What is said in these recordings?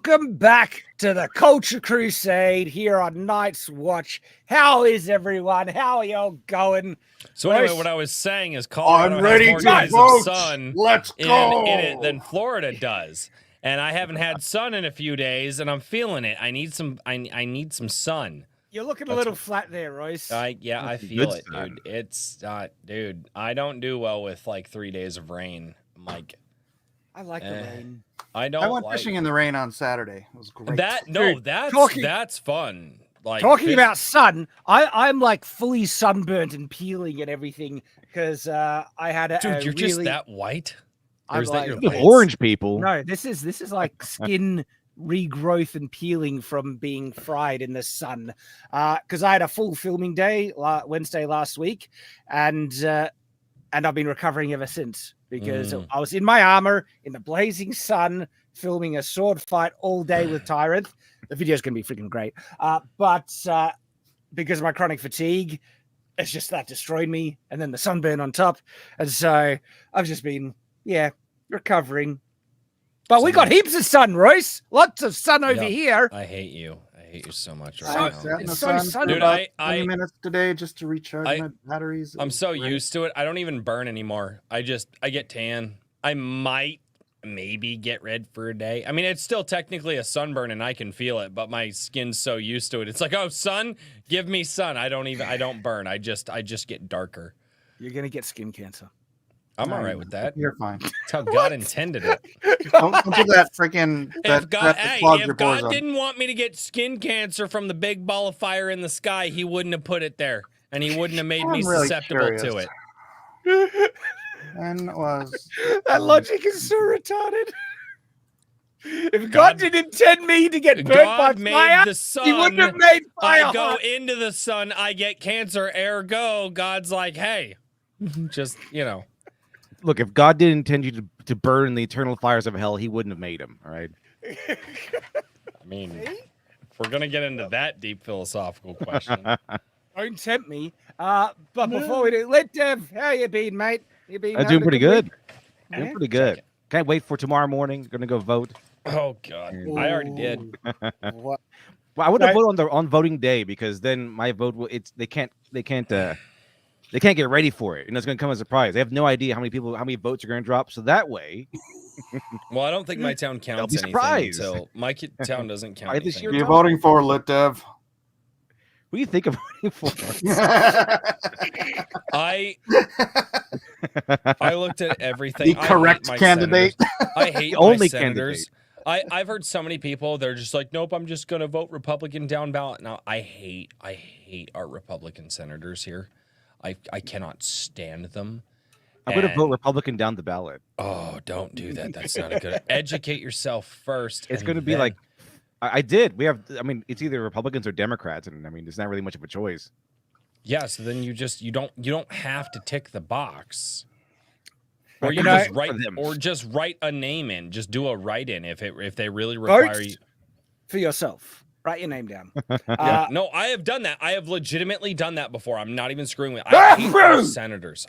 Welcome back to the Culture Crusade here on Night's Watch. How is everyone? How are y'all going? So anyway, what I was saying is Colorado I'm ready has more to days vote. of sun Let's go. in it than Florida does. And I haven't had sun in a few days, and I'm feeling it. I need some. I need some sun. You're looking a little flat there, Royce. Yeah, I feel it, dude. It's not, dude. I don't do well with like 3 days of rain. I'm like, I like the rain. I don't. I went fishing in the rain on Saturday. It was great. That's fun. Like talking about sun, I'm like fully sunburnt and peeling and everything because I had a dude. You're really, just that white. Or is that your the orange people? No, this is like skin regrowth and peeling from being fried in the sun. Because I had a full filming day Wednesday last week, and I've been recovering ever since because I was in my armor in the blazing sun filming a sword fight all day with Tyrant. The video's gonna be freaking great. But because of my chronic fatigue, it's just that destroyed me, and then the sunburn on top, and so I've just been recovering. But we got heaps of sun, Royce. Lots of sun over here. I hate you. I hate you so much I right sat now. in the It's so sun sunny. for Dude, about I 20 minutes today just to recharge my batteries. It I'm was so great. used to it. I don't even burn anymore. I get tan. I might maybe get red for a day. I mean, it's still technically a sunburn and I can feel it, but my skin's so used to it. It's like, oh, sun, give me sun. I don't burn. I just get darker. You're gonna get skin cancer. I'm all right with that. You're fine. That's how God intended it. Don't do that freaking. If God didn't want me to get skin cancer from the big ball of fire in the sky, he wouldn't have put it there, and he wouldn't have made me really susceptible to it. When was That logic is so retarded. If God didn't intend me to get burnt by God made fire, the sun. he wouldn't have made fire. I go hot. into the sun, I get cancer. Ergo, God's like, hey, just Look, if God didn't intend you to burn in the eternal fires of hell, he wouldn't have made him. All right. I mean, if we're gonna get into that deep philosophical question. Don't tempt me. But before we do, let Dev, how you been, mate? You been I'm doing pretty good. week? Doing pretty good. Can't wait for tomorrow morning. Gonna go vote. Oh God, I already did. What? Well, I wouldn't vote on voting day because then my vote will. They can't get ready for it, and it's going to come as a surprise. They have no idea how many votes are going to drop. So that way, well, I don't think my town counts be anything surprised. until my town doesn't count This anything. year- What are you voting for, Lit Dev? what do you think of voting for? I looked at everything. The correct candidate. I hate The only my senators. I've heard so many people. They're just like, nope, I'm just going to vote Republican down ballot. Now I hate our Republican senators here. I cannot stand them. I'm going to vote Republican down the ballot. Oh, don't do that. That's not a good. Educate yourself first. It's going to be like, I did. We have. I mean, it's either Republicans or Democrats, and I mean, there's not really much of a choice. Yeah. So then you don't have to tick the box. Or just write a name in. Just do a write in if they really require you. For yourself. Write your name down. No, I have done that. I have legitimately done that before. I'm not even screwing with it. I hate those senators.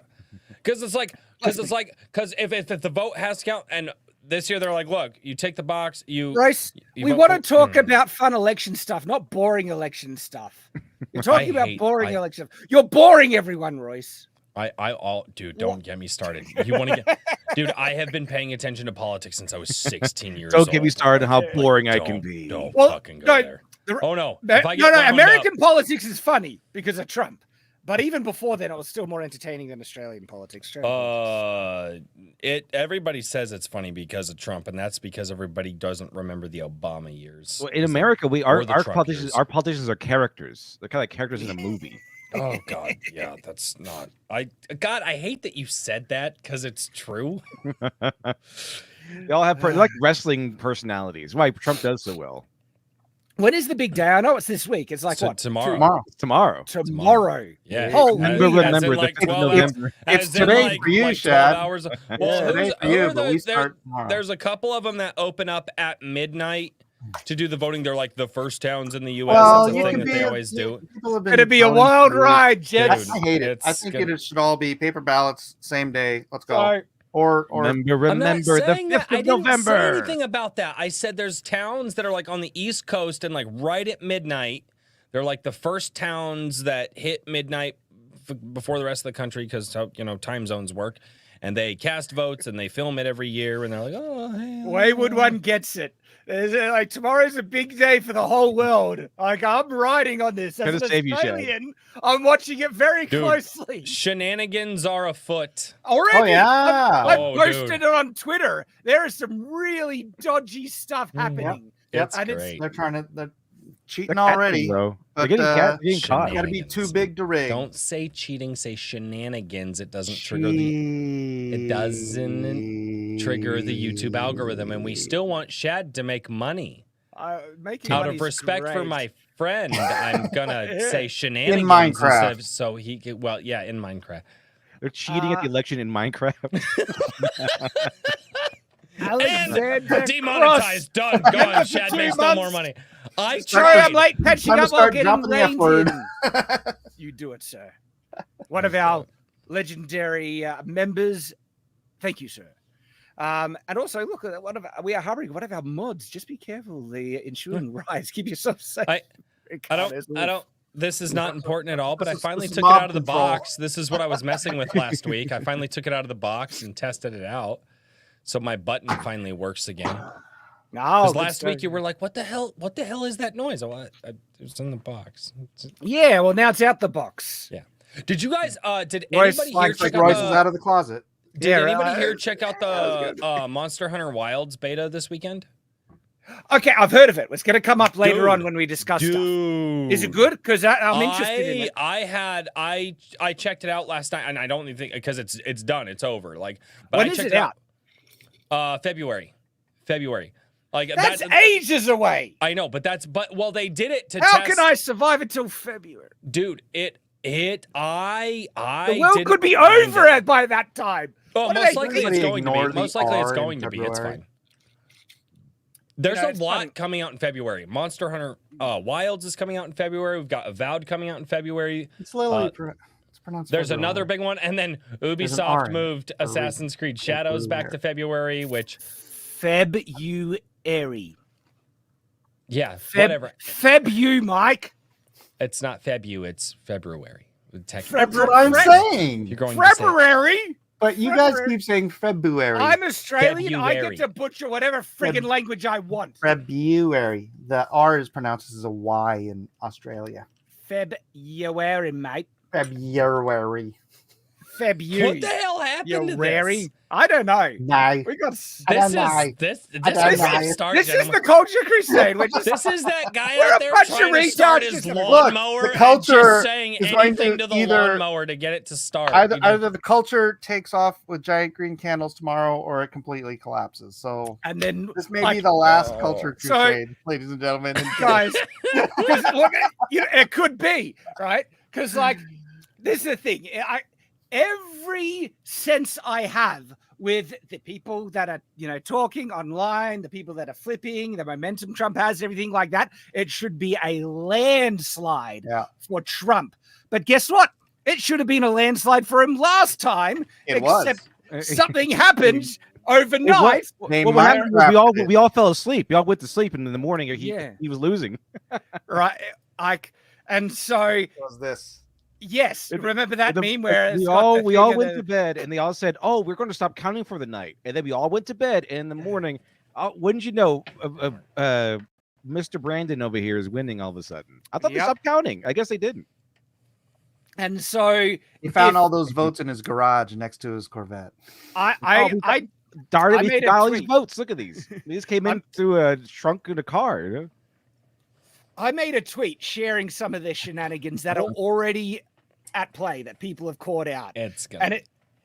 Because if the vote has to count, and this year they're like, look, you take the box, Royce, we want to talk about fun election stuff, not boring election stuff. You're talking about boring election stuff. You're boring everyone, Royce. Dude, don't get me started. You want to get, dude? I have been paying attention to politics since I was 16 years old. Don't get me started on how boring I can be. Don't fucking go there. Oh no! American politics is funny because of Trump, but even before then, it was still more entertaining than Australian politics. Everybody says it's funny because of Trump, and that's because everybody doesn't remember the Obama years. Well, in America, our politicians are characters. They're kind of like characters in a movie. Oh God, yeah, that's not. I hate that you said that because it's true. They all have like wrestling personalities. Why Trump does so well. When is the big day? I know it's this week. It's like what? Tomorrow. Tomorrow. Yeah. Remember the 5th of November. It's today for you, Shad. Well, today for you, but we start tomorrow. There's a couple of them that open up at midnight to do the voting. They're like the first towns in the U.S. Well, That's a thing that they always do. It'll be a wild ride, Jed. I hate it. I think it should all be paper ballots, same day. Let's go. Or remember I'm not the saying 5th that. I of didn't say November. anything about that. I said there's towns that are like on the East Coast and like right at midnight. They're like the first towns that hit midnight before the rest of the country because, you know, time zones work. And they cast votes and they film it every year. And they're like, oh, hey. Wayward One gets it. Like, tomorrow's a big day for the whole world. Like, I'm riding on this. As an Australian, I'm watching it very closely. Shenanigans are afoot. Already? Oh, yeah. I've posted it on Twitter. There is some really dodgy stuff happening. Yep. It's great. They're cheating already, bro. but They're getting caught. Got to be too big to rig. Don't say cheating, say shenanigans. It doesn't trigger the YouTube algorithm, and we still want Shad to make money. Out of respect for my friend, I'm gonna say shenanigans in Minecraft. instead of, so he could, well, yeah, in Minecraft. They're cheating at the election in Minecraft. Alexander Demonetized. Done. Gone. Shad makes no more money. Sorry, I'm late catching up while getting dropping the F word. rained in. You do it, sir. One of our legendary members. Thank you, sir. And also, look, we are harboring one of our mods. Just be careful. The ensuing rise. Keep yourself safe. I don't. This is not important at all, but I finally took it mob out of the control. box. This is what I was messing with last week. I finally took it out of the box and tested it out. So my button finally works again. Because last week you were like, what the hell? What the hell is that noise? Oh, it was in the box. Yeah, well, now it's out the box. Yeah. Did you guys, did Royce, anybody here check Royce is out out of the closet. did anybody here check out the Monster Hunter Wilds beta this weekend? Okay, I've heard of it. It's going to come up later on when we discuss stuff. Is it good? Because I'm interested in it. I checked it out last night, and I don't even think because it's done, it's over. Like, but When I is checked it out? February. Like That's ages away. I know, but they did it to How test. can I survive until February? Dude, the world could be over by that time. Oh, most likely it's going to be. Most likely it's going to be. It's February. fine. There's a lot funny. coming out in February. Monster Hunter Wilds is coming out in February. We've got Avowed coming out in February. It's literally it's pronounced There's February. another big one, and then R Ubisoft in moved Assassin's Creed Shadows back to February, which February. yeah, whatever. Febu, Mike. It's not Febu, it's February. That's what I'm saying. You're going to say February. But you guys keep saying February. I'm Australian. I February. get to butcher whatever friggin' language I want. February. The R is pronounced as a Y in Australia. February, mate. February. February. What the hell happened to this? I don't know. No. We got. This This is the culture crusade. This is that guy We're out a there bunch trying of to start retards. his Look, lawnmower the culture and just saying is going anything to to the either- lawnmower to get it to start. Either the culture takes off with giant green candles tomorrow or it completely collapses. So And then this may be the last culture So- crusade, ladies and gentlemen. guys, 'cause look, it could be right because like this is the thing. Every sense I have with the people that are talking online, the people that are flipping, the momentum Trump has, everything like that, it should be a landslide for Trump. But guess what? It should have been a landslide for him last time. Except something happened overnight. What happened was we all fell asleep. We all went to sleep, and in the morning he was losing. Right. And so It was this. yes, remember that meme where we all went to bed, and they all said, "Oh, we're going to stop counting for the night," and then we all went to bed. And in the morning, wouldn't you know, Mr. Brandon over here is winning all of a sudden. I thought they stopped counting. I guess they didn't. And so He found all those votes in his garage next to his Corvette. I Darn made it, a got all these tweet. votes. Look at these. These came in through a trunk in a car. You know? I made a tweet sharing some of the shenanigans that are already at play that people have caught out. It's good. And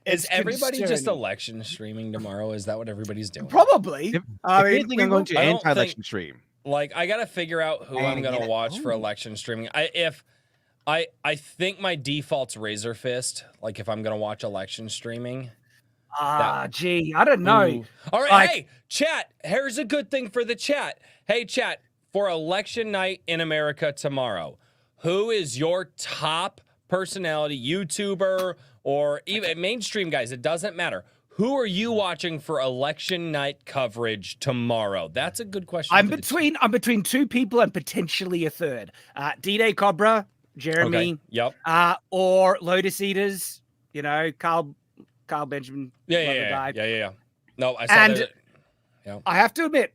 is everybody just concerning. election streaming tomorrow? Is that what everything doing? Probably. If I mean, anything, I'm going to anti-election stream. Like, I gotta figure out who I'm gonna watch for election streaming. I think my default's Razor Fist. Like, if I'm gonna watch election streaming. Gee, I don't know. Ooh. All right, hey, chat. Here's a good thing for the chat. Hey, chat, for election night in America tomorrow, who is your top personality, YouTuber, or even mainstream guys? It doesn't matter. Who are you watching for election night coverage tomorrow? That's a good question. I'm between two people and potentially a third. D-Day Cobra, Jeremy. Okay. Yep. Or Lotus Eaters. You know, Carl Benjamin. Yeah. No, I saw And that. Yeah. I have to admit,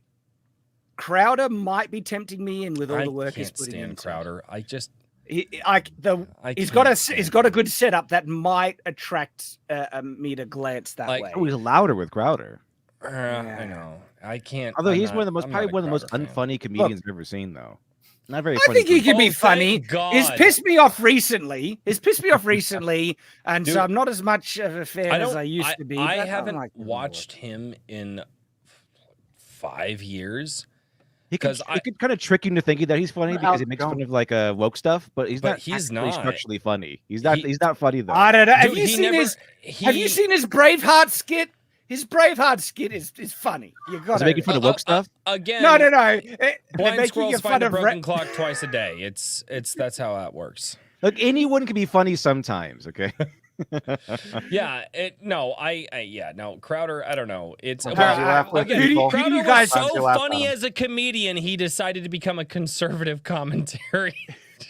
Crowder might be tempting me in with all the work he's can't putting stand into Crowder. I just he's got a good setup that might attract me to glance that way. Oh, he's louder with Crowder. I know. I can't. Although I'm he's not- probably I'm one not of the a most Crowder fan. unfunny comedians I've ever seen, though. Not very I funny. think he can be Oh, funny. thank God. He's pissed me off recently. And Dude, so I'm not as much of a fan as I used to be. I but I'm haven't like, watched him in 5 years. He could 'Cause I- kind of trick you into thinking that he's funny because he makes fun of like woke stuff, but he's But not. he's actually not. structurally funny. He's not funny though. I don't know. Have Dude, you he seen never- his? he- Have you seen his Braveheart skit? His Braveheart skit is funny. You got Is it making fun of woke stuff? Again, No. They're blind making squirrels fun find a of broken clock twice a day. It's that's how that works. Look, anyone can be funny sometimes. Okay. Yeah, Crowder, I don't know. It's Sometimes you laugh with again, people. Crowder you guys- was Sometimes so you laugh at funny him. as a comedian, he decided to become a conservative commentary.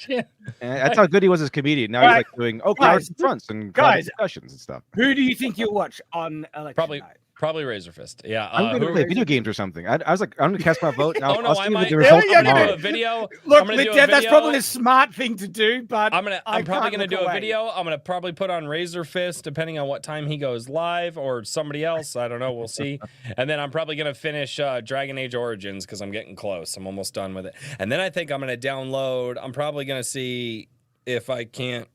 And that's how good he was as a comedian. Now he's like doing crowds and fronts and guys. discussions and stuff. Who do you think you'll watch on election night? Probably Razor Fist. Yeah. I'm going to play video games or something. I was like, I'm going to cast my vote. Now, Oh no, I might. the I'm results gonna do tomorrow. a video. Look, I'm gonna do a that's video. probably a smart thing to do, but I'm probably gonna look do a away. video. I'm gonna probably put on Razor Fist, depending on what time he goes live, or somebody else. I don't know. We'll see. And then I'm probably gonna finish Dragon Age Origins because I'm getting close. I'm almost done with it. And then I think I'm gonna download. I'm probably gonna see if I can't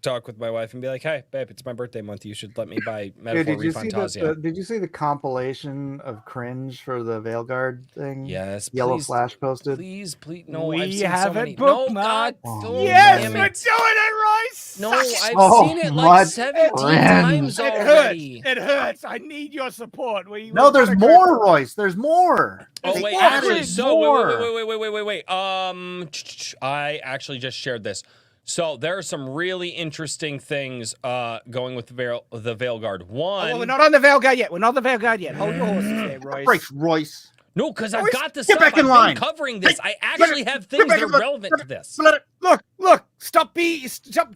talk with my wife and be like, "Hey, babe, it's my birthday month. You should let me buy Metaphor Refantasia." Did you see the compilation of cringe for the Veilguard thing? Yes, Yellow please, Flash posted. Please. No, We I've seen have so it many. No, God, bookmarked. oh, Yes, damn we're it. doing it, Royce. No, Suck it. I've So seen it like much 17 cringe. times It already. hurts. It hurts. I need your support. No, there's more, Royce. There's more. Oh They wait, added actually, so more. wait. I actually just shared this. So there are some really interesting things going with the Veilguard. One, we're not on the Veilguard yet. We're not on the Veilguard yet. Hold your horses there, Royce. Breaks Royce. no, because I've Royce, got the get stuff. back in I've line. been covering this. I Hey, actually have things back that in are line. relevant to this. Look! Stop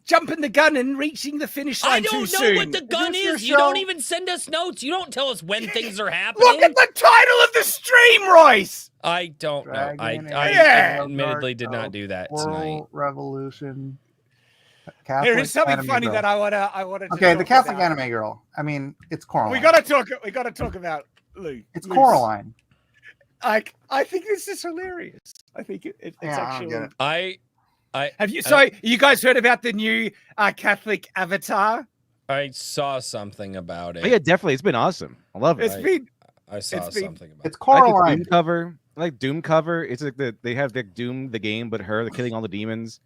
jumping the gun and reaching the finish I line don't too know soon. what the gun this your is. You don't show? even send us notes. You don't tell us when things are happening. Look at the title of the stream, Royce. I don't know. Dragon I Age admittedly did not do that tonight. World Revolution. There is something Anime funny girl. that I wanted to Okay, talk the Catholic about. anime girl. I mean, it's Coraline. We gotta talk about Lou. It's Luce. Coraline. I think this is hilarious. I think it's Yeah, I don't actually. get it. Have you? So you guys heard about the new Catholic avatar? I saw something about it. Oh, yeah, definitely. It's been awesome. I love it. It's been I saw it's been- something about It's it. I like the Coraline. Doom cover. I like Doom cover. It's like they have like Doom the game, but her killing all the demons.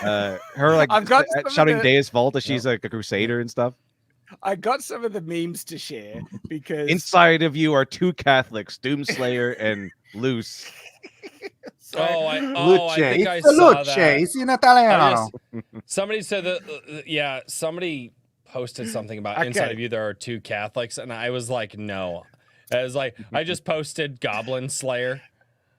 Her like I've got some of shouting the- Deus Vult as she's like a crusader and stuff. I got some of the memes to share because Inside of you are two Catholics, Doomslayer and Luce. I Luce. think I It's the saw Luce. that. It's in Italiano. Somebody said that, somebody posted something about Okay. inside of you there are two Catholics, and I was like, no. I was like, I just posted Goblin Slayer.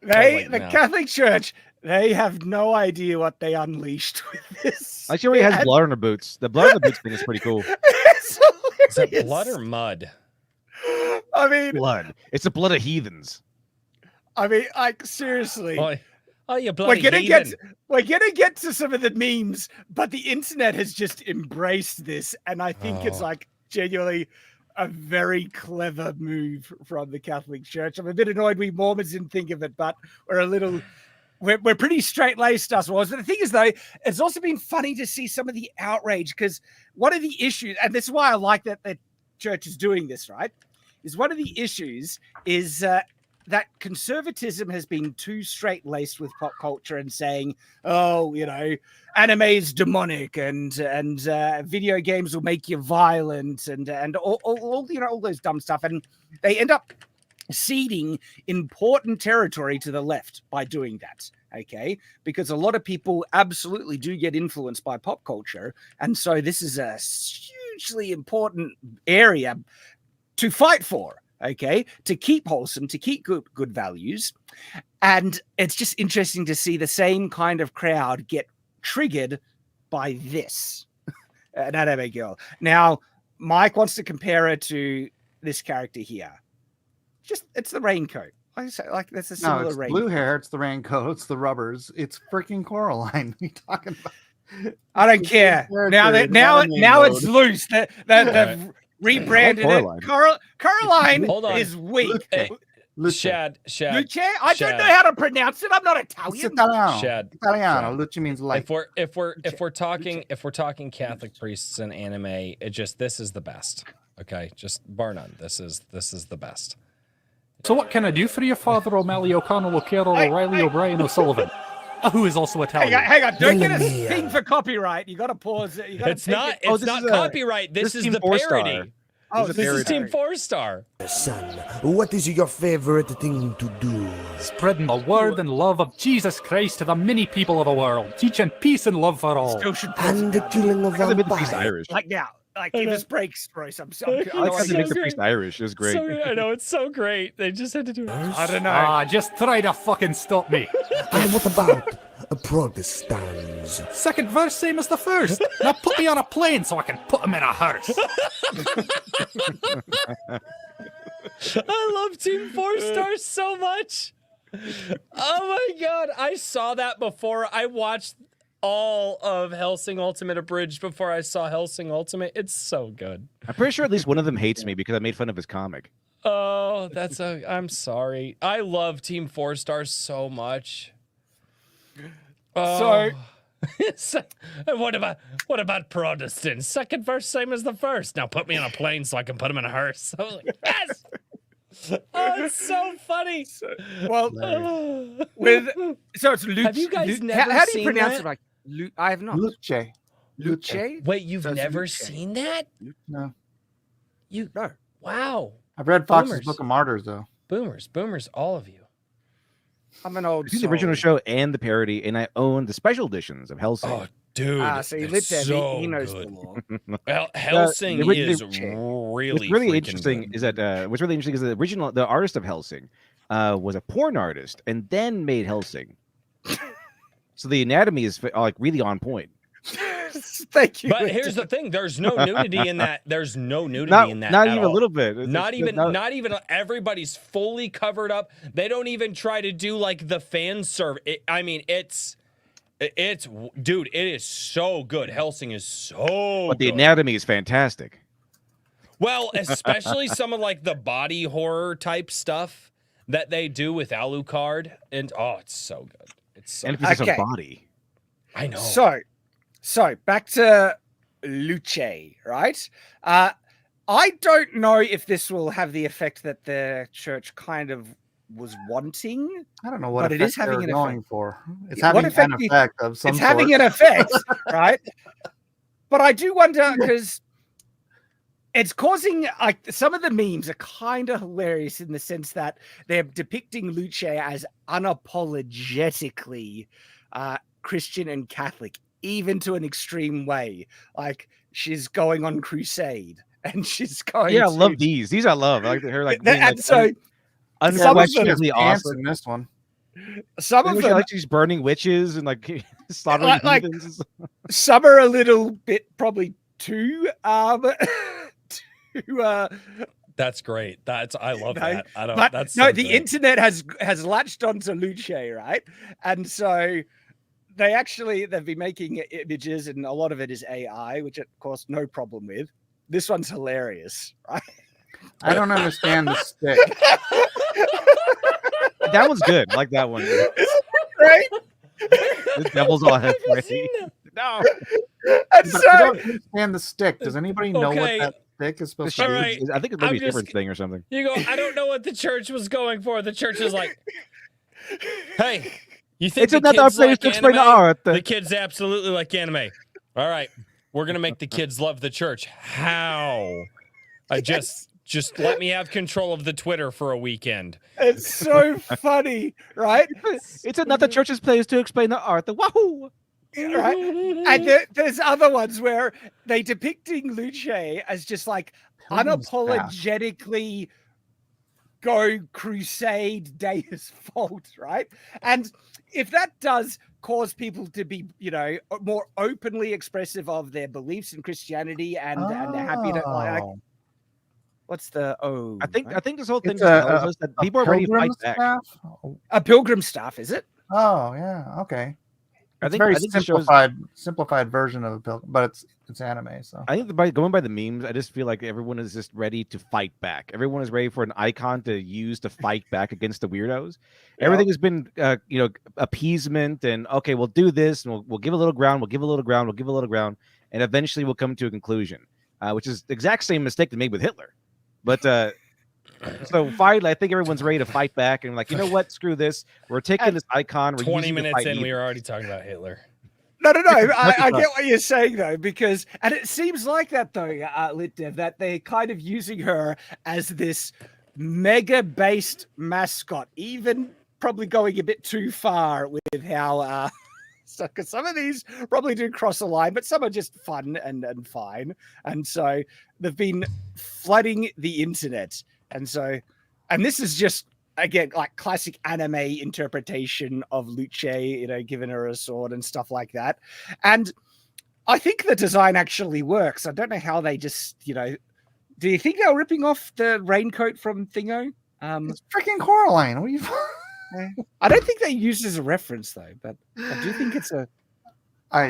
the no. Catholic Church, they have no idea what they unleashed with this. Like she already has blood on her boots. The blood on the boots thing is pretty cool. It's Is that hilarious. blood or mud? I mean, Blood. It's the blood of heathens. like seriously. Oh, you We're bloody gonna heathen. get to some of the memes, but the internet has just embraced this, and I think it's Oh. like genuinely a very clever move from the Catholic Church. I'm a bit annoyed we Mormons didn't think of it, but we're pretty straight laced us was. But the thing is, though, it's also been funny to see some of the outrage because one of the issues, and this is why I like that the church is doing this, right? Is one of the issues is that conservatism has been too straight laced with pop culture and saying, oh, anime is demonic and video games will make you violent and all those dumb stuff, and they end up ceding important territory to the left by doing that. Okay, because a lot of people absolutely do get influenced by pop culture, and so this is a hugely important area to fight for, okay, to keep wholesome, to keep good values. And it's just interesting to see the same kind of crowd get triggered by this, an anime girl. Now, Mike wants to compare her to this character here. Just, it's the raincoat. Like I say, like that's a similar it's raincoat. blue hair, it's the raincoat, it's the rubbers, it's freaking Coraline. What are you talking about? I don't care. Now it's loose. They've rebranded it. Coraline Hold on. is weak. Shad. Luce? I don't know how to pronounce it. I'm not Italian. Italiano. Shad. Italiano. Luce means light. If we're talking Catholic priests and anime, it just, this is the best. Okay, just bar none. This is the best. So what can I do for you, Father O'Malley, O'Connell, O'Carroll, O'Reilly, O'Brien, O'Sullivan? Who is also Italian. Hang on. Don't get us thing for copyright. You got to pause it. It's not copyright. This is the parody. Oh, this is Team 4-Star. Son, what is your favorite thing to do? Spreading the word and love of Jesus Christ to the many people of the world, teaching peace and love for all. And the killing of vampires. Irish. Like now. Like, give us breaks, Bryce. I'm sorry. I like how they make the priest Irish. It was great. I know, it's so great. They just had to do it. I don't know. Just try to fucking stop me. And what about Protestants? Second verse, same as the first. Now put me on a plane so I can put him in a hearse. I love Team 4-Star so much. Oh my god, I saw that before. I watched all of Hellsing Ultimate Abridged before I saw Hellsing Ultimate. It's so good. I'm pretty sure at least one of them hates me because I made fun of his comic. Oh, I'm sorry. I love Team 4-Star so much. So what about Protestants? Second verse, same as the first. Now put me on a plane so I can put him in a hearse. I was like, yes. Oh, it's so funny. So it's Luce. Have you guys never how do you seen pronounce that? it? Like I have not. Luce. Wait, you've So it's never Luce. seen that? No. No. Wow. I've read Fox's Boomers. Book of Martyrs, though. Boomers, all of you. I'm an old I've seen the original soul. show and the parody, and I own the special editions of Hellsing. Oh, dude. So he it's lived there. so He knows good. the law. Hellsing the- is What's really really freaking interesting good. is that the artist of Hellsing was a porn artist and then made Hellsing. So the anatomy is like really on point. Thank you. But here's the thing: there's no nudity in that. There's no nudity in that. Not at even all. a little bit. Not even. Everybody's fully covered up. They don't even try to do like the fan serve. I mean, it's dude. It is so good. Hellsing is so. But the good. anatomy is fantastic. Well, especially some of like the body horror type stuff that they do with Alucard, and it's so good. It's so. Emphasis Okay. on body. I know. So back to Luce, right? I don't know if this will have the effect that the church kind of was wanting. I don't know what But it effect is having they're an going effect. for. It's Yeah, what having effect an do you- effect of some It's sort. having an effect, right? But I do wonder because it's causing like some of the memes are kind of hilarious in the sense that they're depicting Luce as unapologetically Christian and Catholic, even to an extreme way. Like she's going on crusade and she's going. Yeah, I to- love these. These I love. I like her like being, and like, so unquestionably Pants awesome. in this one. some I of wish them, like she's burning witches and like slaughtering Like- heathens. some are a little bit probably too That's great. I love No, that. I don't. but That's no, so the good. internet has latched onto Luce, right? And so they've been making images, and a lot of it is AI, which of course no problem with. This one's hilarious, right? I don't understand the stick. That one's good. I like that one. Right? The devil's all head ready. No. And But I so don't understand the stick. Does anybody know Okay. what that stick is supposed All to be? right. I think it's I'm maybe a just- different thing or something. You go, I don't know what the church was going for. The church is like, hey, you think It's the another kids place like to explain the anime? art. The kids absolutely like anime. All right, we're gonna make the kids love the church. How? I just let me have control of the Twitter for a weekend. it's so funny, right? It's another church's place to explain the art. Wahoo! right? And there's other ones where they depicting Luce as just like Pilgrim's Staff. unapologetically go crusade Deus Vult, right? And if that does cause people to be, more openly expressive of their beliefs in Christianity and they're happy to like Oh. what's the I think this whole thing It's just tells us that people are ready to fight Pilgrim's back. Staff? a pilgrim staff, is it? Oh yeah, okay. I It's think very this shows- simplified version of a pilgrim, but it's anime. So I think going by the memes, I just feel like everyone is just ready to fight back. Everyone is ready for an icon to use to fight back against the weirdos. Yeah. Everything has been, appeasement and okay, we'll do this and we'll give a little ground, we'll give a little ground, we'll give a little ground, and eventually we'll come to a conclusion, which is the exact same mistake they made with Hitler. But so finally, I think everyone's ready to fight back and like, you know what? Screw this. We're taking this icon. We're 20 using it to minutes fight in, we evil. were already talking about Hitler. No. I get what you're saying though, because and it seems like that though, LitDev, that they're kind of using her as this mega-based mascot, even probably going a bit too far with how. So, because some of these probably do cross a line, but some are just fun and fine, and so they've been flooding the internet, and this is just. Again, like classic anime interpretation of Luce, giving her a sword and stuff like that. And I think the design actually works. I don't know how they just, do you think they were ripping off the raincoat from Thingo? it's freaking Coraline. What are you? I don't think they used it as a reference though, but I do think it's a.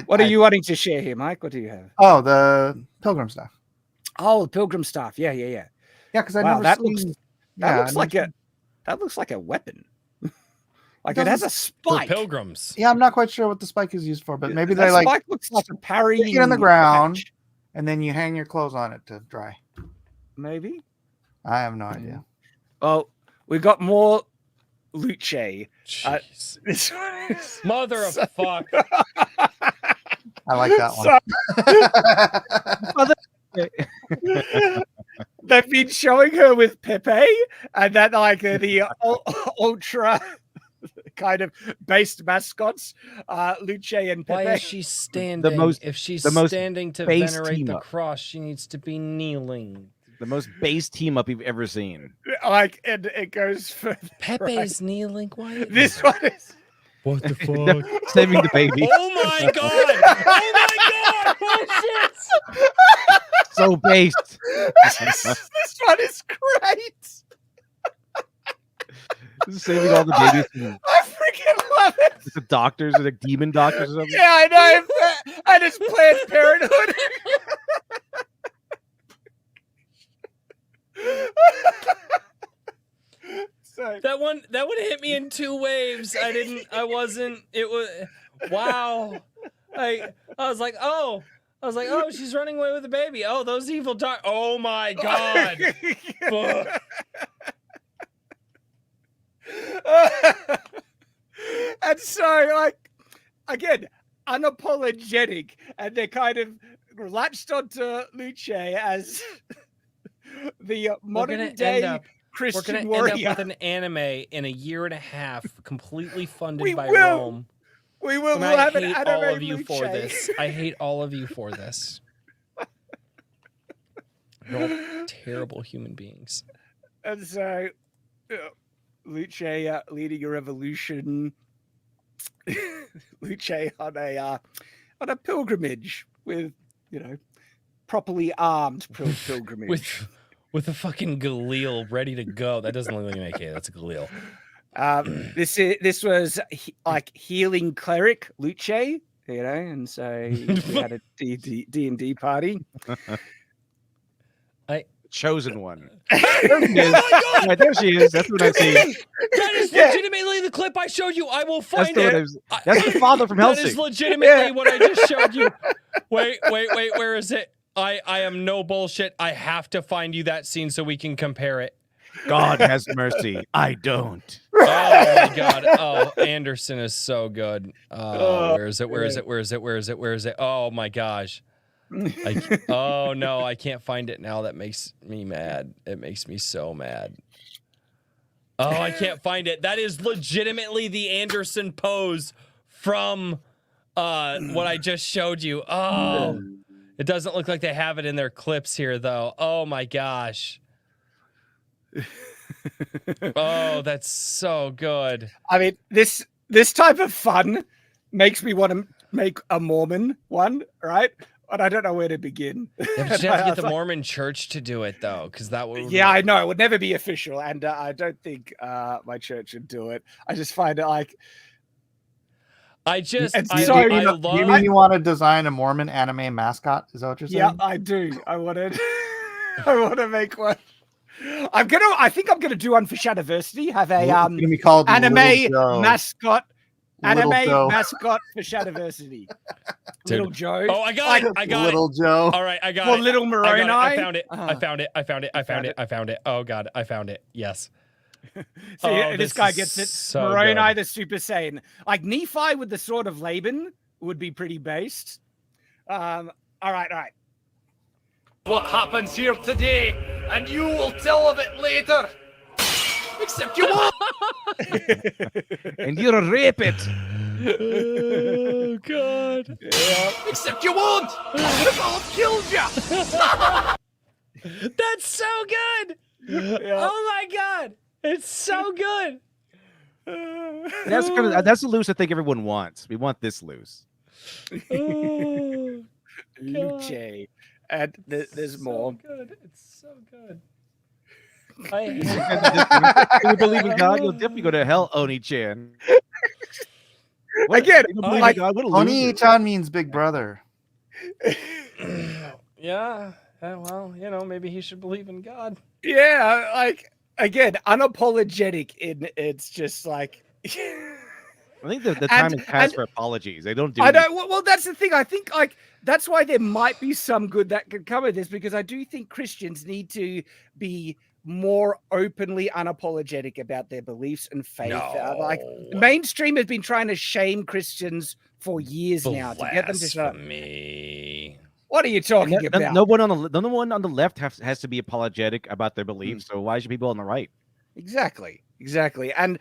What are you wanting to share here, Mike? What do you have? Oh, the Pilgrim Staff. Oh, the Pilgrim Staff. Yeah. Yeah, because I Wow, never that looks like a weapon. Like it has a For spike. pilgrims. Yeah, I'm not quite sure what the spike is used for, but maybe That they like spike looks like a parry. stick it in the ground, and then you hang your clothes on it to dry. Maybe. I have no idea. Oh, we got more Luce. Jeez. This one is Mother of fuck. I like that one. They've been showing her with Pepe, and that like the ultra kind of based mascots, Luce and Pepe. Why is she standing? If she's standing to base venerate the team-up. cross, she needs to be kneeling. The most base team up you've ever seen. Like, and it goes further. Pepe's kneeling. Why? This one is. What the fuck? Saving the baby. Oh my god! Oh my god! Oh shit! So based. This one is great. This is saving all the babies from I freaking love it. the doctors or the demon doctors or something. Yeah, I know. And it's Planned Parenthood. So That one hit me in two waves. It was wow. I was like, oh, she's running away with the baby. Oh, those evil dark. Oh my god. Fuck. And so, like, again, unapologetic, and they're kind of latched onto Luce as the modern day Christian We're gonna warrior. end up with an anime in a year and a half, completely funded We by will. Rome. We will. And We'll I have an hate anime all of you Luce. for this. I hate all of you for this. You're all terrible human beings. And so, Luce leading a revolution. Luce on a pilgrimage with, properly armed pilgrimage. With a fucking Galil ready to go. That doesn't look like an AK. That's a Galil. This was like healing cleric Luce, and so we had a D&D party. Chosen one. Oh my god! Right, there she is. That's what I see. That is legitimately the clip I showed you. I will find it. That's the father from That Helsing. is legitimately what I just showed you. Wait. Where is it? I am no bullshit. I have to find you that scene so we can compare it. God has mercy. I don't. Oh my god. Oh, Anderson is so good. Where is it? Oh my gosh. Oh no, I can't find it now. That makes me mad. It makes me so mad. Oh, I can't find it. That is legitimately the Anderson pose from what I just showed you. Oh, it doesn't look like they have it in their clips here, though. Oh my gosh. Oh, that's so good. I mean, this type of fun makes me want to make a Mormon one, right? But I don't know where to begin. Yeah, but you have to get the Mormon church to do it, though, because that would. Yeah, I know. It would never be official, and I don't think my church would do it. I just find it like. I love. You mean you want to design a Mormon anime mascot? Is that what you're saying? Yeah, I do. I want to make one. I think I'm gonna do one for Shadiversity. Have a be called anime mascot. Little Anime Joe. mascot for Shadiversity. Little Joe. Oh, I got it. Little Joe. All right, I got Or it. Little Moroni. I found it. I found it. Oh God, I found it. Yes. See, this guy gets it. So Moroni, good. the Super Saiyan. Like Nephi with the sword of Laban would be pretty based. All right. What happens here today, and you will tell of it later. Except you won't. And you're a rapist. Oh God. Except you won't. I'll have killed you. That's so good. Oh my God. It's so good. That's the loose I think everyone wants. We want this loose. Oh, Luce. And there's more. Good. It's so good. If you believe in God, you'll definitely go to hell, Oni-chan. Again, like Oni-chan means big brother. Yeah. Well, maybe he should believe in God. Yeah, like again, unapologetic in it's just like I think the time has passed for apologies. They don't do. I don't. Well, that's the thing. I think like that's why there might be some good that could come of this, because I do think Christians need to be more openly unapologetic about their beliefs and faith. Like mainstream has been trying to shame Christians for years now to get them to shut. What are you talking about? No one on the left has to be apologetic about their beliefs. So why should people on the right? Exactly. And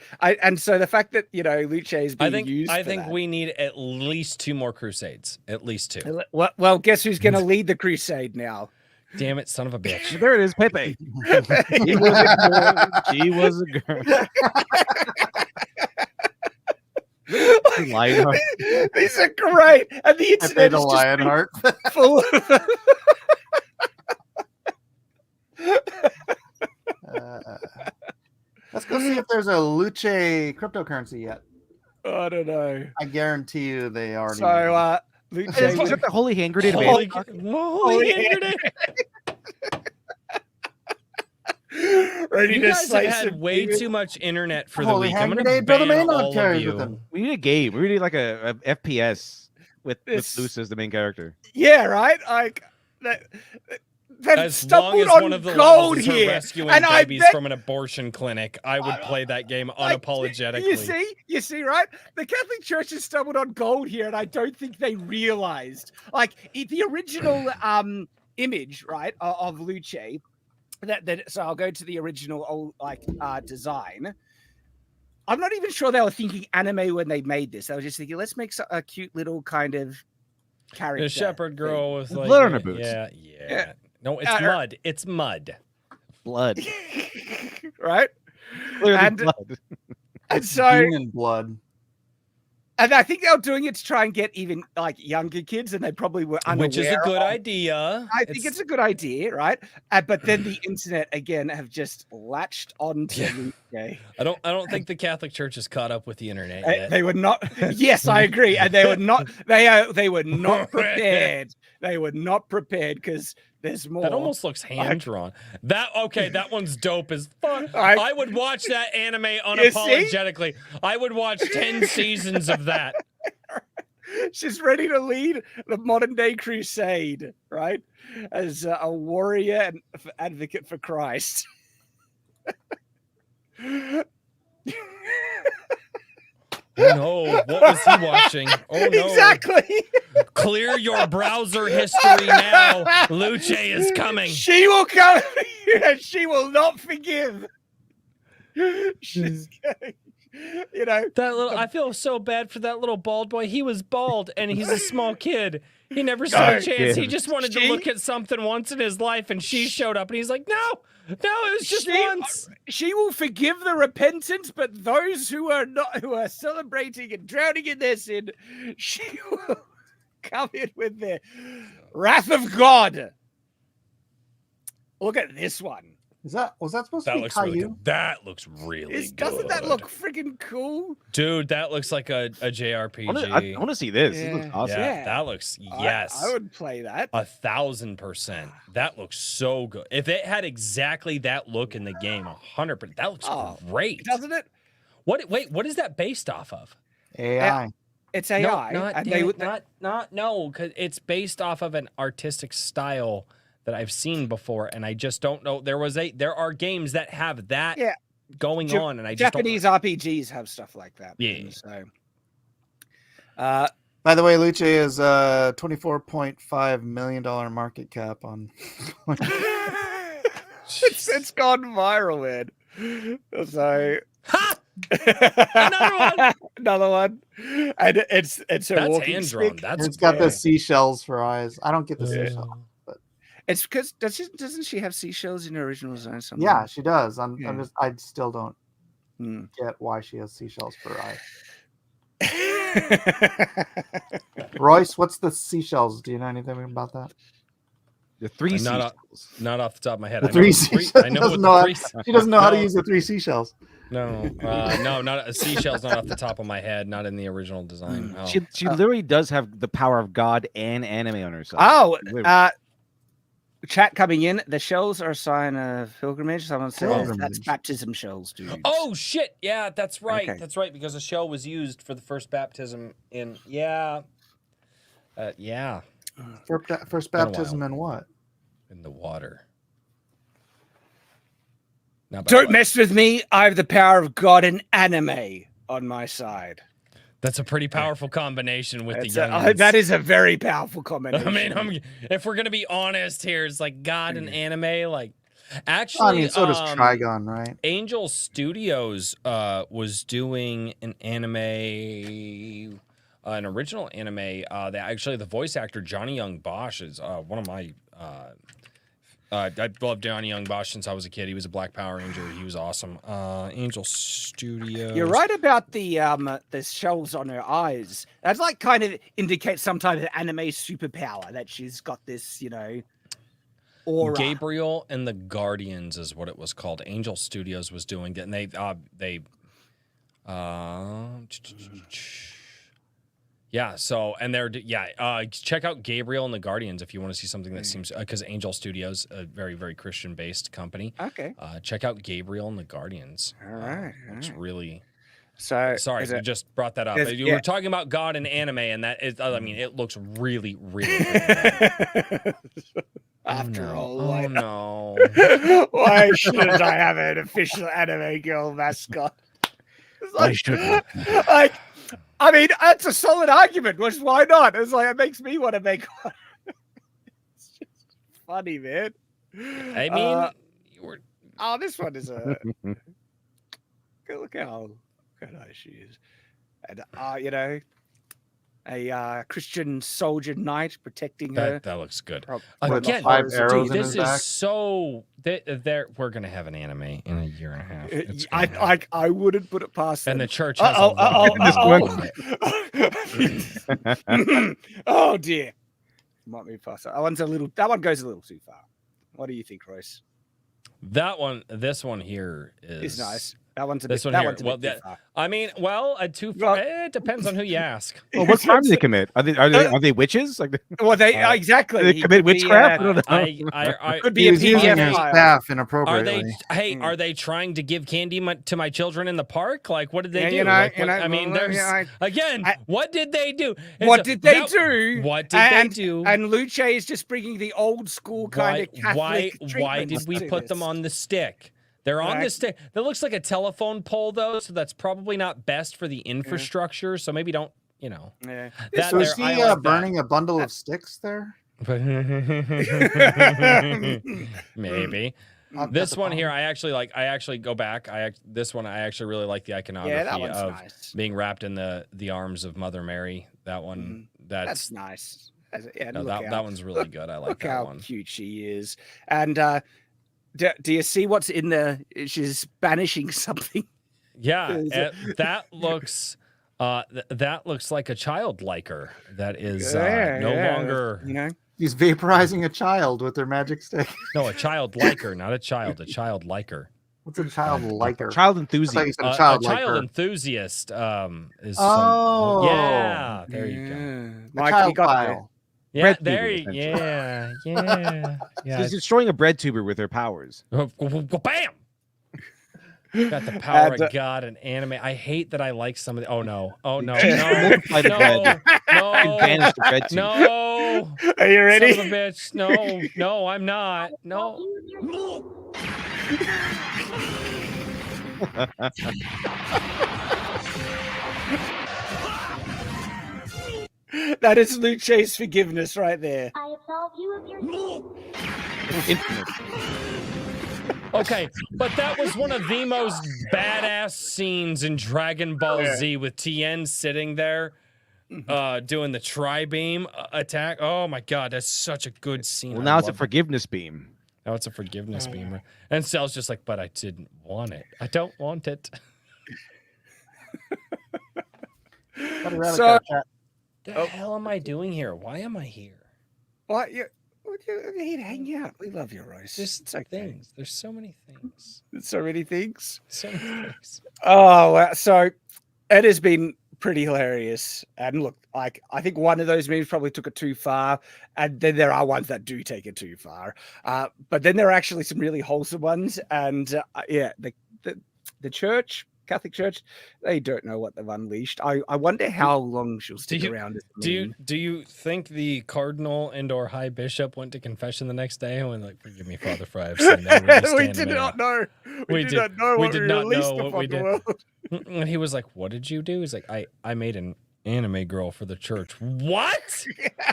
so the fact that Luce is being used. I think we need at least 2 more crusades. At least 2. Well, guess who's going to lead the crusade now? Damn it, son of a bitch! There it is, Pepe. She was a girl. Lionheart. These are great, and the internet is Lionheart full of. Let's go see if there's a Luce cryptocurrency yet. I don't know. I guarantee you they already. So, Luce Is that the holy hand grenade? Holy hand grenade! Ready You to guys slice have had way too much internet for the Holy week. I'm hand going to grenade, ban Bill the all of carries you. with them. We need a game. We need like a FPS with Luce as the main character. Yeah, right. Like that. As long as one of the gold levels is her here, rescuing and babies I bet, from an abortion clinic, I would play that game unapologetically. You see, right? The Catholic Church has stumbled on gold here, and I don't think they realized. Like the original image, right, of Luce. So I'll go to the original old design. I'm not even sure they were thinking anime when they made this. They were just thinking, let's make a cute little kind of character. The shepherd girl with like blood on her boots. Yeah. No, it's mud. It's mud. Blood. Right? Clearly blood. And so human blood. And I think they were doing it to try and get even like younger kids, and they probably were unaware. Which is a good idea. I think it's a good idea, right? But then the internet again have just latched onto. I don't think the Catholic Church has caught up with the internet yet. They were not. Yes, I agree, and they were not. They were not prepared. They were not prepared because there's more. That almost looks hand drawn. That one's dope as fuck. I would watch that anime unapologetically. I would watch 10 seasons of that. She's ready to lead the modern day crusade, right? As a warrior and advocate for Christ. Oh no, what was he watching? Oh no. Exactly. Clear your browser history now. Luce is coming. She will come. She will not forgive. She's going. You know, That little, I feel so bad for that little bald boy. He was bald and he's a small kid. He never saw a chance. He just wanted to look at something once in his life, and she showed up, and he's like, no, it was just once. She will forgive the repentant, but those who are celebrating and drowning in their sin, she will come in with the wrath of God. Look at this one. Was that supposed to That be looks Caillou? really good. That looks really good. Doesn't that look freaking cool? Dude, that looks like a JRPG. I want to see this. This looks awesome. Yeah, that looks, yes. I would play that. 1,000%. That looks so good. If it had exactly that look in the game, 100%. That looks great. Doesn't it? Wait, what is that based off of? AI. It's AI. No, because it's based off of an artistic style that I've seen before, and I just don't know. There are games that have that going on, and I just Japanese RPGs have stuff like that. Yeah. So, By the way, Luce is $24.5 million market cap on. it's gone viral, man. So. Ha! Another one, and it's a That's walking hand drawn. stick. It's got the seashells for eyes. I don't get the seashells. It's because doesn't she have seashells in her original design? Something? Yeah, she does. I still don't Hmm. get why she has seashells for eyes. Royce, what's the seashells? Do you know anything about that? The three Not seashells. Not off the top of my head. The I know three what the three- seashells. I know Doesn't what know the how- three. She doesn't know how to No. use the three seashells. No, not a seashell's not off the top of my head. Not in the original design. Oh. She literally does have the power of God and anime on her side. Oh, Literally. chat coming in. The shells are a sign of pilgrimage. Someone says that's Pilgrimage. baptism shells, dude. Oh shit! Yeah, that's right. Okay. That's right, because a shell was used for the first baptism in. Yeah. First Been a baptism in what? In the water. Not by Don't blood. mess with me. I have the power of God and anime on my side. That's a pretty powerful combination with That's the young. that is a very powerful combination. I mean, if we're gonna be honest here, it's like God and anime. Like, actually, I mean, so does Trigon, right? Angel Studios was doing an anime, an original anime. That actually the voice actor Johnny Young Bosch is one of my. I loved Johnny Young Bosch since I was a kid. He was a Black Power Ranger. He was awesome. Angel Studios. You're right about the shells on her eyes. That's like kind of indicates some type of anime superpower that she's got this, aura. Gabriel and the Guardians is what it was called. Angel Studios was doing it, and they yeah. So and they're check out Gabriel and the Guardians if you want to see something that seems because Angel Studios, a very very Christian based company. Okay. Check out Gabriel and the Guardians. All right. It's really. So Sorry, we just brought that up. You were talking about God and anime, and that is, I mean, it looks really, really good. After all, oh no. Why shouldn't I have an official anime girl mascot? Why shouldn't? Like, I mean, that's a solid argument. Why not? It's like it makes me want to make one. It's just funny, man. I mean, this one is a look how nice she is, and a Christian soldier knight protecting her. that looks good. With Again, 5 arrows in this his is back. so. We're gonna have an anime in a year and a half. It's gonna happen. I wouldn't put it past them. And the church has a lot. Oh dear. Might be past that. That one goes a little too far. What do you think, Royce? This one here It's nice. That one's a This bit, one that here. one's a Well, bit too far. I mean, too far. It depends on who you ask. Well, what crime do they commit? Are they witches? Like, Well, they exactly. do they He could could be, witchcraft? I don't know. I could He be a was using PDF her file. staff Are inappropriately. they? Are they trying to give candy to my children in the park? Like, what did they do? What did they do? What did they do? What did they do? And Luce is just bringing the old school kind of Catholic why did we put them on the stick? They're on the stick. That looks like a telephone pole, though, so that's probably not best for the infrastructure. So maybe don't, Yeah. So is he burning a bundle of sticks there? Maybe. This one here, I actually go back. This one, I actually really like the iconography Yeah, that one's of nice. being wrapped in the arms of Mother Mary. That one, That's nice. Yeah, no, look that one's really good. I like look that how one. cute she is. And do you see what's in there? She's banishing something. Yeah, that looks that looks like a child liker. That is no longer, you know. He's vaporizing a child with their magic stick. no, a child liker, not a child, a child liker. What's a child liker? Child I thought you enthusiast. said a A child child liker. enthusiast is Oh. yeah, there you go. A Mike, child you got file. Yeah, Bread there tuber, you essentially. yeah. She's destroying a bread tuber with her powers. Bam! Got the power And, of God and anime. I hate that I like some of the. Oh no! Oh no! She No! multiplied the bread. No! Banish the bread tuber. No! Are you ready? Son of a bitch! No! No! I'm not! No! That is Luce's forgiveness right there. I absolve you of your Infamous. Okay, but that was one of the most badass scenes in Dragon Ball Z with Tien sitting there, doing the tri-beam attack. Oh my god, that's such a good scene. Well, I now it's a love it. forgiveness beam. Now it's a forgiveness beamer. And Cell's just like, but I didn't want it. I don't want it. So- The hell am I doing here? Why am I here? What you here to hang out? We love you, Royce. Just It's okay. things. There's so many things. So many things. So many things. Oh, so it has been pretty hilarious. And look, like I think one of those memes probably took it too far, and then there are ones that do take it too far. But then there are actually some really wholesome ones, and the church. Catholic Church, they don't know what they've unleashed. I wonder how long she'll stick around. As a meme. Do you think the cardinal and/or high bishop went to confession the next day and went like, "Forgive me, Father, for I have sinned"? We did not know. We did not know what we released upon the world. And he was like, "What did you do?" He's like, "I made an anime girl for the church." What?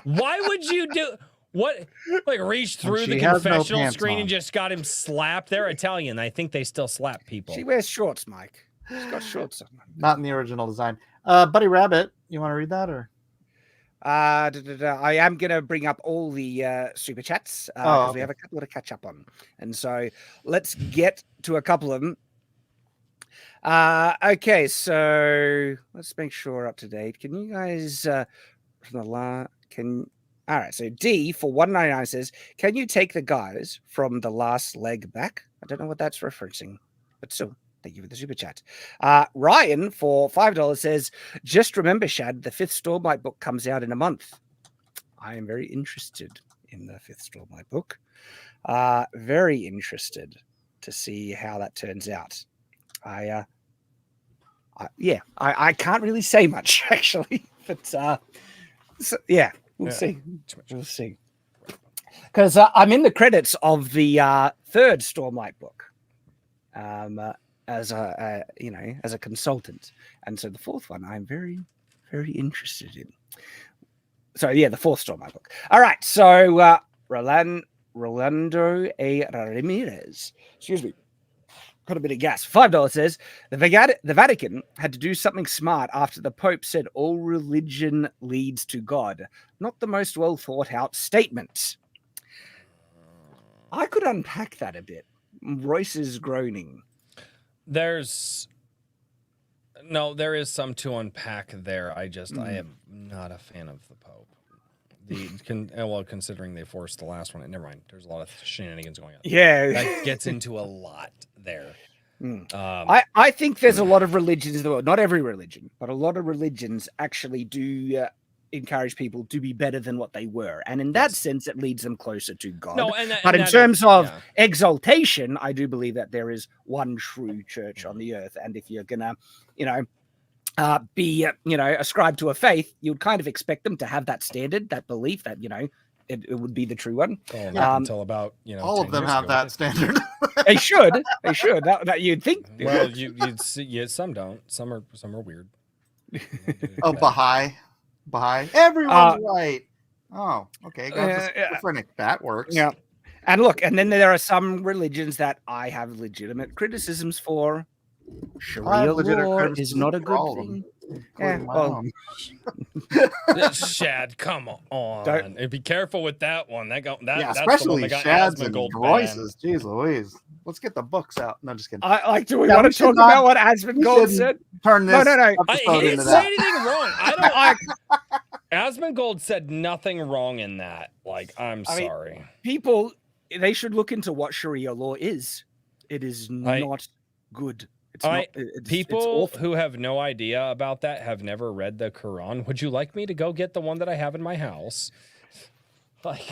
Why would you do? What? Like reach through the she has no confessional pants screen on. and just got him slapped? They're Italian. I think they still slap people. She wears shorts, Mike. She's got shorts on. Not in the original design. Buddy Rabbit, you want to read that or? I am going to bring up all the super chats because okay. we have a couple to catch up on. And so let's get to a couple of them. Okay, so let's make sure we're up to date. Can you guys all right, so D for 199 says, "Can you take the guys from the last leg back?" I don't know what that's referencing, but still. Thank you for the super chat. Ryan for $5 says, "Just remember, Shad, the 5th Stormlight book comes out in a month." I am very interested in the 5th Stormlight book. Very interested to see how that turns out. I can't really say much actually, but we'll see. We'll see. Because I'm in the credits of the 3rd Stormlight book. As a consultant, and so the 4th one I'm very, very interested in. So yeah, the 4th Stormlight book. All right, so Rolando A. Ramirez, excuse me, got a bit of gas. $5 says the Vatican had to do something smart after the Pope said all religion leads to God. Not the most well thought out statement. I could unpack that a bit. Royce is groaning. There is some to unpack there. I am not a fan of the Pope. Considering they forced the last one, never mind. There's a lot of shenanigans going on. Yeah, that gets into a lot there. I think there's a lot of religions in the world. Not every religion, but a lot of religions actually do encourage people to be better than what they were, and in that sense, it leads them closer to God. But in terms of exaltation, I do believe that there is one true church on the earth, and if you're gonna, ascribe to a faith, you'd kind of expect them to have that standard, that belief, that it would be the true one. Until about all of them have that standard. They should. That you'd think. Well, you'd see. Yeah, some don't. Some are weird. Oh, Baha'i. Everyone's right. Oh, okay. Schizophrenic. That works. Yeah. And look, and then there are some religions that I have legitimate criticisms for. Sharia law is not a good thing. Yeah, well, Shad, come on. Don't- And be careful with that one. That's the one especially that got Shads and Asmongold banned. Royces. Jeez Louise. Let's get the books out. No, just kidding. I like. Do we Yeah, want we to should talk not- about what Asmongold said? Turn No, this no, no. He episode didn't into say that. anything wrong. I don't. Asmongold said nothing wrong in that. Like, I mean, sorry. People, they should look into what Sharia law is. It is not good. It's not. People it's who have no idea about that have never read the Quran. Would you like me to go get the one that I have in my house? Like,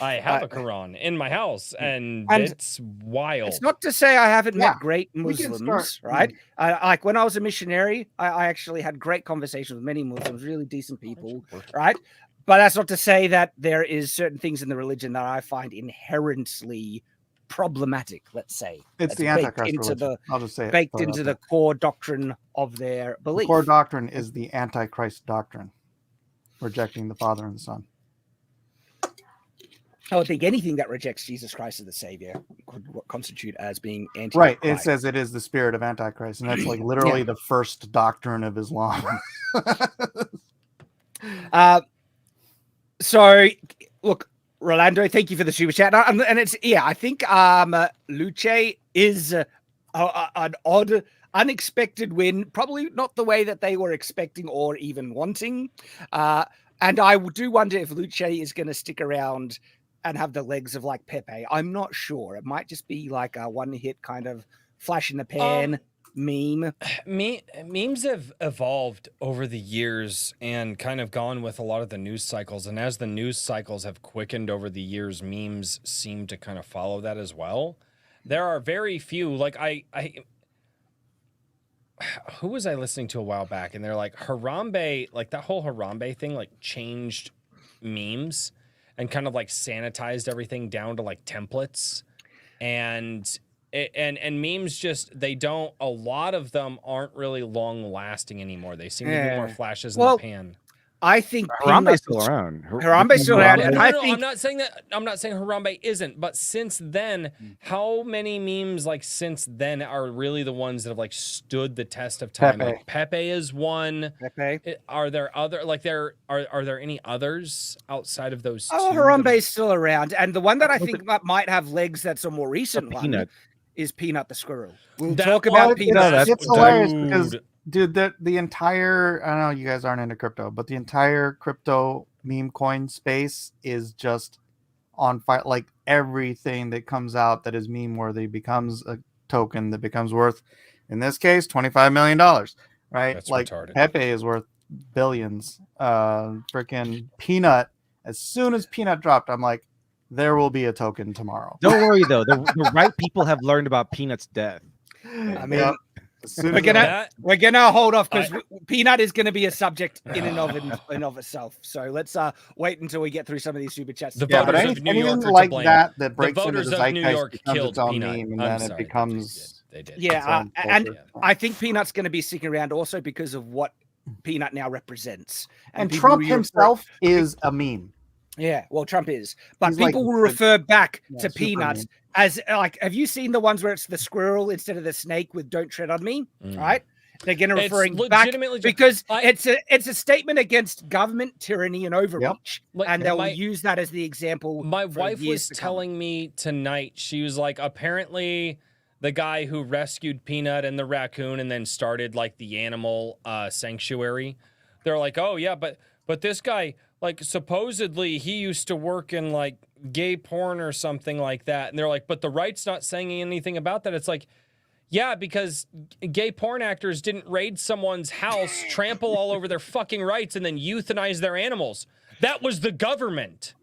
I have a Quran in my house, and it's wild. It's not to say I haven't met great we can Muslims, start- right? Like when I was a missionary, I actually had great conversations with many Muslims, really decent people, right? But that's not to say that there is certain things in the religion that I find inherently problematic. Let's say It's the baked Antichrist into religion. the I'll just say it. baked Throw it into out the core doctrine of their there. The belief. core doctrine is the Antichrist doctrine, rejecting the Father and the Son. I would think anything that rejects Jesus Christ as the Savior could constitute as being anti. Right. It says it is the spirit of Antichrist, and that's like literally the first doctrine of Islam. So, look, Rolando, thank you for the super chat. And it's, I think Luce is an odd, unexpected win. Probably not the way that they were expecting or even wanting. And I do wonder if Luce is going to stick around and have the legs of like Pepe. I'm not sure. It might just be like a one-hit kind of flash in the pan meme. Memes have evolved over the years and kind of gone with a lot of the news cycles. And as the news cycles have quickened over the years, memes seem to kind of follow that as well. There are very few, like who was I listening to a while back? And they're like, Harambe, like that whole Harambe thing, like changed memes and kind of like sanitized everything down to like templates. And memes just, a lot of them aren't really long lasting anymore. They seem to be more flashes in the pan. I think Harambe's still around. Harambe's still around. And I think I'm not saying Harambe isn't, but since then, how many memes like since then are really the ones that have like stood the test of time? Pepe. Like Pepe is one. Pepe. Are there other are there any others outside of those two? Oh, Harambe's still around. And the one that I think might have legs that's a more recent one is Peanut the Squirrel. We'll talk about Peanut. It's hilarious because dude, the entire, I don't know, you guys aren't into crypto, but the entire crypto meme coin space is just on fire. Like everything that comes out that is meme worthy becomes a token that becomes worth, in this case, $25 million, right? That's like retarded. Pepe is worth billions. Freaking Peanut, as soon as Peanut dropped, I'm like, there will be a token tomorrow. Don't worry though, the right people have learned about Peanut's death. I mean, as soon we're gonna hold off because Peanut is gonna be a subject in and of itself. So let's wait until we get through some of these super chats. The but voters of New York anything are like to blame. that The breaks into voters the of New zeitgeist York becomes killed its own Peanut. meme, and I'm then sorry, it becomes they did. Yeah, its own and culture. I think Peanut's going to be sticking around also because of what Peanut now represents. And people Trump will refer- himself is a meme. Yeah, well, Trump is, but He's like people will the- refer back to super Peanuts meme. as like, have you seen the ones where it's the squirrel instead of the snake with "Don't tread on me"? Right? They're going to It's referring back legitimately because it's a statement against government tyranny and overreach, Like, and they'll use that as the example. My for wife years was to come. telling me tonight, she was like, apparently the guy who rescued Peanut and the raccoon and then started like the animal sanctuary, they're like, oh yeah, but this guy, like, supposedly he used to work in like gay porn or something like that. And they're like, but the right's not saying anything about that. It's like, yeah, because gay porn actors didn't raid someone's house, trample all over their fucking rights, and then euthanize their animals. That was the government.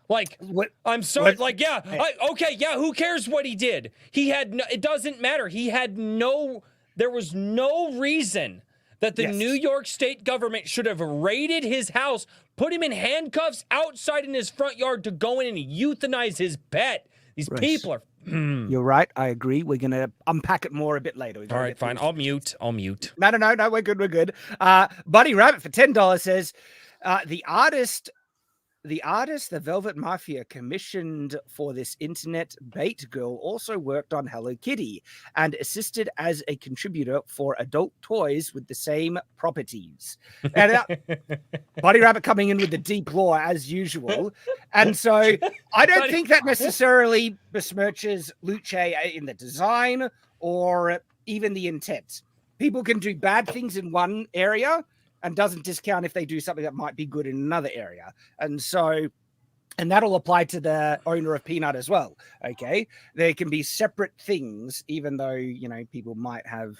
Like, I'm sorry. Like, yeah, okay, yeah. Who cares what he did? He had no. It doesn't matter. He had no. There was no reason that the New York State government should have raided his house, put him in handcuffs outside in his front yard to go in and euthanize his pet. These people are. You're right. I agree. We're going to unpack it more a bit later. All right, fine. I'll mute. No. We're good. We're good. Buddy Rabbit for $10 says, the artist the artist the Velvet Mafia commissioned for this internet bait girl also worked on Hello Kitty and assisted as a contributor for adult toys with the same properties. And Buddy Rabbit coming in with the deep lore as usual. And so I don't think that necessarily besmirches Luce in the design or even the intent. People can do bad things in one area and doesn't discount if they do something that might be good in another area. And so, and that'll apply to the owner of Peanut as well. Okay. There can be separate things, even though, you know, people might have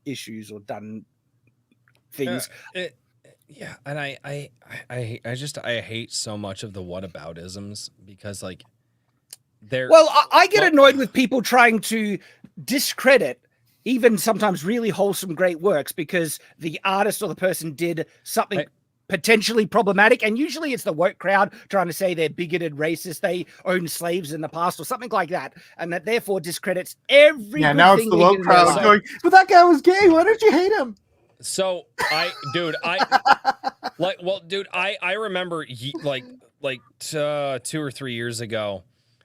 issues or done things. Yeah. And I hate so much of the whataboutisms because like I get annoyed with people trying to discredit even sometimes really wholesome, great works because the artist or the person did something potentially problematic. And usually it's the woke crowd trying to say they're bigoted, racist, they owned slaves in the past or something like that. And that therefore discredits every now it's the woke crowd going, but that guy was gay. Why don't you hate him? So I remember 2 or 3 years ago,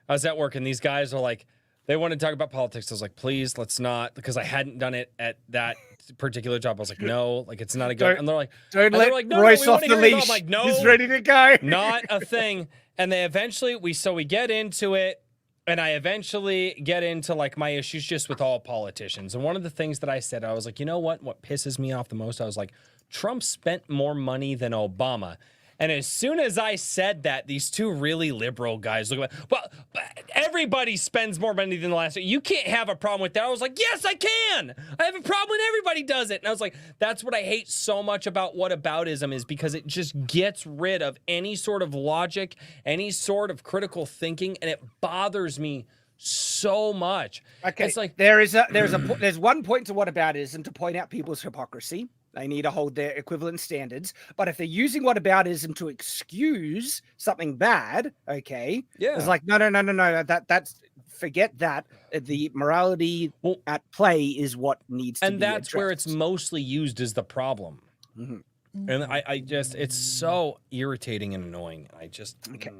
I was at work and these guys are like, they wanted to talk about politics. I was like, please, let's not, because I hadn't done it at that particular job. I was like, no, like it's not a good. And they're like, don't let Royce off the leash. I'm like, no, he's ready to go. Not a thing. And they eventually we get into it, and I eventually get into like my issues just with all politicians. And one of the things that I said, I was like, you know what pisses me off the most? I was like, Trump spent more money than Obama. And as soon as I said that, these two really liberal guys look at me, well, everybody spends more money than the last. You can't have a problem with that. I was like, yes, I can. I have a problem when everybody does it. And I was like, that's what I hate so much about whataboutism is because it just gets rid of any sort of logic, any sort of critical thinking, and it bothers me so much. Okay, it's like there's one point to whataboutism to point out people's hypocrisy. They need to hold their equivalent standards. But if they're using whataboutism to excuse something bad, okay, it's like no. That's forget that. The morality at play is what needs to be addressed. That's where it's mostly used as the problem. Mm-hmm. And I just, it's so irritating and annoying. Okay.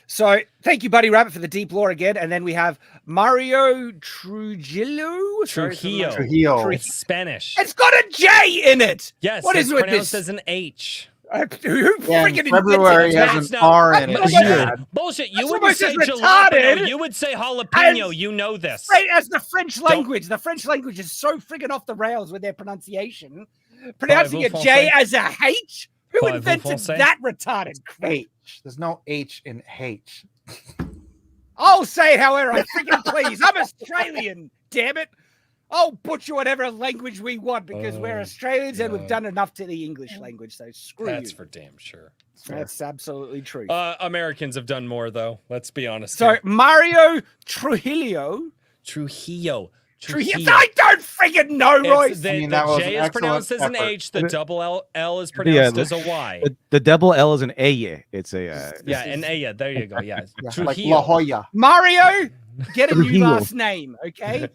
So thank you, Buddy Rabbit, for the deep lore again. And then we have Mario Trujillo. Trujillo. It's Spanish. It's got a J in it. Yes. What is it with pronounced this? as an H. Who freaking February has an R in it. Bullshit. You That's wouldn't say jalapeno. You would say jalapeno. You know this. As the French language. The French language is so friggin' off the rails with their pronunciation. Pronouncing a J as a H? Who invented that retarded crap? H. There's no H in H. I'll say it however I freaking please. I'm Australian, damn it. I'll butcher whatever language we want because we're Australians and we've done enough to the English language. So screw you. That's for damn sure. That's absolutely true. Americans have done more though. Let's be honest. So Mario Trujillo. I don't freaking know, Royce. The J is pronounced as an H. The double L is pronounced as a Y. The double L is an A. It's a an A. There you go. Yeah, like La Jolla. Mario, get a new last name, okay?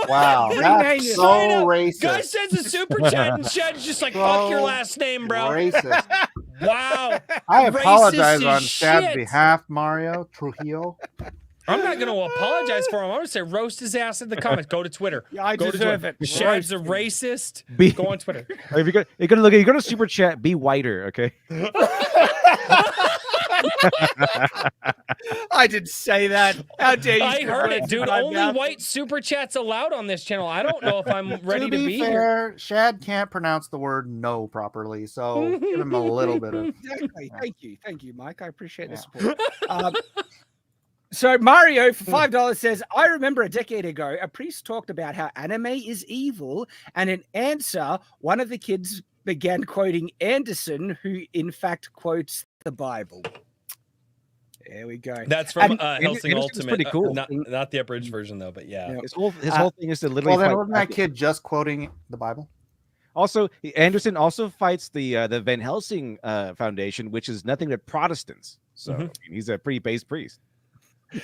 Wow, that's so racist. Guy sends a super chat and Shad's just like, fuck your last name, bro. Racist. Wow. I apologize on Shad's behalf, Mario Trujillo. I'm not going to apologize for him. I'm going to say roast his ass in the comments. Go to Twitter. Yeah, I deserve it. Shad's a racist. Go on Twitter. If you're gonna super chat, be whiter, okay? I didn't say that. How dare you? I heard it, dude. Only white super chats allowed on this channel. I don't know if I'm ready to be fair, here. Shad can't pronounce the word no properly, so give him a little bit of. Exactly. Thank you, Mike. I appreciate the support. So Mario for $5 says, I remember a decade ago, a priest talked about how anime is evil, and in answer, one of the kids began quoting Anderson, who in fact quotes the Bible. There we go. That's from Helsing Ultimate. Pretty cool. Not the abridged version though, but yeah. His whole thing is to literally. Well, then wasn't that kid just quoting the Bible? Also, Anderson also fights the Van Helsing Foundation, which is nothing but Protestants. So he's a pretty base priest.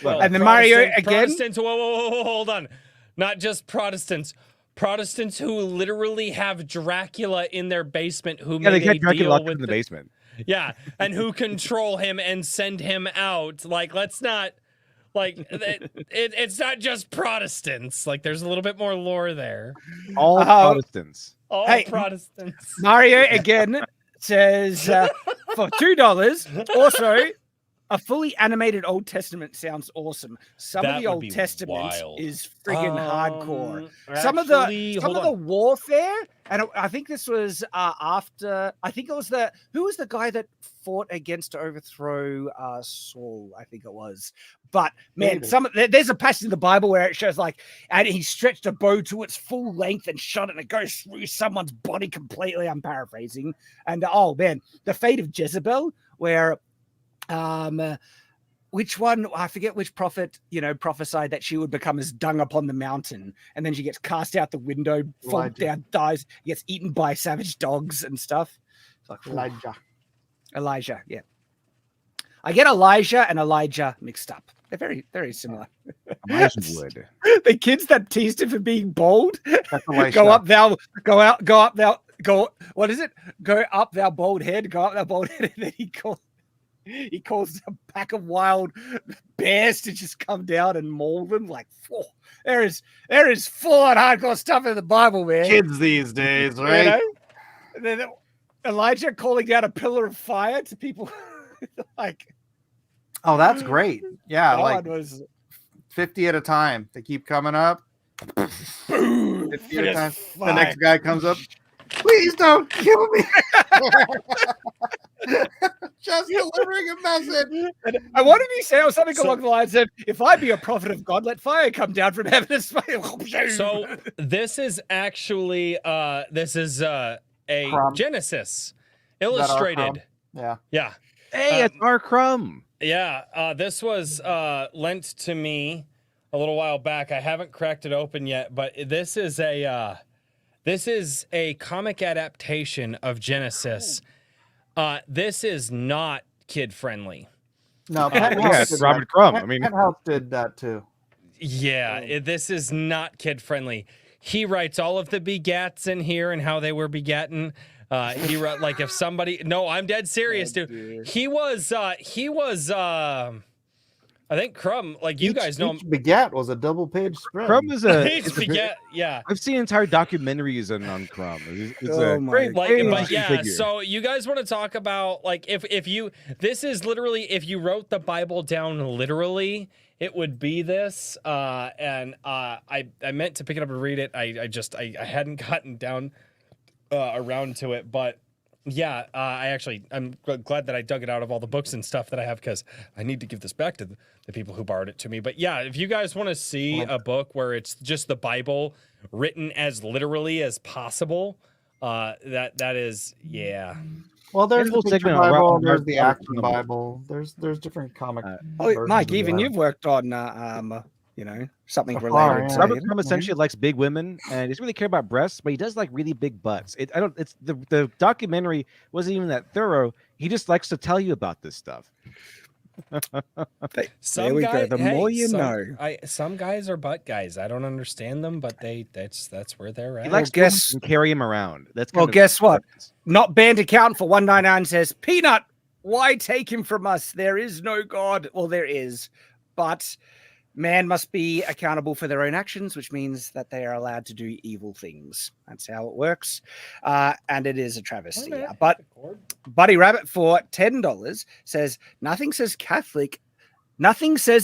Well, and then Mario again. Protestants, whoa, hold on. Not just Protestants. Protestants who literally have Dracula in their basement who made they got a Dracula deal with in the basement. Yeah, and who control him and send him out. Like, let's not, like, it's not just Protestants. Like, there's a little bit more lore there. All Protestants. All Hey, Protestants. Mario again says for $2. Also, a fully animated Old Testament sounds awesome. Some of That the would Old be Testament wild. is friggin' hardcore. Actually, Some of the warfare, and I think this was after. I think it was who was the guy that fought against to overthrow Saul? I think it was. But man, there's a passage in the Bible where it shows like, and he stretched a bow to its full length and shot it, and it goes through someone's body completely. I'm paraphrasing. And oh man, the fate of Jezebel, where which one? I forget which prophet, prophesied that she would become as dung upon the mountain, and then she gets cast out the window, falls down, dies, gets eaten by savage dogs and stuff. It's like Elijah, yeah. I get Elijah and Elijah mixed up. They're very, very similar. Elijah would. The kids that teased him for being bold. Go up, thou. Go out. Go up, thou. Go. What is it? Go up, thou bold head. Go up, thou bold head. And then he calls a pack of wild bears to just come down and maul them. Like, there is full on hardcore stuff in the Bible, man. Kids these days, right? And then Elijah calling down a pillar of fire to people. Like, oh, that's great. Yeah, like was 50 at a time. They keep coming up. Boom. 50 at a time. The next guy comes up. Please don't kill me. Just delivering a message. And I wanted to say something along the lines of, if I be a prophet of God, let fire come down from heaven and smite. So this is actually a Genesis illustrated. Yeah. Yeah. Hey, it's our Crumb. Yeah. This was lent to me a little while back. I haven't cracked it open yet, but this is a comic adaptation of Genesis. This is not kid friendly. No, it's Robert Crumb. I mean, Penthouse did that too. Yeah, this is not kid friendly. He writes all of the begats in here and how they were begatten. He wrote, like, if somebody, no, I'm dead serious, dude. He was I think Crumb, like, you guys know him. Begat was a double-page spread. Crumb is Begat, yeah. I've seen entire documentaries on Crumb. It's Oh a my great, Like, great but yeah, figure. so you guys want to talk about, like, if you, this is literally, if you wrote the Bible down literally, it would be this. And I meant to pick it up and read it. I hadn't gotten down around to it, but yeah, I'm glad that I dug it out of all the books and stuff that I have, because I need to give this back to the people who borrowed it to me. But yeah, if you guys want to see a book where it's just the Bible written as literally as possible, that is, yeah. Well, there's the picture segment Bible, on there's the action Bible, there's different comic. Mike, even you've worked on something related. Yeah. Robert Crumb essentially likes big women, and he doesn't really care about breasts, but he does like really big butts. It's the documentary wasn't even that thorough. He just likes to tell you about this stuff. Some go. The more you know. Some guys are butt guys. I don't understand them, but that's where they're at. He likes to carry him around. Guess what? Not banned account for 199 says, Peanut, why take him from us? There is no God. Well, there is, but man must be accountable for their own actions, which means that they are allowed to do evil things. That's how it works. And it is a travesty. But Buddy Rabbit for $10 says, nothing says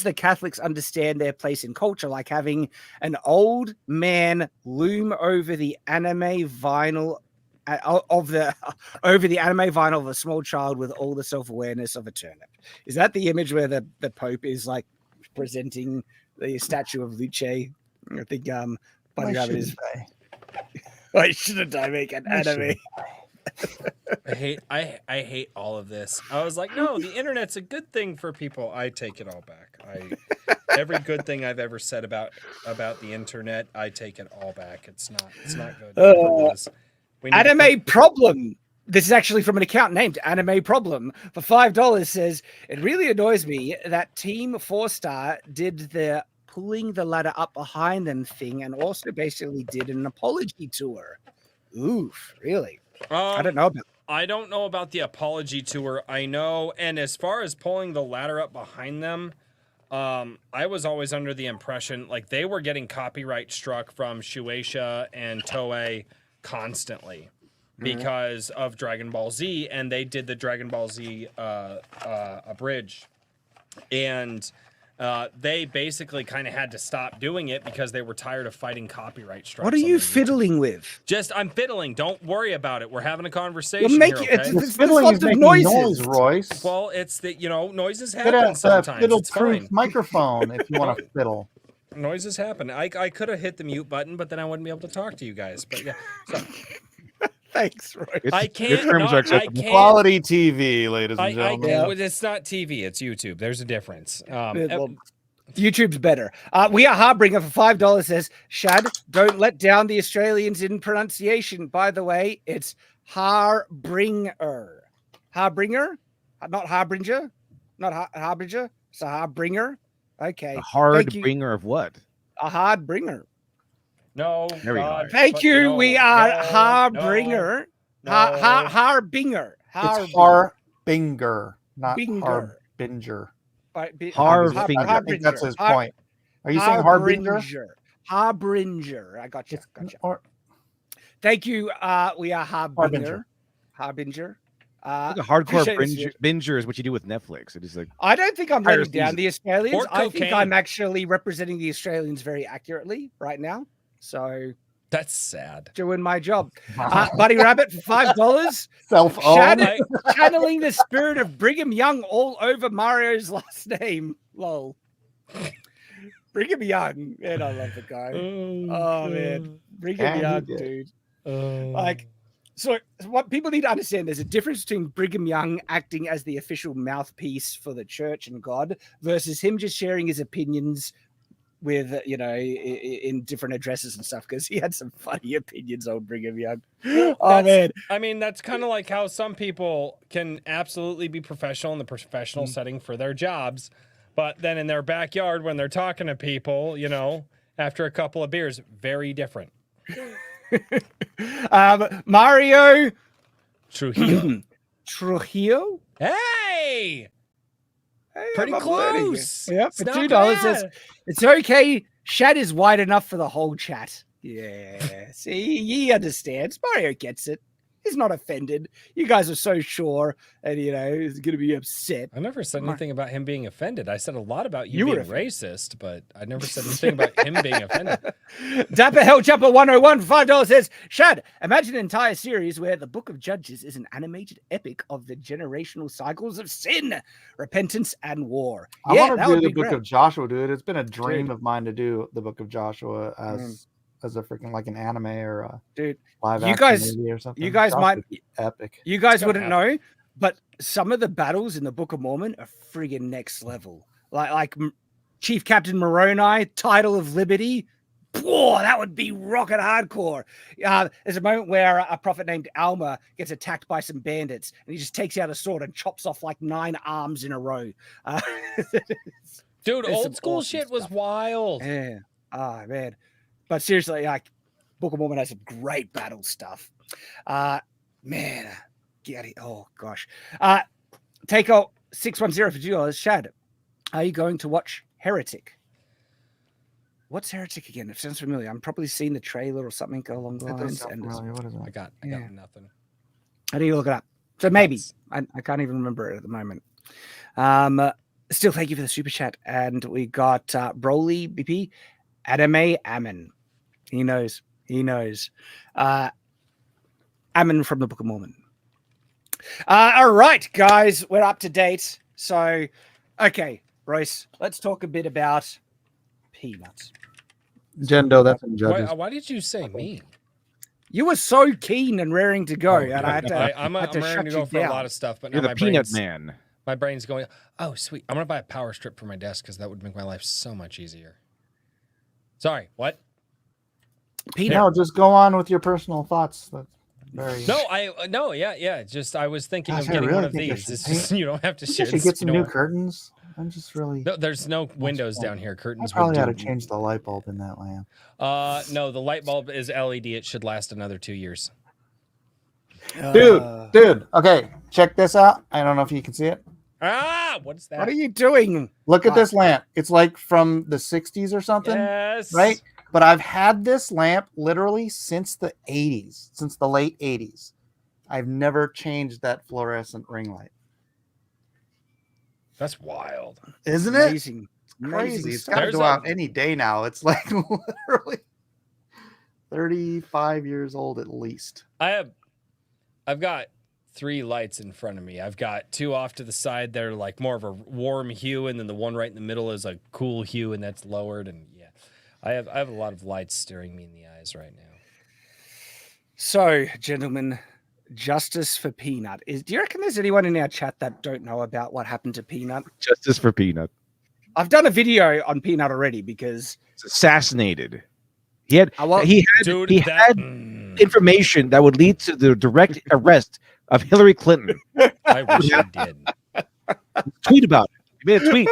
the Catholics understand their place in culture like having an old man loom over the anime vinyl of a small child with all the self-awareness of a turnip. Is that the image where the Pope is like presenting the statue of Luce? I think Buddy Rabbit is. I shouldn't I make an anime? I hate all of this. I was like, no, the internet's a good thing for people. I take it all back. Every good thing I've ever said about the internet, I take it all back. It's not good. Anime Problem. This is actually from an account named Anime Problem for $5. Says, it really annoys me that Team 4-Star did the pulling the ladder up behind them thing and also basically did an apology tour. Oof, really? I don't know about I don't know about the apology tour. I know, and as far as pulling the ladder up behind them, I was always under the impression like they were getting copyright struck from Shueisha and Toei constantly because of Dragon Ball Z, and they did the Dragon Ball Z abridge, and they basically kind of had to stop doing it because they were tired of fighting copyright strikes. What are you fiddling with? Just, I'm fiddling. Don't worry about it. We're having a conversation You're making, here, okay? it's fiddling is making noise, Royce. Well, it's the, noises Get happen out sometimes. that It's fiddle-proof fine. microphone if you want to fiddle. Noises happen. I could have hit the mute button, but then I wouldn't be able to talk to you guys. But yeah, so Thanks, Roy. I can't. Quality TV, ladies and gentlemen. It's not TV. It's YouTube. There's a difference. YouTube's better. We are Harbinger for $5 says, Shad, don't let down the Australians in pronunciation. By the way, it's Harbinger. Harbinger? Not Harbinger? Not Harbinger? It's a Harbinger? Okay. A hard bringer of what? A hard bringer. No. There we go. Thank you. We are Harbinger. Harbinger. It's Harbinger, not Binger. Harbinger. Harbinger. I think that's his point. Are you saying Harbinger? Harbinger. I got you. Thank you. We are Harbinger. Harbinger. Like a hardcore binger is what you do with Netflix. It is like I don't think I'm letting down the Australians. Or I think cocaine. I'm actually representing the Australians very accurately right now. So That's sad. doing my job. Buddy Rabbit for $5. Self-owned. Channeling the spirit of Brigham Young all over Mario's last name. Lol. Brigham Young. Man, I love the guy. Oh man. Brigham Young, dude. So what people need to understand, there's a difference between Brigham Young acting as the official mouthpiece for the church and God versus him just sharing his opinions with, in different addresses and stuff, because he had some funny opinions on Brigham Young. Oh, man. I mean, that's kind of like how some people can absolutely be professional in the professional setting for their jobs, but then in their backyard when they're talking to people, after a couple of beers, very different. Mario Trujillo. Trujillo? Hey! Pretty I'm close. Yeah, for It's not $2 says bad. it's okay. Shad is wide enough for the whole chat. Yeah. See, he understands. Mario gets it. He's not offended. You guys are so sure, and he's gonna be upset. I never said anything about him being offended. I said a lot about you were being racist, but I never said anything about him being offended. Dapper Hell Jumper 101 for $5 says, Shad, imagine an entire series where the Book of Judges is an animated epic of the generational cycles of sin, repentance, and war. I want to do the Book great. of Joshua, dude. It's been a dream of mine to do the Book of Joshua as a freaking like an anime or a live action movie or something. You guys might epic. You guys wouldn't know, but some of the battles in the Book of Mormon are friggin' next level. Like Chief Captain Moroni, Title of Liberty. Whoa, that would be rocket hardcore. There's a moment where a prophet named Alma gets attacked by some bandits, and he just takes out a sword and chops off like 9 arms in a row. Dude, old school shit was wild. Yeah. Oh, man. But seriously, like, Book of Mormon has some great battle stuff. Man, get it. Oh, gosh. Take out 610 for $2. Shad, are you going to watch Heretic? What's Heretic again? It sounds familiar. I'm probably seeing the trailer or something along the lines. What is it? I got nothing. I need to look it up. So maybe. I can't even remember it at the moment. Still, thank you for the super chat. And we got Broly BP, Anime Ammon. He knows. Ammon from the Book of Mormon. All right, guys, we're up to date. So, okay, Royce, let's talk a bit about Peanuts. Gendo, that's in Judges. Why did you say me? You were so keen and raring to go, and I had to. I'm raring to go for a lot of stuff, but you're now the peanut man. My brain's going, oh, sweet. I'm going to buy a power strip for my desk because that would make my life so much easier. Sorry, what? No, just go on with your personal thoughts. That's very... Yeah. Just I was thinking of getting one of these. It's just you don't have to share. You should get some new curtains. I'm just really. No, there's no windows down here. Curtains. I probably ought to change the light bulb in that lamp. No, the light bulb is LED. It should last another 2 years. Dude. Okay, check this out. I don't know if you can see it. What's that? What are you doing? Look at this lamp. It's like from the 60s or something. Yes. Right? But I've had this lamp literally since the 80s, since the late 80s. I've never changed that fluorescent ring light. That's wild. Isn't it? Amazing. It's crazy. Amazing It's stuff. got to There's go a- out any day now. It's like literally 35 years old at least. I've got 3 lights in front of me. I've got 2 off to the side that are like more of a warm hue, and then the one right in the middle is a cool hue, and that's lowered. And yeah, I have a lot of lights staring me in the eyes right now. So, gentlemen, justice for Peanut. Do you reckon there's anyone in our chat that don't know about what happened to Peanut? Justice for Peanut. I've done a video on Peanut already because It's assassinated. He had Dude, he had information that would lead to the direct arrest of Hillary Clinton. I wish he did. Tweet about it. He made a tweet.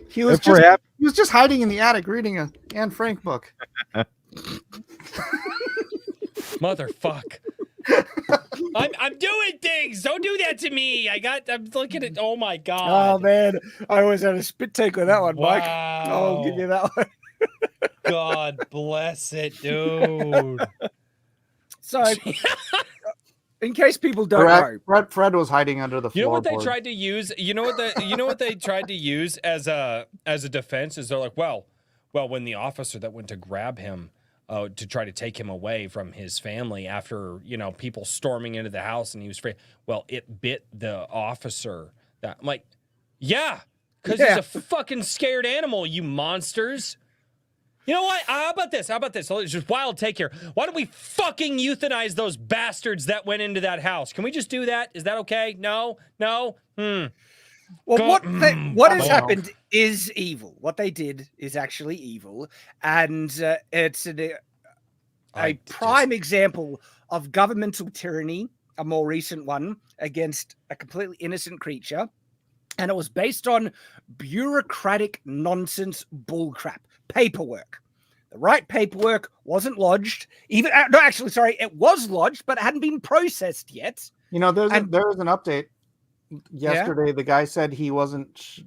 He was just hiding in the attic reading a Anne Frank book. Motherfuck. I'm doing things. Don't do that to me. I'm looking at. Oh my god. oh man, I always had a spit take with that one, Mike. Wow. I'll give you that one. God bless it, dude. So, in case people don't know, Fred was hiding under the floorboard. You know what they tried to use? You know what they tried to use as a defense is they're like, well, when the officer that went to grab him to try to take him away from his family after, people storming into the house and he was afraid. Well, it bit the officer. I'm like, yeah, because he's a fucking scared animal, you monsters. You know what? How about this? It's just wild take here. Why don't we fucking euthanize those bastards that went into that house? Can we just do that? Is that okay? No? Well, what has happened is evil. What they did is actually evil, and it's a prime example of governmental tyranny, a more recent one, against a completely innocent creature, and it was based on bureaucratic nonsense bullcrap. Paperwork. The right paperwork wasn't lodged. It was lodged, but it hadn't been processed yet. There was an update yesterday. The guy said he wasn't.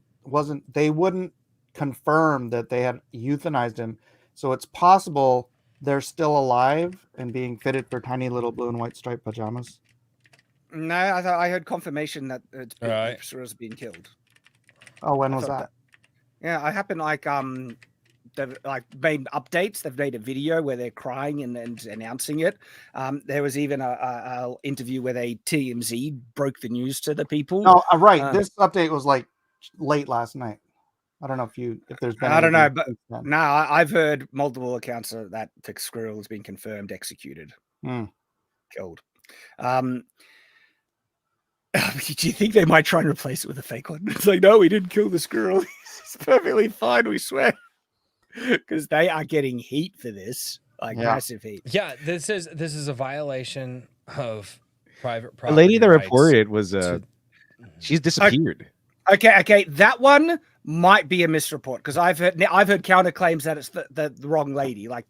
They wouldn't confirm that they had euthanized him, so it's possible they're still alive and being fitted for tiny little blue and white striped pajamas. No, I heard confirmation that Right. was being killed. Oh, when was that? Yeah, I happened they've made updates. They've made a video where they're crying and announcing it. There was even a interview where TMZ broke the news to the people. No, right. This update was like late last night. I don't know if there's been. I don't know, but no, I've heard multiple accounts that the SQUIRREL has been confirmed, executed, killed. Do you think they might try and replace it with a fake one? It's like, no, we didn't kill the SQUIRREL. It's perfectly fine, we swear. Because they are getting heat for this, massive heat. Yeah, this is a violation of private property. The lady that rights. reported was she's disappeared. Okay, that one might be a misreport because I've heard counterclaims that it's the wrong lady. I've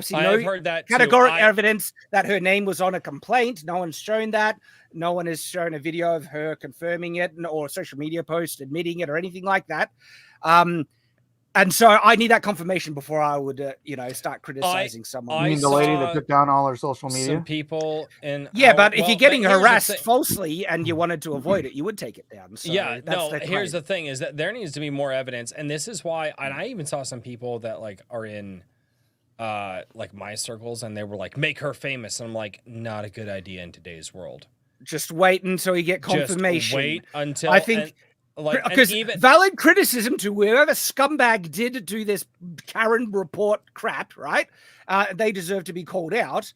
seen heard that categorical evidence that her name was on a complaint. No one's shown that. No one has shown a video of her confirming it or a social media post admitting it or anything like that. And so I need that confirmation before I would, start criticizing someone. You mean the lady that took down all her social media? Some people but if you're getting harassed falsely and you wanted to avoid it, you would take it down. So here's the thing: is that there needs to be more evidence, and this is why. And I even saw some people that are in, my circles, and they were like, "Make her famous," and I'm like, "Not a good idea in today's world." Just wait until you get confirmation. Just wait until I think. Because valid criticism to whoever scumbag did do this Karen report crap, right? They deserve to be called out,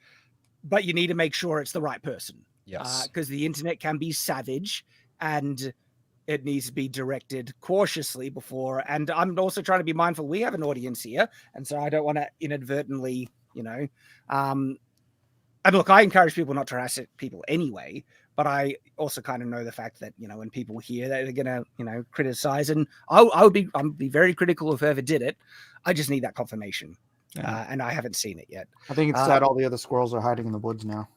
but you need to make sure it's the right person. Yes. Because the internet can be savage and it needs to be directed cautiously before. And I'm also trying to be mindful. We have an audience here. And so I don't want to inadvertently, and look, I encourage people not to harass people anyway. But I also kind of know the fact that, when people hear that, they're going to, criticize. And I'll be very critical of whoever did it. I just need that confirmation. and I haven't seen it yet. I think it's sad all the other squirrels are hiding in the woods now.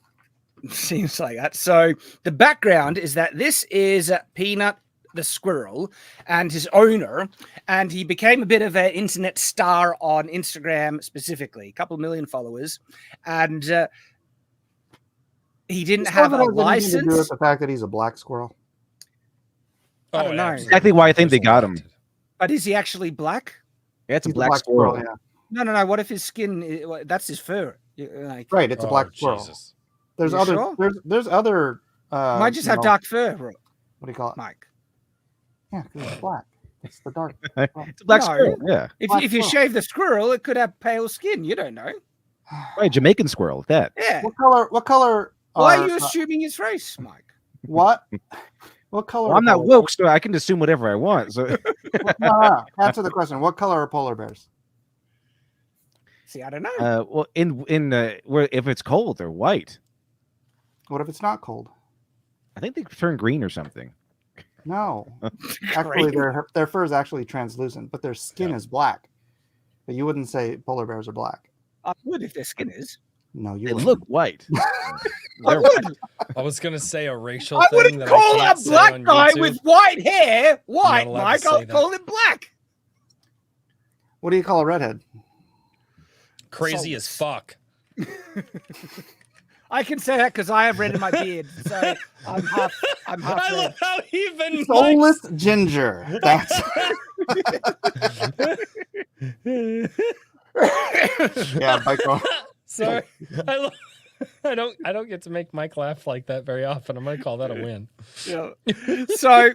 Seems like that. So the background is that this is Peanut the squirrel and his owner, and he became a bit of an internet star on Instagram specifically, a couple million followers, and he didn't have a license. To do with the fact that he's a black squirrel. I don't know. Exactly why I think they got him. But is he actually black? Yeah, it's a black squirrel. Yeah. No. What if his skin? That's his fur. Like, right, it's a black squirrel. Jesus. There's other. Sure? There's other. Might just have dark fur, bro. What do you call it, Mike? Yeah, because it's black. It's the dark. It's a black squirrel. Yeah. If you shave the squirrel, it could have pale skin. You don't know. Right, Jamaican squirrel. That. Yeah. What color? Why are you assuming his race, Mike? What? What color? Well, I'm not woke, so I can assume whatever I want. So no. Answer the question. What color are polar bears? See, I don't know. Well, where if it's cold, they're white. What if it's not cold? I think they turn green or something. No, actually, their fur is actually translucent, but their skin is black. But you wouldn't say polar bears are black. I would if their skin is. No, you They wouldn't. look white. I would. I was gonna say a racial I thing wouldn't that call I a can't say black on guy YouTube. with white hair white, allowed to Mike. say I'll that. call him black. What do you call a redhead? Crazy as fuck. I can say that because I have red in my beard, so I'm half I red. love how even Soulless ginger. That's yeah, Michael. Sorry, I don't get to make Mike laugh like that very often. I'm gonna call that a win. Yeah. So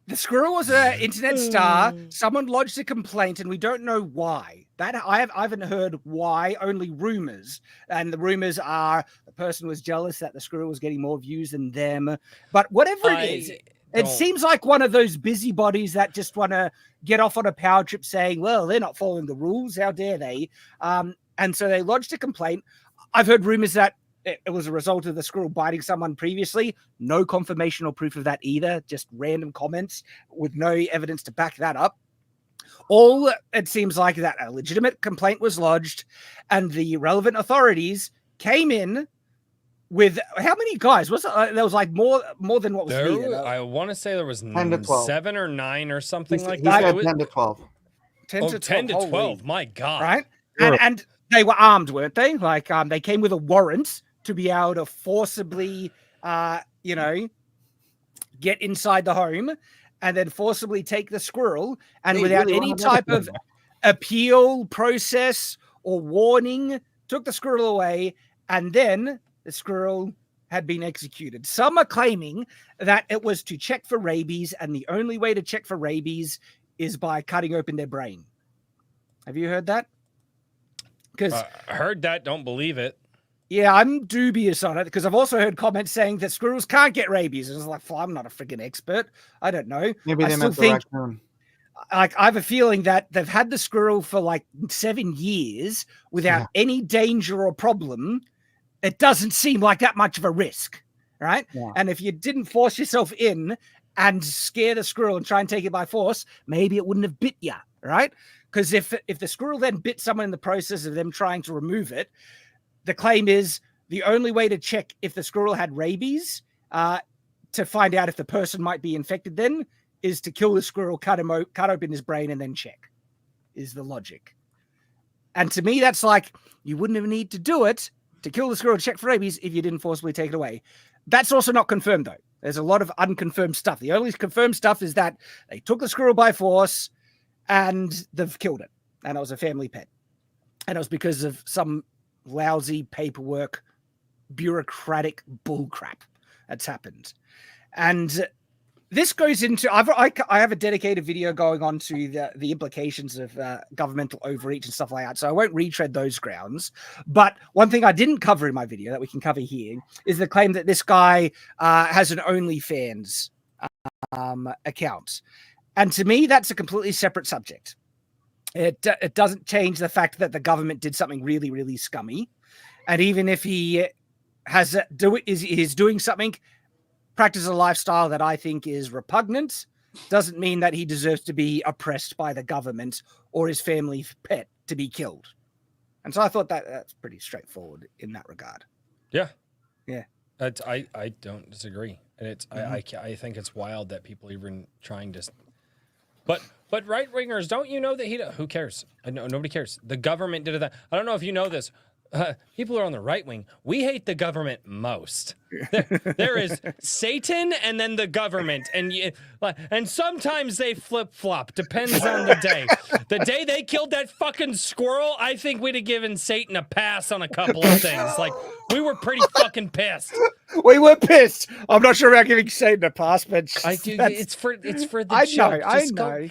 the squirrel was an internet star. Someone lodged a complaint, and we don't know why. That I haven't heard why. Only rumors, and the rumors are the person was jealous that the squirrel was getting more views than them. But whatever it is, it seems like one of those busybodies that just want to get off on a power trip, saying, "Well, they're not following the rules. How dare they?" And so they lodged a complaint. I've heard rumors that it was a result of the squirrel biting someone previously. No confirmation or proof of that either. Just random comments with no evidence to back that up. All it seems like that a legitimate complaint was lodged, and the relevant authorities came in with how many guys? Was it, there was like more than what was needed. I want to say there was 10 to 12. 7 or 9 or something like He that. said 10 to 12. 10 to 10 to 12. Holy. My God. Right? And they were armed, weren't they? Like they came with a warrant to be able to forcibly, get inside the home and then forcibly take the squirrel, and without any type of appeal process or warning, took the squirrel away, and then the squirrel had been executed. Some are claiming that it was to check for rabies, and the only way to check for rabies is by cutting open their brain. Have you heard that? Because I heard that, don't believe it. yeah, I'm dubious on it because I've also heard comments saying that squirrels can't get rabies. And it's like, well, I'm not a freaking expert. I don't know. Maybe I they still meant the think, raccoon. like, I have a feeling that they've had the squirrel for like 7 years without any danger or problem. It doesn't seem like that much of a risk, right? Yeah. And if you didn't force yourself in and scare the squirrel and try and take it by force, maybe it wouldn't have bit you, right? Because if the squirrel then bit someone in the process of them trying to remove it, the claim is the only way to check if the squirrel had rabies, to find out if the person might be infected then, is to kill the squirrel, cut open his brain, and then check, is the logic. And to me, that's like, you wouldn't have need to do it to kill the squirrel, check for rabies, if you didn't forcibly take it away. That's also not confirmed, though. There's a lot of unconfirmed stuff. The only confirmed stuff is that they took the squirrel by force and they've killed it. And it was a family pet. And it was because of some lousy paperwork, bureaucratic bullcrap that's happened. And this goes into, I have a dedicated video going on to the implications of governmental overreach and stuff like that, so I won't retread those grounds. But one thing I didn't cover in my video that we can cover here is the claim that this guy has an OnlyFans account. And to me, that's a completely separate subject. It doesn't change the fact that the government did something really, really scummy. And even if he is doing something, practice a lifestyle that I think is repugnant, doesn't mean that he deserves to be oppressed by the government or his family pet to be killed. And so I thought that's pretty straightforward in that regard. Yeah. Yeah. I don't disagree. And it's I think it's wild that people even trying to but right wingers, don't you know that who cares? I know nobody cares. The government did that. I don't know if you know this. People who are on the right wing, we hate the government most. There is Satan and then the government, and sometimes they flip flop. Depends on the day. The day they killed that fucking squirrel, I think we'd have given Satan a pass on a couple of things. Like we were pretty fucking pissed. We were pissed. I'm not sure about giving Satan a pass, but it's for the joke. I know.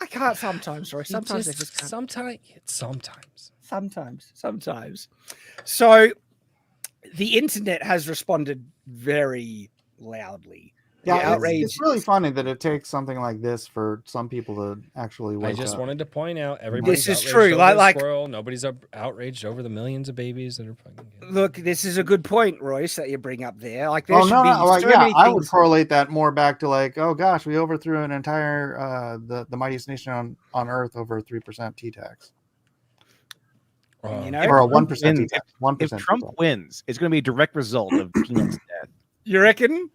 I can't sometimes, Roy. Sometimes I just can't. Sometimes. So the internet has responded very loudly. Yeah, outrage. it's really funny that it takes something like this for some people to actually wake up. I just wanted to point out everybody's this is true. Like squirrel. Nobody's outraged over the millions of babies that are fucking. Look, this is a good point, Royce, that you bring up there. Like, there I would correlate that more back to like, oh gosh, we overthrew an entire the mightiest nation on earth over 3% T-tax. You know, or a 1% T-tax. 1%. If Trump wins, it's going to be a direct result of Peanut's death. You reckon?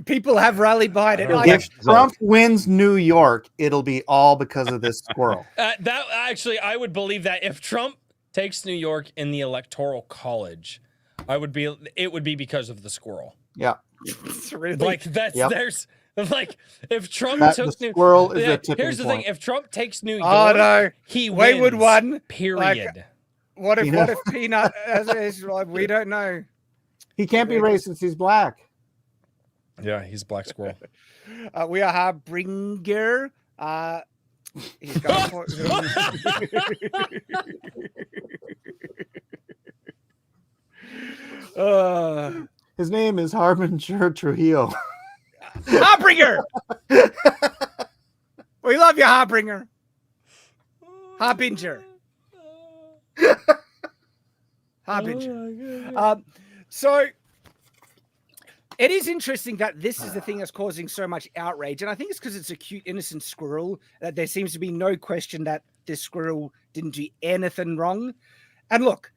People have rallied behind it. If Trump wins New York, it'll be all because of this squirrel. That actually, I would believe that if Trump takes New York in the Electoral College, it would be because of the squirrel. Yeah, really? Like that's there's like if Trump took the squirrel is a tipping here's the point. thing: if Trump takes New York, he wins. Wayward one. Period. Like, what if Peanut is like, we don't know? He can't be racist. He's black. Yeah, he's a black squirrel. We are Harbinger. He's got His name is Harbinger Trujillo. Harbinger. We love you, Harbinger. Harbinger. Harbinger. So it is interesting that this is the thing that's causing so much outrage. And I think it's because it's a cute, innocent squirrel that there seems to be no question that this squirrel didn't do anything wrong. And look,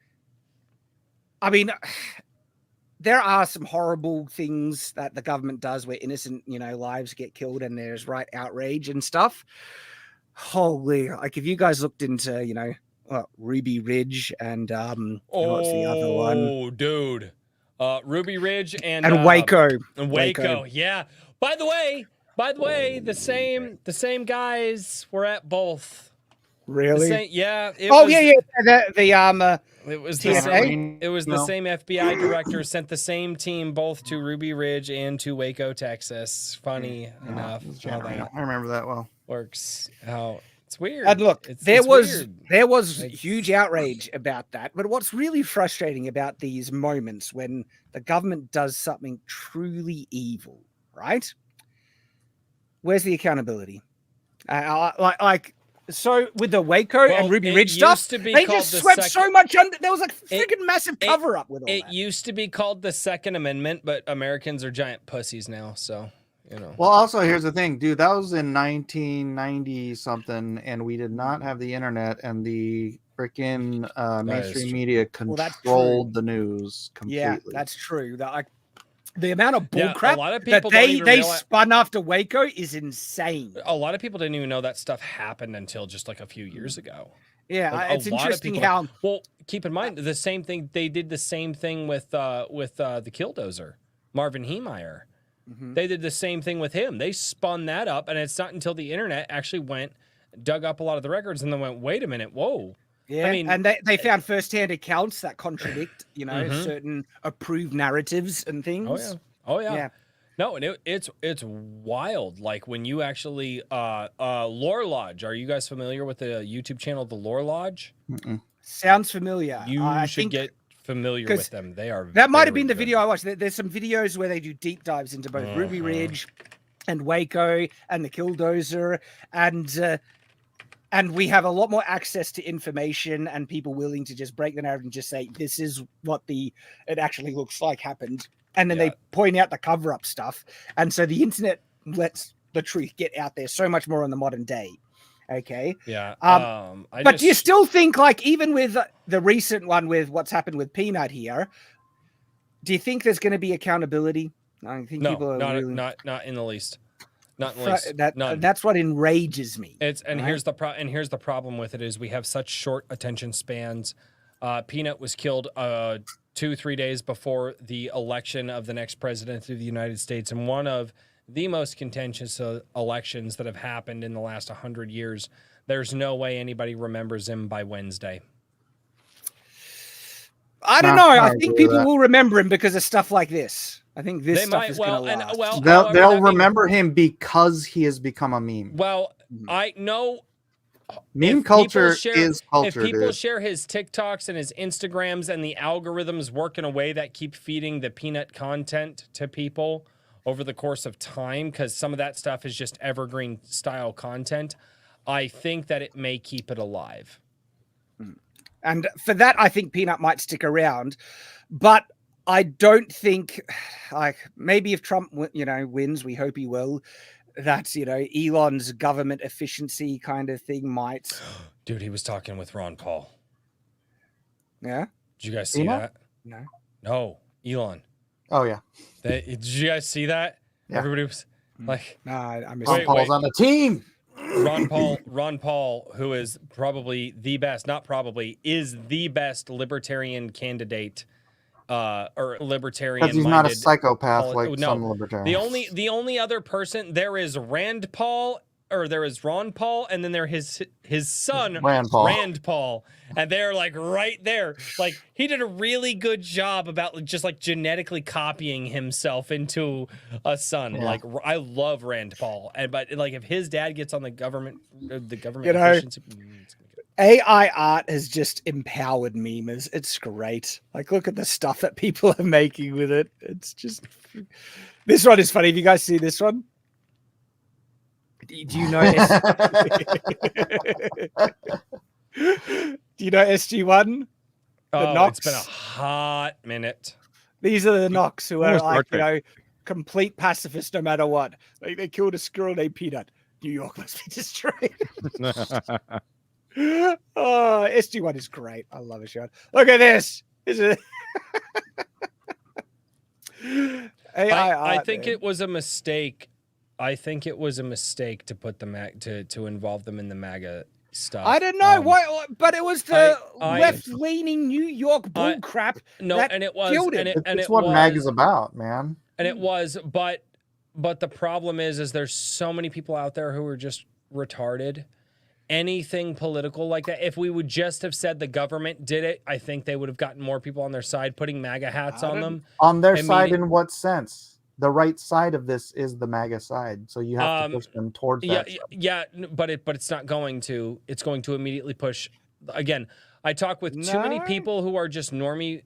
I mean, there are some horrible things that the government does where innocent, lives get killed and there's right outrage and stuff. Holy, like if you guys looked into, Ruby Ridge and what's the other one? Oh, dude. Ruby Ridge and Waco. And Waco, yeah. By the way, the same guys were at both. Really? Yeah. It was the same. It was the same FBI director sent the same team both to Ruby Ridge and to Waco, Texas. Funny enough, how that I remember that well. works out. It's weird. And look, there was Like, huge outrage about that. But what's really frustrating about these moments when the government does something truly evil, right? Where's the accountability? So with the Waco and Ruby Ridge stuff, they just swept so much under. There was a freaking massive cover up with all that. It used to be called the Second Amendment, but Americans are giant pussies now, so. Well, also here's the thing, dude. That was in 1990 something, and we did not have the internet, and the freaking mainstream media controlled the news completely. Yeah, that's true. The amount of bullcrap a lot of people that they spun after Waco is insane. A lot of people didn't even know that stuff happened until just like a few years ago. Yeah, like, it's interesting how. Well, keep in mind the same thing. They did the same thing with the Killdozer, Marvin Heemeyer. Mm-hmm. They did the same thing with him. They spun that up, and it's not until the internet actually dug up a lot of the records, and then went, "Wait a minute, whoa!" Yeah, and they found firsthand accounts that contradict, certain approved narratives and things. Oh yeah. No, and it's wild. Like when you actually Lore Lodge. Are you guys familiar with the YouTube channel, the Lore Lodge? Mm-mm. Sounds familiar. You should get familiar with them. They are. That might have been the video I watched. There's some videos where they do deep dives into both Ruby Ridge and Waco and the Killdozer, and we have a lot more access to information and people willing to just break the narrative and just say this is what it actually looks like happened, and then they point out the cover up stuff, and so the internet lets the truth get out there so much more in the modern day. Okay. Yeah. But do you still think, like, even with the recent one with what's happened with Peanut here, do you think there's going to be accountability? I think people are not in the least. Not in the least. None. That's what enrages me. Here's the problem with it is we have such short attention spans. Peanut was killed 2-3 days before the election of the next president of the United States, and one of the most contentious elections that have happened in the last 100 years. There's no way anybody remembers him by Wednesday. I don't know. I think people will remember him because of stuff like this. I think this stuff is going to last. They'll remember him because he has become a meme. Well, I know meme culture is culture. If people share his TikToks and his Instagrams and the algorithms work in a way that keep feeding the Peanut content to people over the course of time, because some of that stuff is just evergreen style content, I think that it may keep it alive. And for that, I think Peanut might stick around. But I don't think, like, maybe if Trump, wins, we hope he will, that, Elon's government efficiency kind of thing might. Dude, he was talking with Ron Paul. Yeah? Did you guys see that? No, Elon. Oh, yeah. Did you guys see that? Yeah. Everybody was like, I missed Ron Paul's on the team. Ron Paul, who is probably the best, is the best libertarian candidate, or libertarian. Because he's not a psychopath some libertarians. The only other person there is Rand Paul, or there is Ron Paul, and then there his son Rand Paul, and they're like right there. Like, he did a really good job about just like genetically copying himself into a son. Yeah. Like, I love Rand Paul, but like if his dad gets on the government efficiency. AI art has just empowered memers. It's great. Like, look at the stuff that people are making with it. It's just, this one is funny. Have you guys seen this one? Do you know? Do you know SG1? It's been a hot minute. These are the Nox who are like, complete pacifists no matter what. Like, they killed a squirrel named Peanut. New York must be destroyed. Oh, SG1 is great. I love it, Shad. Look at this. Is it? I think it was a mistake. I think it was a mistake to put the to involve them in the MAGA stuff. I don't know why, but it was the left-leaning New York bull crap. No, that and it was, killed and it. It's what MAGA's about, man. And it was, but the problem is there's so many people out there who are just retarded. Anything political like that, if we would just have said the government did it, I think they would have gotten more people on their side, putting MAGA hats on them. On their side in what sense? The right side of this is the MAGA side, so you have to push them towards that. Yeah, but it's not going to. It's going to immediately push. Again, I talk with too many people who are just normies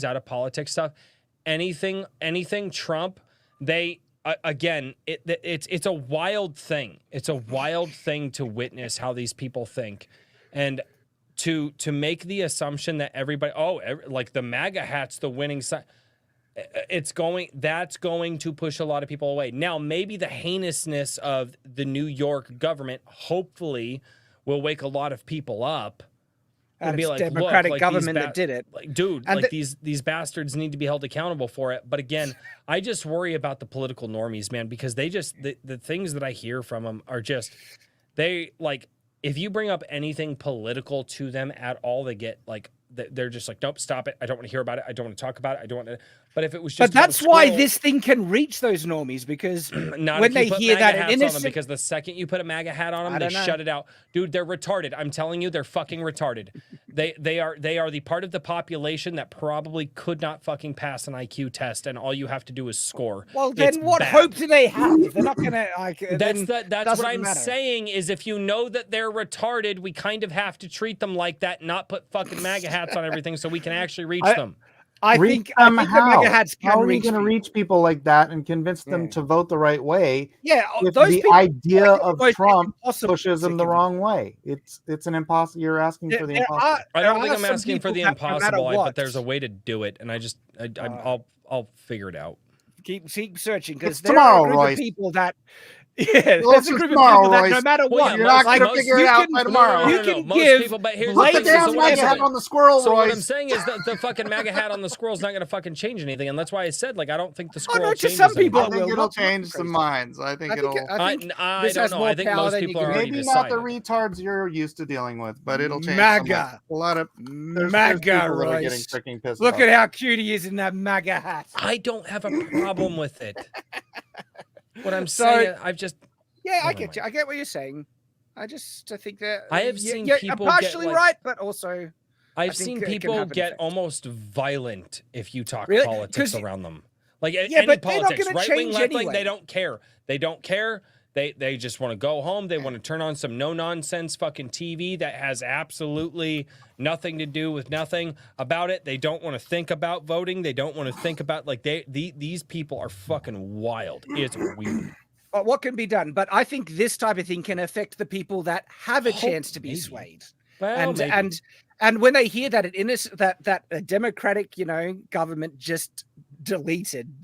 out of politics stuff. Anything Trump, they. Again, it's a wild thing. It's a wild thing to witness how these people think, and to make the assumption that everybody, like the MAGA hat's the winning side. That's going to push a lot of people away. Now, maybe the heinousness of the New York government hopefully will wake a lot of people up. And be like, Democratic government that did it. Like, dude, and like these bastards need to be held accountable for it. But again, I just worry about the political normies, man, because they just the things that I hear from them are just if you bring up anything political to them at all, they get like they're just like, nope, stop it. I don't want to hear about it. I don't want to talk about it. I don't want to. But if it was just, but that's why this thing can reach those normies, because when they hear that innocent, because the second you put a MAGA hat on them, they shut it out. Dude, they're retarded. I'm telling you, they're fucking retarded. They are the part of the population that probably could not fucking pass an IQ test, and all you have to do is score. Well, then what hope do they have? They're not gonna. That's what I'm saying. Is if you know that they're retarded, we kind of have to treat them like that, not put fucking MAGA hats on everything, so we can actually reach them. I think the MAGA hats can how are we going to reach people like that and convince them to vote the right way? Yeah, if the idea of Trump pushes them the wrong way. It's an impossible. You're asking for the impossible. I don't think I'm asking for the impossible, but there's a way to do it, and I'll figure it out. Keep searching because there tomorrow, are a group Royce. of people that. Yeah, Well, there's a it's group tomorrow, of people that no Royce. matter Well, what, yeah, You're not like, gonna figure it you out can- by tomorrow. you can Most give people, but here's Put the the thing. damn So what I'm MAGA hat saying- on the squirrel, So what I'm Royce. saying is that the fucking MAGA hat on the squirrel's not going to fucking change anything, and that's why I said like I don't think the squirrel no, to changes some people I anything. think will, it'll not change crazy. some minds. I think it'll. I think I this don't has know. more I think power most than you people can are already Maybe not the decided. retards you're used to dealing with, but it'll change. MAGA. A lot of there's MAGA, people that are getting Royce. freaking pissed Look off. at how cute he is in that MAGA hat. I don't have a problem with it. What I'm So- saying, I've just Yeah, I Never get mind. you. I get what you're saying. I think that I have you- seen you're people get, partially like- right, but also I've think seen it can people have an get effect. almost violent if you talk Really? politics 'Cause- around them. Like Yeah, any but they're not politics, gonna right wing, change left wing, anyway. they don't care. They don't care. They just want to go home. They want to turn on some no nonsense fucking TV that has absolutely nothing to do with nothing about it. They don't want to think about voting. They don't want to think about like these people are fucking wild. It's weird. But what can be done? But I think this type of thing can affect the people that have a chance to be maybe. swayed. Well, maybe. And when they hear that that a democratic, government just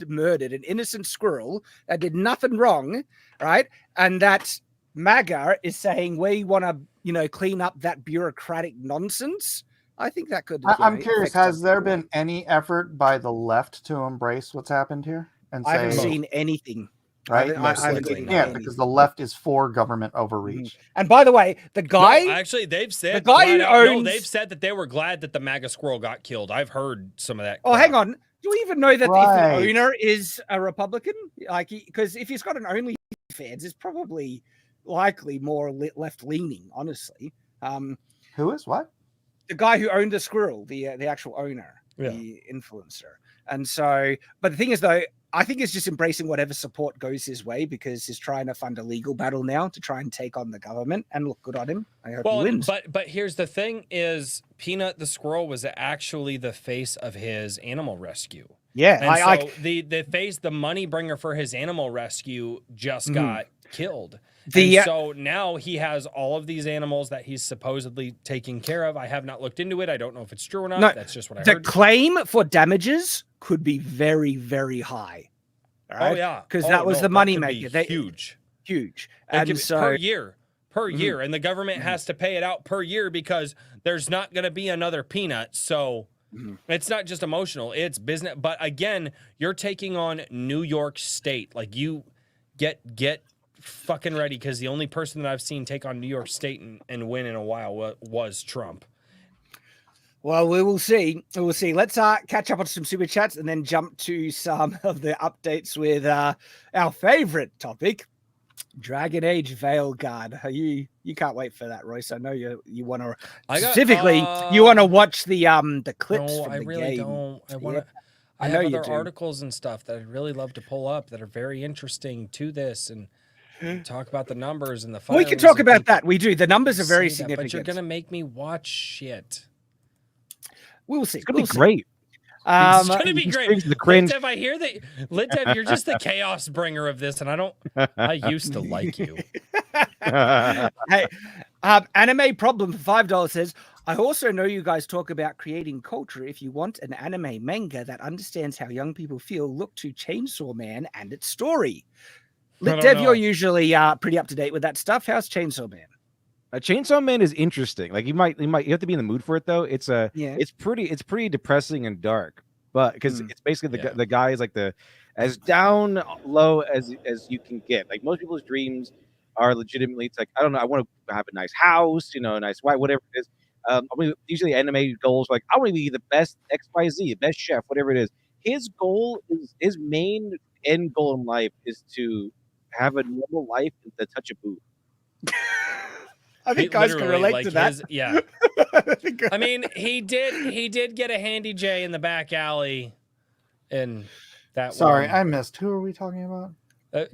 murdered an innocent squirrel that did nothing wrong, right? And that MAGA is saying we want to, clean up that bureaucratic nonsense. I think that could. I'm curious. affect Has some there people. been any effort by the left to embrace what's happened here and I haven't say seen anything. right? I haven't likely seen not. Yeah, anything. because the left is for government overreach. And by the way, the guy. No, actually, they've said the guy who flat out- owns- they've said that they were glad that the MAGA squirrel got killed. I've heard some of that. Oh, hang on. Do we even know that Right. if the owner is a Republican? Like, because if he's got an OnlyFans, it's probably likely more left leaning. Honestly, Who is what? the guy who owned the squirrel, the actual owner, the influencer, and so. But the thing is, though, I think he's just embracing whatever support goes his way because he's trying to fund a legal battle now to try and take on the government. And look good on him. I hope he wins. But here's the thing: is Peanut the squirrel was actually the face of his animal rescue. Yeah, And the money bringer for his animal rescue just got killed. So now he has all of these animals that he's supposedly taking care of. I have not looked into it. I don't know if it's true or not. No, That's just what I the heard. claim for damages could be very, very high. All right? Oh yeah, because that was the money maker. Huge. Huge, It and could be so per year, and the government has to pay it out per year because there's not going to be another Peanut. So it's not just emotional; it's business. But again, you're taking on New York State. Like you get fucking ready because the only person that I've seen take on New York State and win in a while was Trump. Well, we will see. We will see. Let's catch up on some super chats and then jump to some of the updates with our favorite topic, Dragon Age Veilguard. You can't wait for that, Royce. I know you want to specifically. You want to watch the clips No, from I the really game. don't. I want to. I I know have you other do. articles and stuff that I'd really love to pull up that are very interesting to this and talk about the numbers and the. We can filings talk and about people that. We do. The numbers are very say that, significant. but you're gonna make me watch shit. We'll see. It's gonna We'll be see. great. It's gonna be He great. brings the cringe. Lindev, I hear that. Lindev, you're just the chaos bringer of this, and I don't. I used to like you. Hey, anime problem for $5 says, I also know you guys talk about creating culture. If you want an anime manga that understands how young people feel, look to Chainsaw Man and its story. I don't Dev, know. you're usually pretty up to date with that stuff. How's Chainsaw Man? Chainsaw Man is interesting. Like you have to be in the mood for it though. It's pretty depressing and dark. But because it's basically the guy is like as down low as you can get. Like most people's dreams are legitimately, it's like, I don't know, I want to have a nice house, a nice wife, whatever it is. Usually anime goals like I want to be the best XYZ, best chef, whatever it is. His main end goal in life is to have a normal life and to touch a boob. I think guys can relate to that. I mean, he did get a handy J in the back alley, and that. Sorry, one. I missed. Who are we talking about?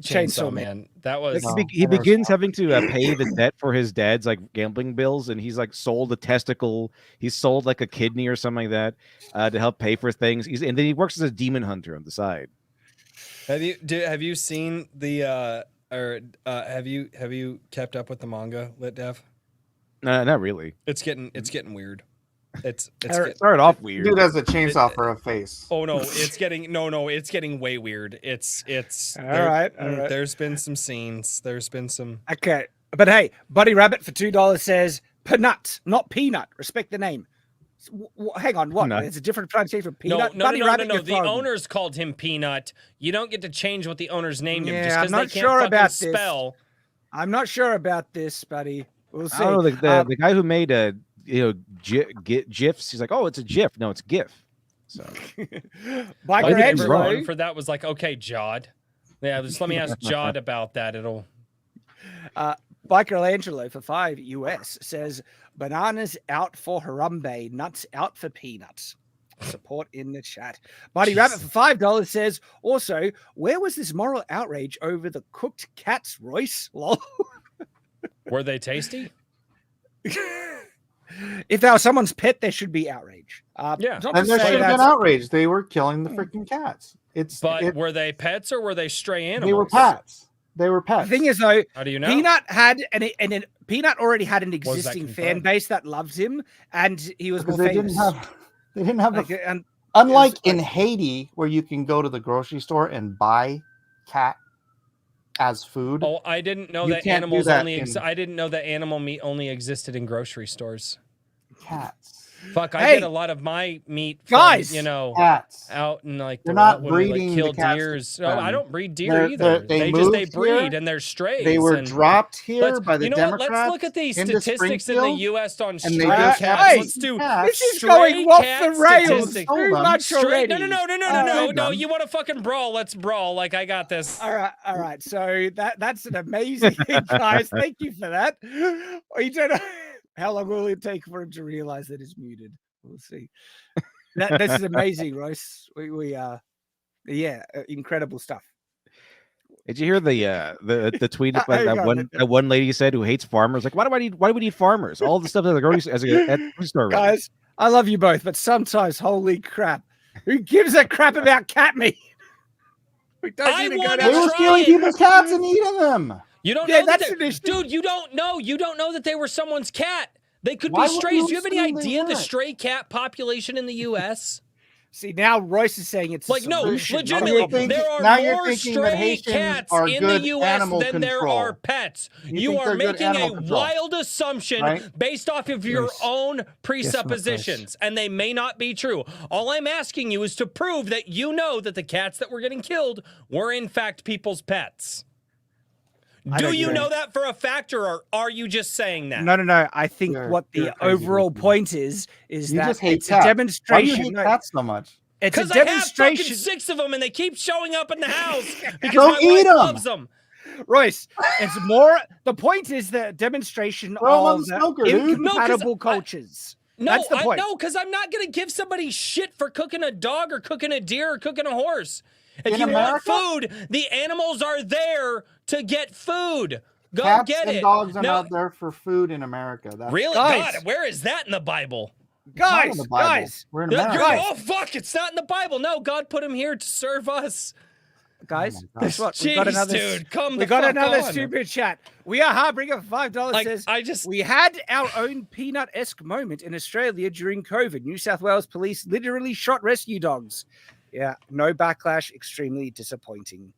Chainsaw Man. That was. He begins having to pay the debt for his dad's like gambling bills, and he's like sold a testicle. He's sold like a kidney or something like that to help pay for things. And then he works as a demon hunter on the side. Have you seen the have you kept up with the manga, Lit Dev? Not really. It's getting weird. It's started off weird. Dude has a chainsaw for a face. oh no, it's getting way weird. It's All right. There's been some scenes. There's been some. Okay, but hey, Buddy Rabbit for $2 says peanut, not peanut. Respect the name. Hang on, what? No. It's a different pronunciation for peanut. No. The owners called him Peanut. You don't get to change what the owners named him just because they can't fucking spell. I'm not sure about this, buddy. We'll see. I don't know, the guy who made GIFs, he's like, oh, it's a GIF. No, it's GIF. So Biker Angelo for that was like, okay, Jod. Yeah, just let me ask Jod about that. It'll. Biker Angelo for $5 US says bananas out for Harambe, nuts out for peanuts. Support in the chat. Buddy Rabbit for $5 says also, where was this moral outrage over the cooked cats, Royce? Lol. Were they tasty? If they were someone's pet, there should be outrage. Yeah, and there should have been outrage. They were killing the freaking cats. Were they pets or were they stray animals? They were pets. They were pets. The thing is, though, how do you know? Peanut had Peanut already had an existing fan base that loves him, and he was more famous. They didn't have unlike in Haiti, where you can go to the grocery store and buy cat as food. Oh, I didn't know that animals I didn't know that animal meat only existed in grocery stores. Cats. Fuck, I get a lot lot of my meat from, guys, cats out in like they're not breeding kill deers. No, I don't breed deer either. They breed and they're strays. They were dropped here by the Democrats. Let's look at these statistics in the U.S. on stray cats. Let's do this is going off the rails too much already. No, you want to fucking brawl? Let's brawl. Like, I got this. All right. So that's an amazing thing, guys. Thank you for that. You don't know. How long will it take for him to realize that it's muted? We'll see. This is amazing, Royce. Incredible stuff. Did you hear the tweet that one lady said who hates farmers? Like, why do we need farmers? All the stuff that the grocery store. Guys, I love you both, but sometimes, holy crap, who gives a crap about cat meat? They were stealing people's cats and eating them. You don't know dude, you don't know that they were someone's cat. They could be strays. Do you have any idea the stray cat population in the U.S.? See, now Royce is saying it's like, no, legitimately, there are more stray cats in the U.S. than there are pets. You are making a wild assumption based off of your own presuppositions, and they may not be true. All I'm asking you is to prove that you know that the cats that were getting killed were, in fact, people's pets. Do you know that for a fact, or are you just saying that? No. I think what the overall point is that it's a demonstration. Why do you hate cats so much? It's a demonstration. I have fucking 6 of them, and they keep showing up in the house because my wife loves them. Royce, it's more. The point is the demonstration of incompatible cultures. That's the point. No, because I'm not going to give somebody shit for cooking a dog or cooking a deer or cooking a horse. If you want food, the animals are there to get food. Go Cats get and it. Dogs are not there for food in America. Really? God, where is that in the Bible? Guys, we're in America. Oh fuck! It's not in the Bible. No, God put him here to serve us. Guys, guess what? We got another super chat. We are Harbringer for $5. Says we had our own peanut-esque moment in Australia during COVID. New South Wales police literally shot rescue dogs. Yeah, no backlash. Extremely disappointing.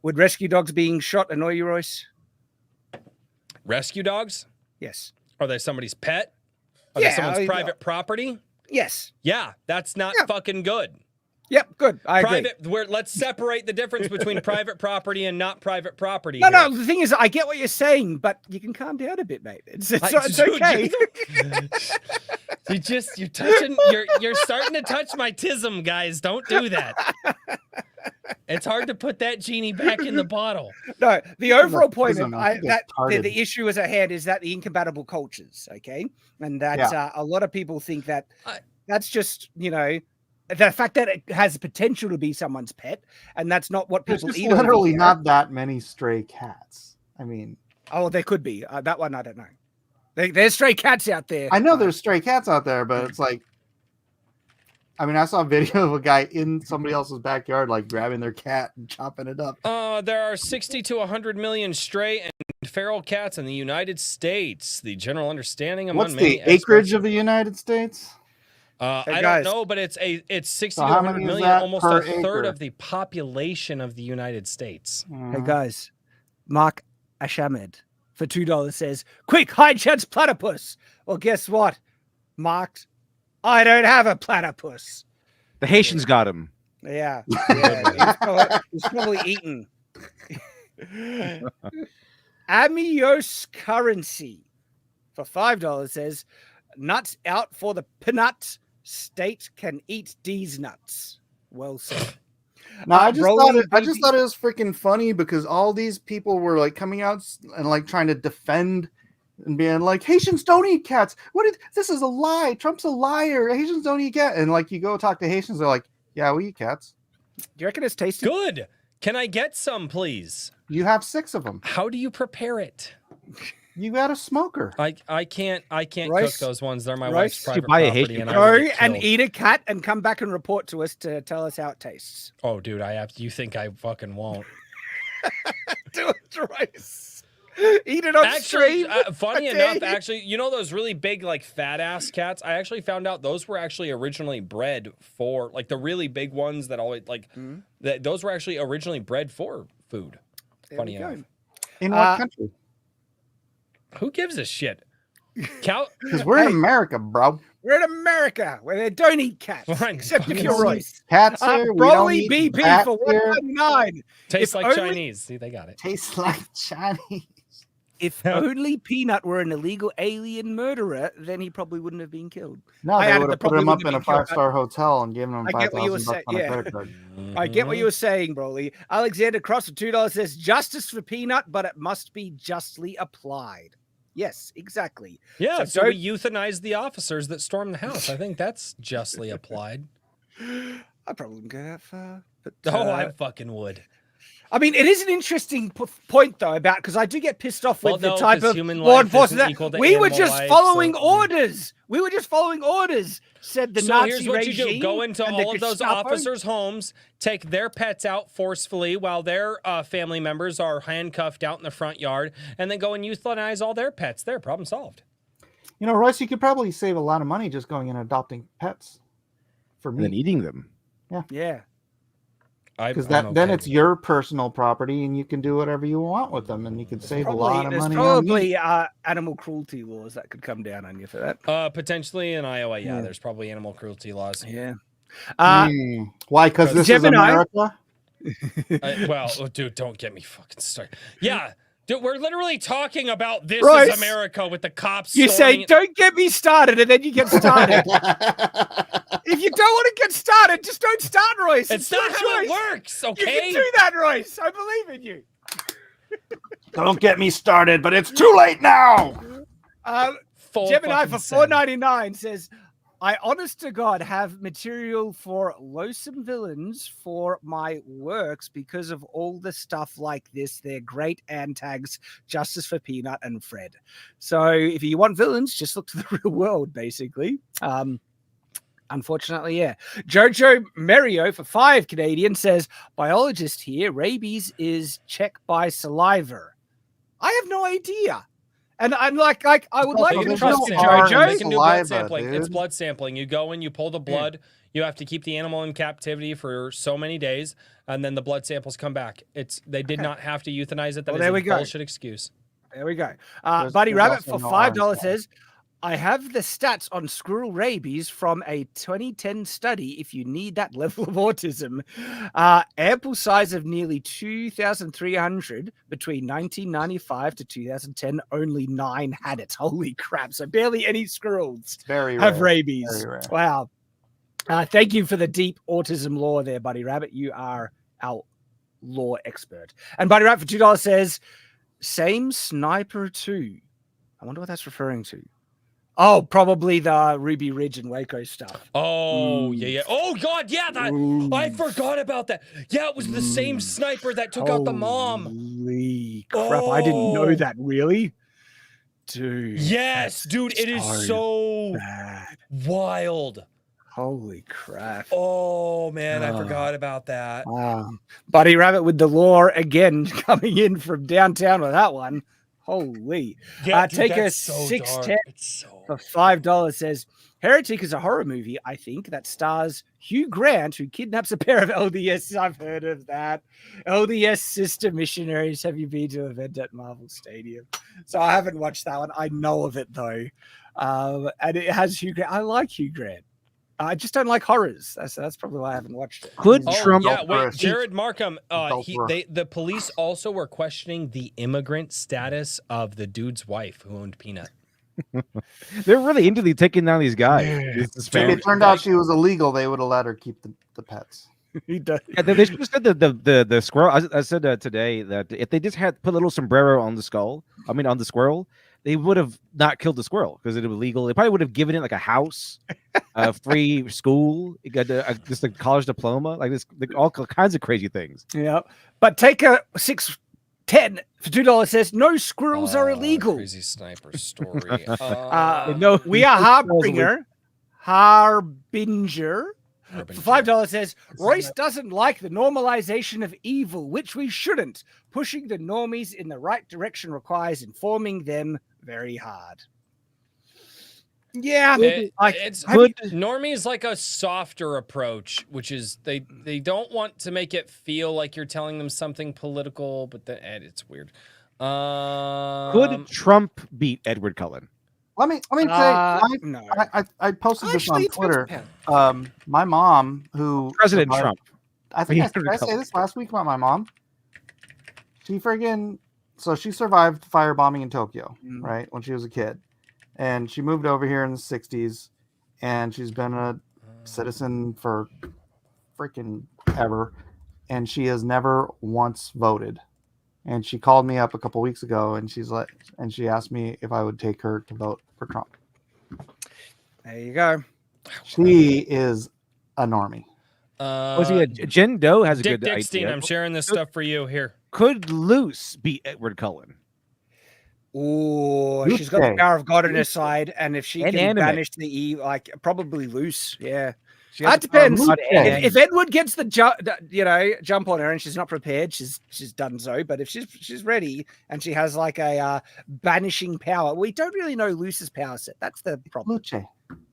Would rescue dogs being shot annoy you, Royce? Rescue dogs? Yes. Are they somebody's pet? Are they someone's private property? Yes. Yeah, that's not fucking good. Yep, good. I agree. Let's separate the difference between private property and not private property. No, the thing is, I get what you're saying, but you can calm down a bit, mate. It's okay. You're starting to touch my tism, guys. Don't do that. It's hard to put that genie back in the bottle. No, the overall point the issue is at hand is that the incompatible cultures, okay? And that a lot of people think that that's just, the fact that it has potential to be someone's pet, and that's not what people eat. There's literally not that many stray cats. I mean, there could be that one. I don't know. There's stray cats out there. I know there's stray cats out there, but it's like, I mean, I saw a video of a guy in somebody else's backyard, like grabbing their cat and chopping it up. There are 60 to 100 million stray and feral cats in the United States. The general understanding among what's the acreage of the United States? I guys. don't know, but it's 60 So to how 100 many is million, that almost per a third acre? of the population of the United States. Hey guys, Mark Ashamed for $2 says, "Quick, hide Shad's platypus." Well, guess what, Mark? I don't have a platypus. The Haitians got him. Yeah, yeah. He's probably eaten. Amios Currency for $5 says, "Nuts out for the peanut. State can eat these nuts." Well said. No, I just thought Rolling I just BB thought it was freaking funny because all these people were like coming out and like trying to defend and being like, Haitians don't eat cats. This is a lie. Trump's a liar. Haitians don't eat cats. And like you go talk to Haitians, they're like, yeah, we eat cats. Do you reckon it's tasty? Good. Can I get some, please? You have 6 of them. How do you prepare it? You got a smoker. I can't Rice- cook those ones. They're my Rice, wife's you private buy a property, Haitian and I Go will get and killed. eat a cat and come back and report to us to tell us how it tastes. Oh, dude, you think I fucking won't? Do it, Rice. Eat it on Actually, stream. funny I dare enough, you. actually, you know those really big, like, fat-ass cats? I actually found out those were actually originally bred for, like, the really big ones that always, like, those were actually originally bred for food. There Funny we go. enough. In what country? Who gives a shit? Cow? Because we're in Hey. America, bro. We're in America where they don't eat cats, Fine, except if fucking you're see. Royce. Cats here. We don't Broly eat BP bats for here. $1.99. Tastes If like only- Chinese. See, they got it. Tastes like Chinese. If only Peanut were an illegal alien murderer, then he probably wouldn't have been killed. No, I they added would the have put probably him up wouldn't in a have been killed. 5-star hotel and given him I get what you were $5,000 on a saying, credit card. I get what you were saying, Broly. Alexander Cross for $2 says, "Justice for Peanut, but it must be justly applied." Yes, exactly. Yeah, So so don't- we euthanized the officers that stormed the house. I think that's justly applied. I probably wouldn't go that far. But, Oh, I fucking would. I mean, it is an interesting point, though, about because I do get pissed off with Well, the no, type 'cause of human law life enforcement. isn't equal to We were animal just life, following so- orders. We were just following orders, said the So Nazi here's what you do. regime Go into and the all of those Gestapo. officers' homes, take their pets out forcefully while their family members are handcuffed out in the front yard, and then go and euthanize all their pets. There, problem solved. You know, Royce, you could probably save a lot of money just going and adopting pets for And then me. eating them. Yeah. Because I'm then okay it's with your personal property and you can do whatever you want with them and you can save a lot of There's money. on meat. probably animal cruelty laws that could come down on you for that. potentially in Iowa, yeah, there's probably animal cruelty laws. Yeah. Why? Because this Gemini- is America? Well, oh, dude, don't get me fucking started. Yeah, dude, we're literally talking about this Royce, is America with the cops. You say, storming- "Don't get me started," and then you get started. If you don't want to get started, just don't start, Royce. It's your not how it choice. works, You okay? can do that, Royce. I believe in you. Don't get me started, but it's too late now. Full Gemini fucking for send. $4.99 says, "I honest to God have material for loathsome villains for my works because of all the stuff like this. They're great antags, Justice for Peanut and Fred." So if you want villains, just look to the real world, basically. Unfortunately, yeah. Jojo Merio for 5 Canadian says, "Biologist here, rabies is checked by saliva." I have no idea. And I'm like I would like They to can trust do you, blood sampling. They Jojo. can do blood Saliva, sampling. It's dude. blood sampling. You go in, you pull the blood. You have to keep the animal in captivity for so many days, and then the blood samples come back. They did not have to euthanize it. That Well, is there a we go. bullshit excuse. There we go. There's Buddy Rabbit also for no $5 orange says, "I have the stats on squirrel rabies from a 2010 study if you need that level of autism. Ample size of nearly 2,300 between 1995 to 2010. Only 9 had it. Holy crap. So barely any squirrels Very have rare. rabies. Very rare. Wow. Thank you for the deep autism lore there, Buddy Rabbit. You are our lore expert. And Buddy Rabbit for $2 says, "Same sniper too." I wonder what that's referring to. Oh, probably the Ruby Ridge and Waco stuff. Oh, yeah. Oh, God, yeah. I forgot about that. Yeah, it was the same sniper that took out the mom. Holy crap. I didn't know Oh. that, really? Dude. Yes, that's dude, it is so bad. wild. Holy crap. Oh, man, I Oh. forgot about that. Wow. Buddy Rabbit with the lore again coming in from downtown with that one. Holy. Yeah, dude, take a that's so 610 dark. It's so for $5 says Heretic is a horror movie, I think, that stars Hugh Grant, who kidnaps a pair of LDS. I've heard of that. LDS sister missionaries. Have you been to an event at Marvel Stadium? So I haven't watched that one. I know of it though. And it has Hugh Grant. I like Hugh Grant. I just don't like horrors. That's probably why I haven't watched it. Could Oh Trump? yeah, wait, Adulterous. Jared Markham. Adulterous. The police also were questioning the immigrant status of the dude's wife who owned Peanut. They're really into taking down these guys. These If Hispanics. it turned out she was illegal, they would have let her keep the pets. He does. Yeah, they should have said the squirrel. I said today that if they just had put a little sombrero on the skull, on the squirrel, they would have not killed the squirrel because it was illegal. They probably would have given it like a house, a free school, it got just a college diploma, like this, like all kinds of crazy things. Yeah, but take a 610 for $2 says no squirrels are illegal. Crazy sniper story. No, We are no squirrels are Harbinger. For $5 says Royce doesn't like the normalization of evil, which we shouldn't. Pushing the normies in the right direction requires informing them very hard. Yeah, Normie is like a softer approach, which is they don't want to make it feel like you're telling them something political, but it's weird. Could Trump beat Edward Cullen? Let me say, no. I posted this on Actually, Twitter. My mom, who President survived- Trump. I think did I say this last week about my mom? She survived firebombing in Tokyo, right, when she was a kid, and she moved over here in the '60s, and she's been a citizen for freaking ever, and she has never once voted. And she called me up a couple weeks ago, and she asked me if I would take her to vote for Trump. There you go. She is a normie. Was he Jen Doe has a Dick good Dickstein, idea. I'm sharing this stuff for you here. Could Luce beat Edward Cullen? Oh, she's got the power of God on her side, and if she can banish the evil, like probably loose, yeah. That depends. If Edward gets the jump on her and she's not prepared, she's done so. But if she's ready and she has like a banishing power, we don't really know Luce's power set. That's the problem.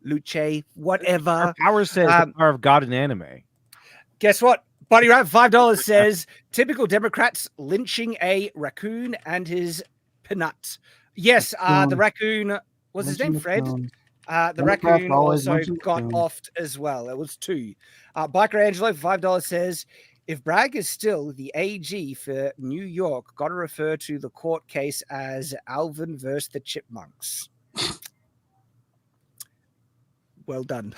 Luce, whatever. Our power says the power of God in anime. Guess what? Buddy Rat $5 says typical Democrats lynching a raccoon and his peanut. Yes, the raccoon was his name Fred. The raccoon also got offed as well. It was 2. Biker Angelo for $5 says, if Bragg is still the AG for New York, got to refer to the court case as Alvin versus the Chipmunks. Well done.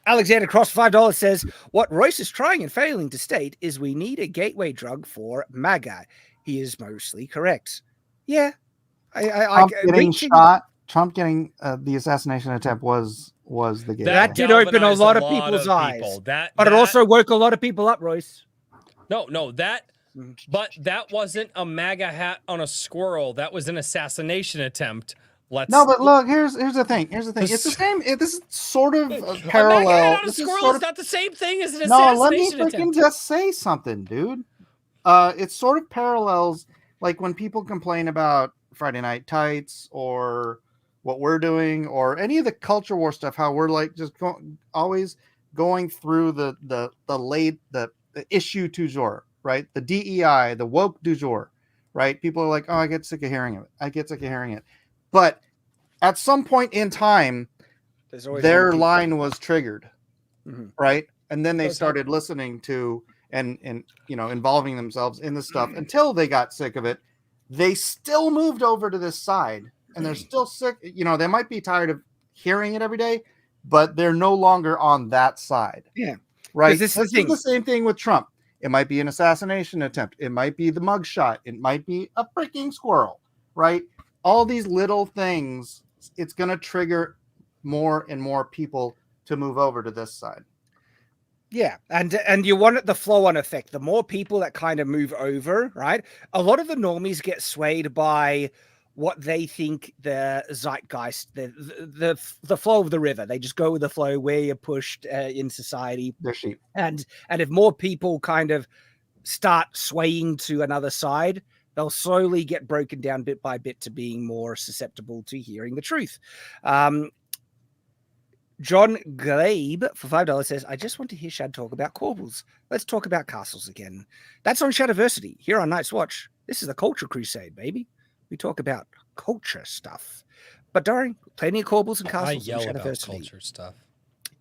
Alexander Cross, $5 says, what Royce is trying and failing to state is we need a gateway drug for MAGA. He is mostly correct. Yeah. Trump getting the assassination attempt was the game. That did open a lot of people's eyes. But it also woke a lot of people up, Royce. But that wasn't a MAGA hat on a squirrel. That was an assassination attempt. But look, here's the thing. It's the same. This is sort of parallel. A MAGA hat on a squirrel is not the same thing as an assassination attempt. Let me freaking just say something, dude. It sort of parallels like when people complain about Friday Night Tights or what we're doing or any of the culture war stuff, how we're like just always going through the issue du jour, right? The DEI, the woke du jour, right? People are like, oh, I get sick of hearing it. But at some point in time, their line was triggered, right? And then they started listening to and involving themselves in the stuff until they got sick of it. They still moved over to this side. And they're still sick. They might be tired of hearing it every day, but they're no longer on that side. Yeah. Right. This is the same thing with Trump. It might be an assassination attempt. It might be the mugshot. It might be a freaking squirrel. Right. All these little things, it's going to trigger more and more people to move over to this side. Yeah, and you want the flow-on effect. The more people that kind of move over, right? A lot of the normies get swayed by what they think the zeitgeist, the flow of the river. They just go with the flow where you're pushed in society. They're sheep. And if more people kind of start swaying to another side, they'll slowly get broken down bit by bit to being more susceptible to hearing the truth. John Glabe for $5 says, I just want to hear Shad talk about Corbels. Let's talk about castles again. That's on Shadiversity here on Night's Watch. This is the Culture Crusade, baby. We talk about culture stuff. But Doring, plenty of Corbels and castles. I yell on about Shadiversity. culture stuff.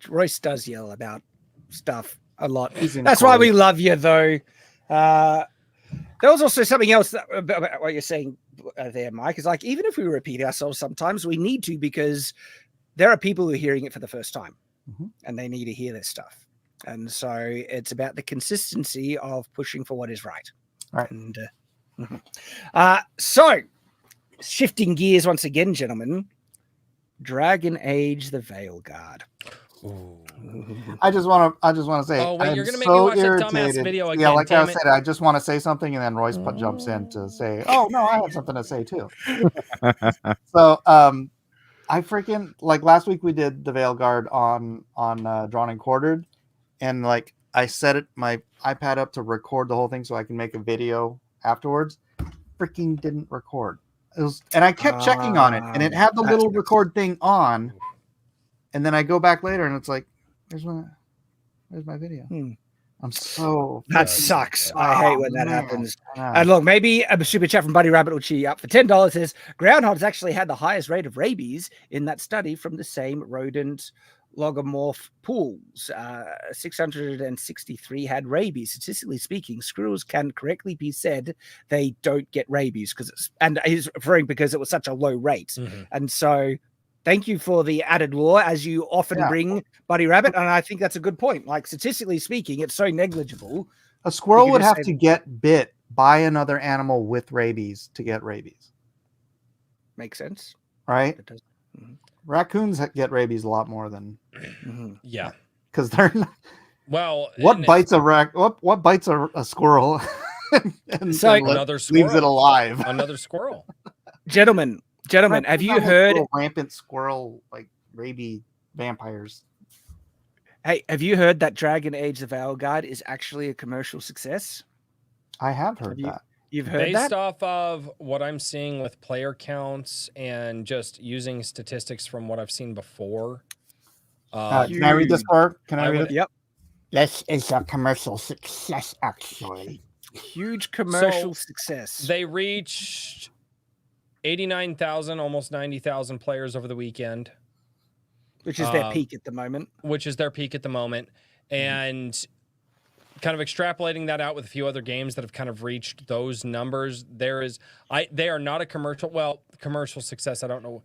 Royce does yell about stuff a lot. He's in That's why court. we love you, though. There was also something else about what you're saying there, Mike. Is like, even if we repeat ourselves sometimes, we need to, because there are people who are hearing it for the first time and they need to hear this stuff. And so it's about the consistency of pushing for what is right. Right. And so shifting gears once again, gentlemen, Dragon Age the Veilguard. I just want to say, Oh, wait, I'm you're gonna make so me watch that irritated. dumbass video Yeah, again, like I damn it. said, I just want to say something, and then Royce jumps in to say, "Oh no, I have something to say too." So, I freaking like last week we did the Veilguard on Drawn and Quartered, and like I set my iPad up to record the whole thing so I can make a video afterwards. Freaking didn't record. It was, and I kept checking on it, and it had the little record thing on, and then I go back later, and it's like, "Where's my video?" I'm so That sucks. I hate when that man. happens. I know. And look, maybe a super chat from Buddy Rabbit will cheer you up. For $10 says groundhogs actually had the highest rate of rabies in that study from the same rodent logomorph pools. 663 had rabies. Statistically speaking, squirrels can correctly be said they don't get rabies and he's referring because it was such a low rate. And so thank you for the added lore, as you often bring, Buddy Rabbit. And I think that's a good point. Like, statistically speaking, it's so negligible. A squirrel would have say to get bit by another animal with rabies to get rabies, Makes sense. right? It does. Raccoons get rabies a lot more than Yeah. because they're not, Well, what and bites what bites a squirrel and So- another leaves it squirrel. alive. Another squirrel. Gentlemen, have you Like heard? little rampant squirrel like rabies vampires? Hey, have you heard that Dragon Age the Veilguard is actually a commercial success? I have heard that. You've heard Based that? off of what I'm seeing with player counts and just using statistics from what I've seen before. Can I read this part? Can I read it? Yep. This is a commercial success, actually. Huge commercial So, success. They reached 89,000, almost 90,000 players over the weekend, Which is their peak at the moment. which is their peak at the moment. And kind of extrapolating that out with a few other games that have kind of reached those numbers, they are not a commercial success. I don't know.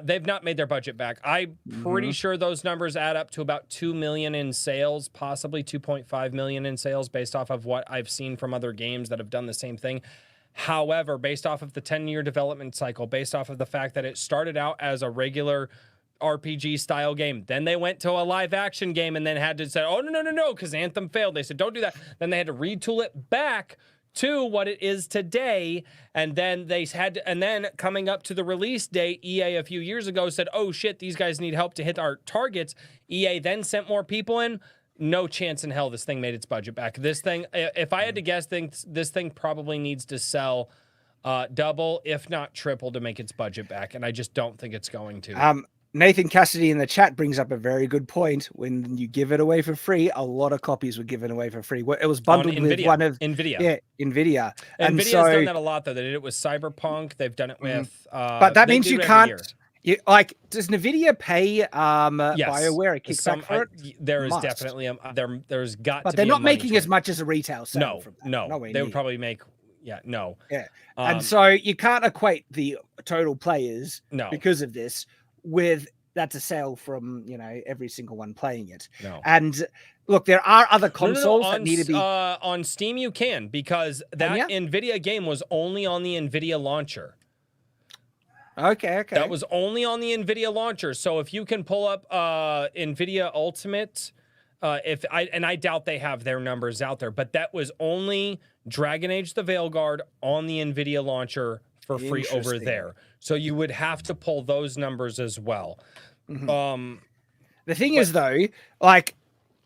They've not made their budget back. I'm pretty sure those numbers add up to about 2 million in sales, possibly 2.5 million in sales, based off of what I've seen from other games that have done the same thing. However, based off of the 10-year development cycle, based off of the fact that it started out as a regular RPG style game, then they went to a live action game, and then had to say, "Oh no," because Anthem failed. They said, "Don't do that." Then they had to retool it back to what it is today, and then coming up to the release date, EA a few years ago said, "Oh shit, these guys need help to hit our targets." EA then sent more people in. No chance in hell this thing made its budget back. This thing, if I had to guess, this thing probably needs to sell double, if not triple, to make its budget back, and I just don't think it's going to. Nathan Cassidy in the chat brings up a very good point. When you give it away for free, a lot of copies were given away for free. It was bundled with one of NVIDIA. Yeah, NVIDIA. And NVIDIA's so, done that a lot, though. They did it with Cyberpunk. They've done it with. but that they means do you it every can't. year. Does NVIDIA pay BioWare a kickback for it? There is Must. definitely there's got But to they're be not a money making as train. much as a retail sale. No, from that. no. Nowhere They would near. probably make. Yeah, no. Yeah. And so you can't equate the total players No. because of this with that's a sale from every single one playing it. No. And look, there are other consoles No, that need to be on Steam. You can, because that NVIDIA game was only on the NVIDIA launcher. Okay. That was only on the NVIDIA launcher. So if you can pull up NVIDIA Ultimate, I doubt they have their numbers out there, but that was only Dragon Age the Veilguard on the NVIDIA launcher for free over there. So you would have to pull those numbers as well. The thing is, though, like,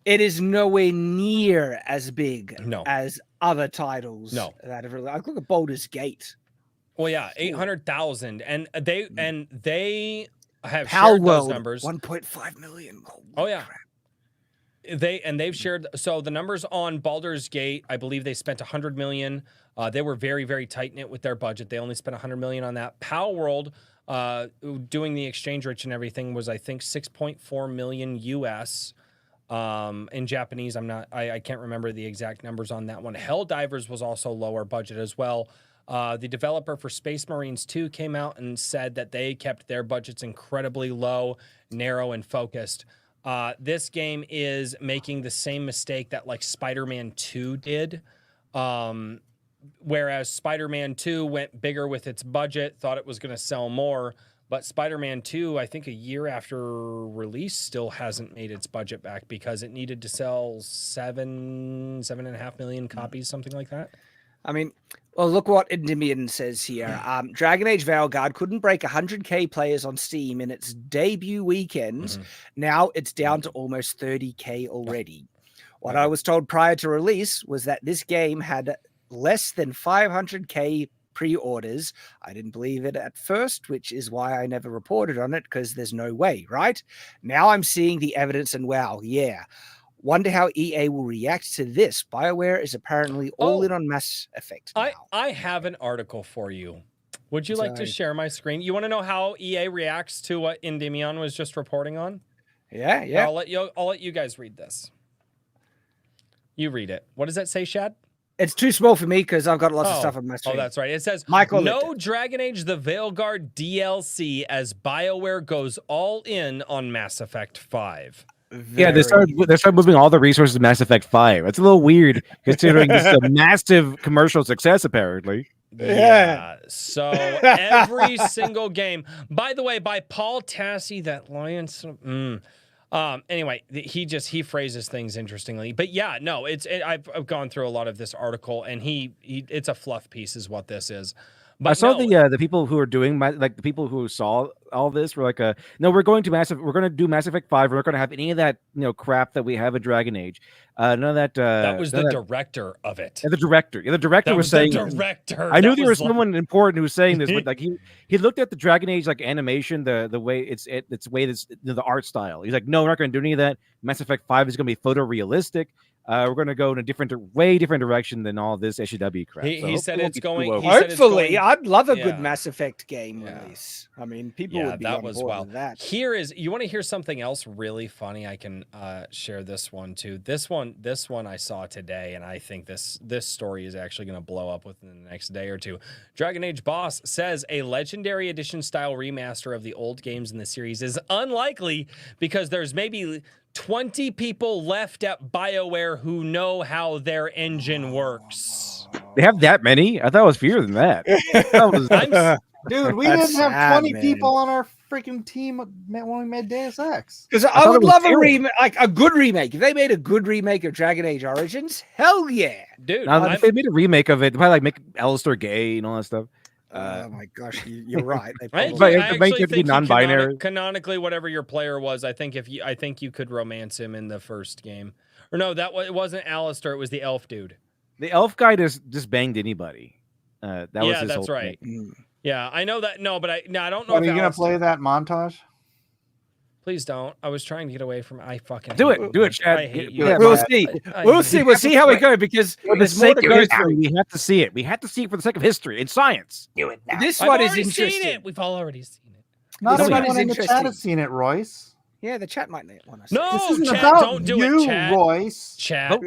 it is nowhere near as big as other titles. No. That have really. I look at Baldur's Gate. Well, yeah, 800,000, and they have Pal shared those World, numbers. 1.5 million. Oh yeah. They've shared, so the numbers on Baldur's Gate, I believe they spent 100 million. They were very, very tight knit with their budget. They only spent 100 million on that. Pal World, doing the exchange rate and everything, was I think 6.4 million US. In Japanese, I can't remember the exact numbers on that one. Helldivers was also lower budget as well. The developer for Space Marines 2 came out and said that they kept their budgets incredibly low, narrow, and focused. This game is making the same mistake that like Spider-Man 2 did. Whereas Spider-Man 2 went bigger with its budget, thought it was going to sell more. But Spider-Man 2, I think a year after release, still hasn't made its budget back because it needed to sell 7.5 million copies, something like that. I mean, well, look what Endymion says here. Dragon Age Veilguard couldn't break 100k players on Steam in its debut weekend. Now it's down to almost 30k already. What I was told prior to release was that this game had less than 500k pre-orders. I didn't believe it at first, which is why I never reported on it, because there's no way, right? Now I'm seeing the evidence and wow, yeah. Wonder how EA will react to this. BioWare is apparently all in on Mass Effect now. I have an article for you. Would you like to share my screen? You want to know how EA reacts to what Endymion was just reporting on? Yeah. I'll let you guys read this. You read it. What does that say, Shad? It's too small for me because I've got lots of stuff on my screen. Oh, that's right. It says, Michael, no Dragon Age the Veilguard DLC as BioWare goes all in on Mass Effect 5. Yeah, they started moving all the resources to Mass Effect 5. It's a little weird considering this is a massive commercial success, apparently. Yeah. So every single game, by the way, by Paul Tassi, that Lion. Anyway, he phrases things interestingly, but yeah, no, I've gone through a lot of this article, and it's a fluff piece, is what this is. But I saw the people who are doing the people who saw all this were like, no, we're going to do Mass Effect 5. We're not going to have any of that crap that we have in Dragon Age. None of that. That was the director of it. Yeah, the director was saying. I knew there was someone important who was saying this, but like he looked at the Dragon Age like animation, the way the art style. He's like, no, we're not going to do any of that. Mass Effect 5 is going to be photorealistic. We're going to go in a way different direction than all this SCW crap. He said it's going. Hopefully, I'd love a good Mass Effect game release. I mean, people would be on board with that. You want to hear something else really funny? I can share this one too. This one I saw today, and I think this story is actually going to blow up within the next day or two. Dragon Age Boss says a Legendary Edition style remaster of the old games in the series is unlikely because there's maybe 20 people left at BioWare who know how their engine works. They have that many? I thought it was fewer than that. Dude, we didn't have 20 people on our freaking team when we made Deus Ex. Because I would love a remake, like a good remake. If they made a good remake of Dragon Age Origins, hell yeah, dude. Now, if they made a remake of it, they'd probably like make Alistair gay and all that stuff. Oh my gosh, you're right. I actually think be non-binary. Canonically, whatever your player was, I think you could romance him in the first game. Or no, it wasn't Alistair. It was the elf dude. The elf guy just banged anybody. That was his that's whole right. thing. Yeah, I know that. No, but I don't know. Are you gonna play that montage? Please don't. I was trying to get away from. I fucking do it, Chad. I hate you. Yeah, we'll see. We'll see how we go because for the sake of history, we have to see it. We have to see it for the sake of history and science. Do it now. This one is interesting. We've all already seen it. Not everyone in the chat has seen it, Royce. Yeah, the chat might not want to. No, this isn't Chad, about don't do you, it, Chad. Royce. Chat.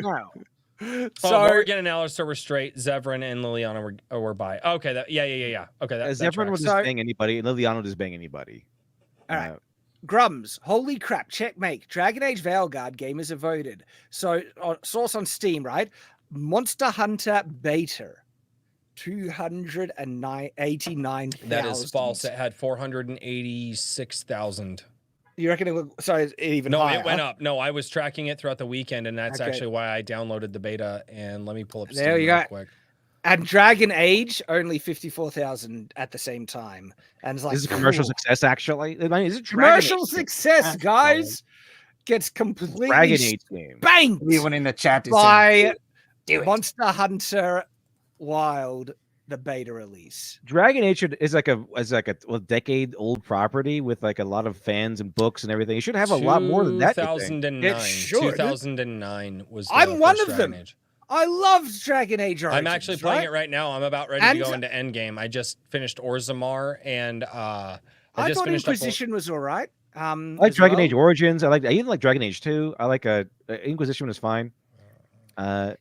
So Morgan and Alistair were straight. Zevran and Liliana were bi. Okay, yeah. Okay, Zevran would just bang anybody, and Liliana would just bang anybody. All right. Grums, holy crap, checkmate. Dragon Age Veilguard gamers have voted. So, source on Steam, right? Monster Hunter Beta, 289,000. That is false. It had 486,000. You reckon it would, sorry, even higher? No, it went up. No, I was tracking it throughout the weekend, and that's actually why I downloaded the beta. And let me pull up Steam real quick. And Dragon Age, only 54,000 at the same time. And it's like, this is a commercial success, actually. I mean, is it commercial success, guys? Gets completely Dragon Age game. Banked. Everyone in the chat is by Monster Hunter Wild, the beta release. Dragon Age is like a decade old property with like a lot of fans and books and everything. You should have a lot more than that. 2009. should. 2009 was. I'm one first of Dragon them. Age. I loved Dragon Age Origins. I'm actually playing it right now. I'm about ready to go into Endgame. I just finished Orzammar, and I just thought finished Inquisition was all right. I like Dragon Age Origins. I even like Dragon Age 2. I like Inquisition was fine. It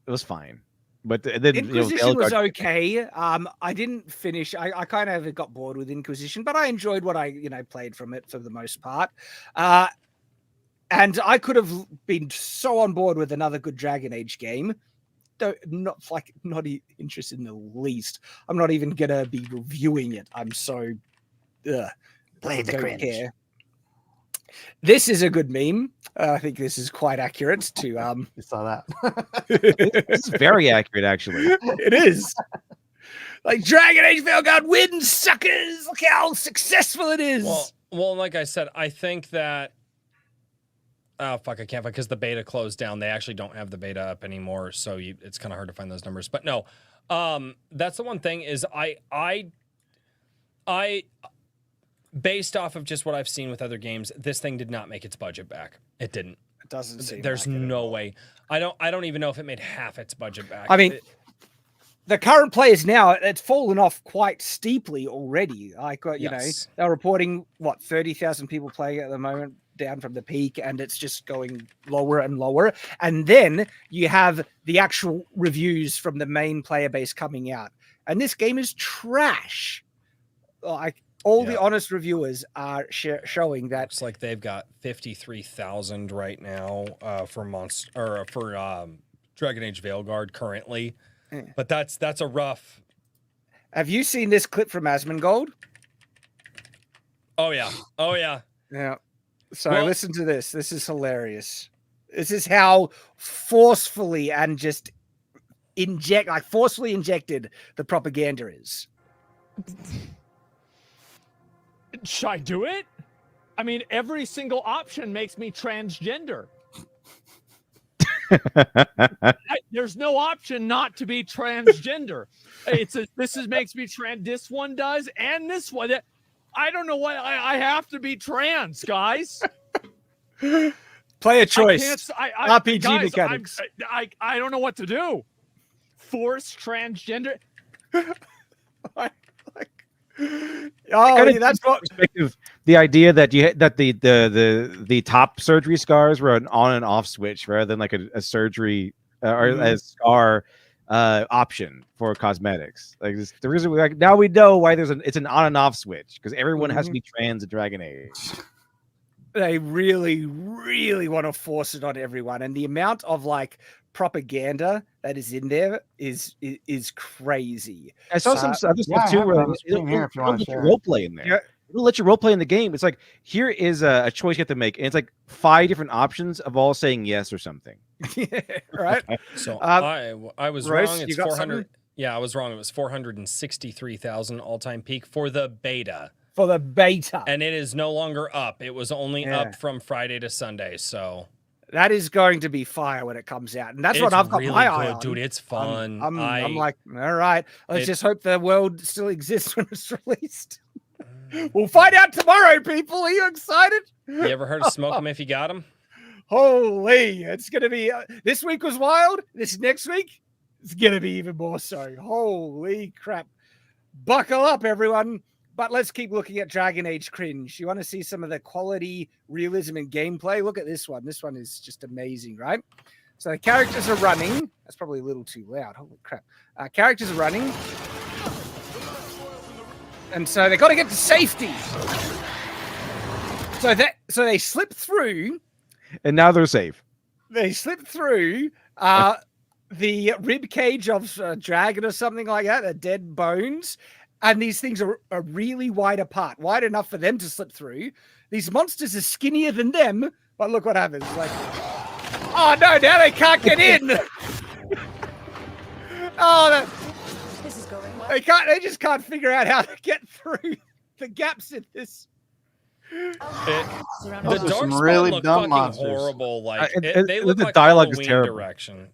was fine. But then Inquisition was okay. I didn't finish. I kind of got bored with Inquisition, but I enjoyed what I played from it for the most part. And I could have been so on board with another good Dragon Age game. Not interested in the least. I'm not even gonna be reviewing it. I'm so Play the cringe. Care. This is a good meme. I think this is quite accurate to You saw that. It's very accurate, actually. It is. Like Dragon Age Veilguard wins, suckers! Look how successful it is. Well, like I said, I think that. Oh fuck! I can't because the beta closed down. They actually don't have the beta up anymore, so it's kind of hard to find those numbers. But no, that's the one thing is I based off of just what I've seen with other games, this thing did not make its budget back. It didn't. It doesn't seem. There's like no way. I don't even know if it made half its budget back. I mean, the current players now, it's fallen off quite steeply already. Like they're reporting 30,000 people playing at the moment, down from the peak, and it's just going lower and lower. And then you have the actual reviews from the main player base coming out, and this game is trash. Like the honest reviewers are showing that. Looks like they've got 53,000 right now for Dragon Age Veilguard currently. Yeah. But that's a rough. Have you seen this clip from Asmongold? Oh yeah. Yeah. So listen to this. This is hilarious. This is how forcefully and just forcefully injected the propaganda is. Should I do it? I mean, every single option makes me transgender. There's no option not to be transgender. Makes me trans. This one does, and this one. I don't know why I have to be trans, guys. Player choice. RPG mechanics. I don't know what to do. Force transgender. That's what perspective. The idea that the top surgery scars were an on and off switch rather than like a surgery or a scar option for cosmetics. Like the reason now we know why it's an on and off switch because everyone has to be trans in Dragon Age. They really, really want to force it on everyone, and the amount of propaganda that is in there is crazy. I saw some other stuff too where it'll let you role play in there. Yeah. It'll let you role play in the game. It's like here is a choice you have to make, and it's like 5 different options of all saying yes or something. Yeah, right. So I was wrong. It's 400. Yeah, I was wrong. It was 463,000 all-time peak for the beta. For the beta, and it is no longer up. It was only up from Friday to Sunday. So that is going to be fire when it comes out, and that's what I've got really my eye on. Dude, it's fun. I'm like, all right, let's just hope the world still exists when it's released. We'll find out tomorrow, people. Are you excited? You ever heard of smoke 'em if you got 'em? Holy, it's gonna be. This week was wild. This next week, it's gonna be even more so. Holy crap! Buckle up, everyone. But let's keep looking at Dragon Age cringe. You want to see some of the quality, realism, and gameplay? Look at this one. This one is just amazing, right? So the characters are running. That's probably a little too loud. Holy crap. Characters are running. And so they got to get to safety. So they slip through. And now they're safe. They slip through the rib cage of a dragon or something like that, a dead bones. And these things are really wide apart, wide enough for them to slip through. These monsters are skinnier than them, but look what happens. Like, oh no, now they can't get in. This is going well. They just can't figure out how to get through the gaps in this. The dark really look dumb fucking monsters. horrible. Like they look the like dialogue is Halloween terrible. direction.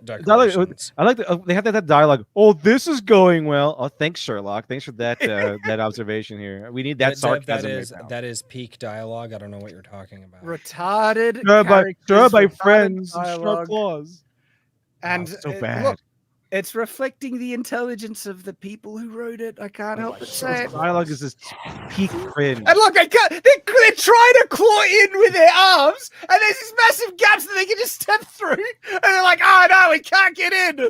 decorations. I like they have that dialogue. Oh, this is going well. Oh, thanks, Sherlock. Thanks for that that observation here. We need that sarcasm. That is peak dialogue. I don't know what you're talking about. Retarded Sure, my retarded friends, dialogue. sharp claws. And so it- bad. look, it's reflecting the intelligence of the people who wrote it. I can't help but say it. Dialogue is just peak cringe. And look, they're trying to claw in with their arms, and there's these massive gaps that they can just step through. And they're like, oh no, we can't get in.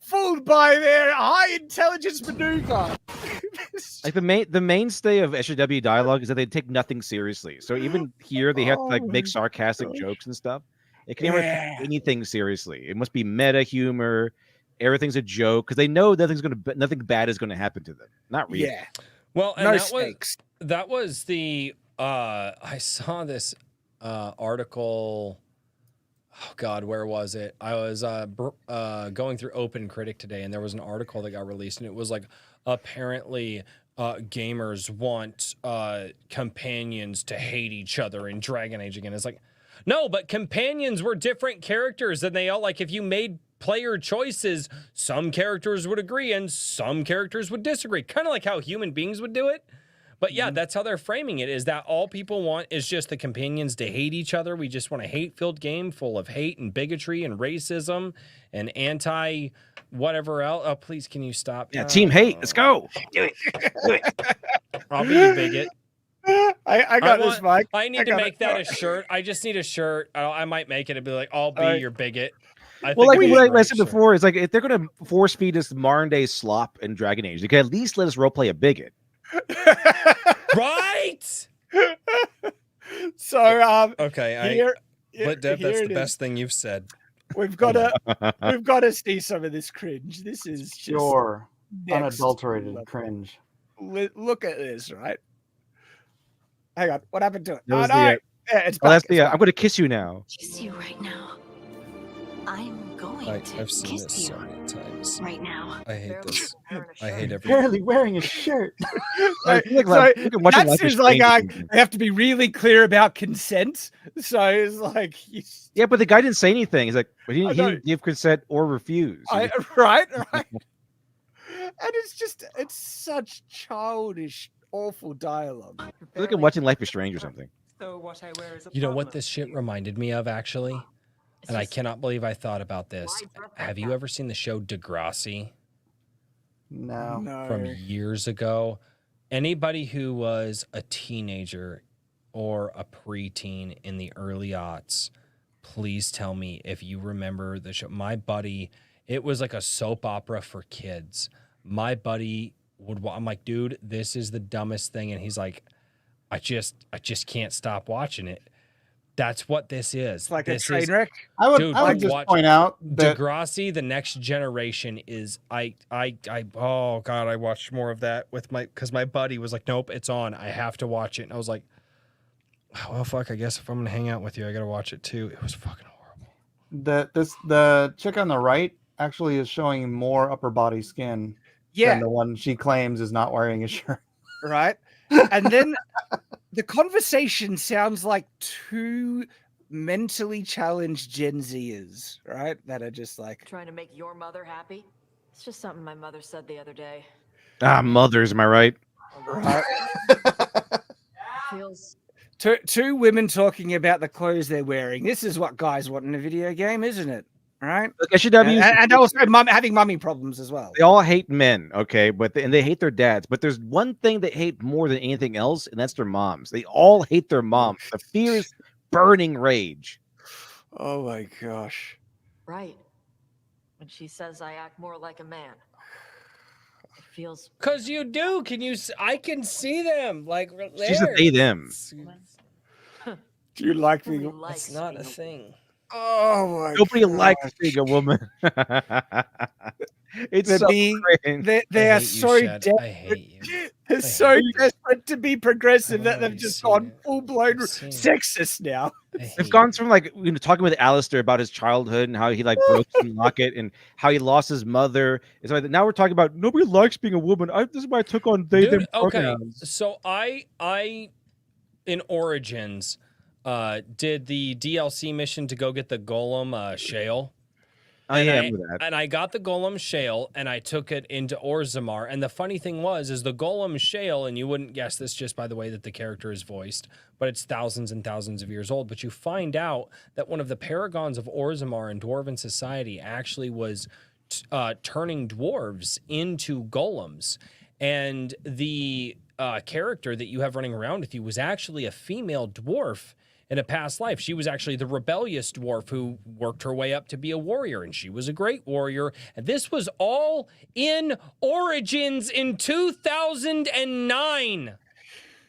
Fooled by their high intelligence maneuver. Like the mainstay of SJW dialogue is that they take nothing seriously. So even here they have to like make sarcastic jokes and stuff. It can never take anything seriously. It must be meta humor. Everything's a joke because they know nothing bad is going to happen to them. Not really. Yeah. Well, and No stakes. That was the I saw this article. Oh God, where was it? I was going through Open Critic today, and there was an article that got released, and it was like apparently gamers want companions to hate each other in Dragon Age again. It's like, no, but companions were different characters, and they all like if you made player choices, some characters would agree and some characters would disagree. Kind of like how human beings would do it. But yeah, that's how they're framing it, is that all people want is just the companions to hate each other. We just want a hate-filled game full of hate and bigotry and racism and anti-whatever else. Oh, please, can you stop? Yeah, team hate. Let's go. Do it. I'll be a bigot. I got this, Mike. I need to make that a shirt. I just need a shirt. I might make it and be like, I'll be your bigot. Well, like what I said before, is like if they're going to force feed us modern day slop in Dragon Age, they can at least let us roleplay a bigot. Right. So okay, but Deb, that's the best thing you've said. We've got to see some of this cringe. This is just Pure, unadulterated cringe. Look at this, right? Hang on, what happened to it? That was it's that's back. the I'm going to kiss you now. Kiss you right now. I'm going to I've seen kiss this you so many times. right now. I hate this. I hate everything. Barely wearing a shirt. That seems like I have to be really clear about consent. So it's like, yeah, but the guy didn't say anything. He's like, but he didn't give consent or refuse. Right. And it's such childish, awful dialogue. Look at watching Life is Strange or something. So what I wear is a You know what this shit reminded me of, actually? And I cannot believe I thought about this. Have you ever seen the show Degrassi? No. From years ago? Anybody who was a teenager or a preteen in the early aughts, please tell me if you remember the show. My buddy, it was like a soap opera for kids. My buddy I'm like, dude, this is the dumbest thing. And he's like, I just can't stop watching it. That's what this is. It's like a train wreck. I would just point out that Degrassi, The Next Generation is oh God, I watched more of that because my buddy was like, nope, it's on. I have to watch it. And I was like, well, fuck, I guess if I'm gonna hang out with you, I gotta watch it too. It was fucking horrible. The chick on the right actually is showing more upper body skin than the one she claims is not wearing a shirt. Right. And then the conversation sounds like two mentally challenged Gen Zers, right? That are just like trying to make your mother happy. It's just something my mother said the other day. Mothers, am I right? Right. Feels two women talking about the clothes they're wearing. This is what guys want in a video game, isn't it? Right. Look, SJW, and also having mummy problems as well. They all hate men, okay, and they hate their dads. But there's one thing they hate more than anything else, and that's their moms. They all hate their moms. The fierce, burning rage. Oh my gosh. right. When she says I act more like a man. It feels Cause you do. I can see them. Like She's a they them. Do you like being? It's not a thing. Oh my! Nobody likes being a woman. It's so they are so desperate. I hate you. They're so desperate to be progressive that they've just gone full blown sexist now. They've gone from like talking with Alistair about his childhood and how he like broke the locket and how he lost his mother. It's like now we're talking about nobody likes being a woman. This is why I took on they them pronouns. So I in Origins, did the DLC mission to go get the golem shale. I remember that. And I got the golem shale and I took it into Orzammar. And the funny thing is the golem shale, and you wouldn't guess this just by the way that the character is voiced, but it's thousands and thousands of years old. But you find out that one of the paragons of Orzammar in Dwarven society actually was turning dwarves into golems. And the character that you have running around with you was actually a female dwarf in a past life. She was actually the rebellious dwarf who worked her way up to be a warrior, and she was a great warrior. And this was all in Origins in 2009.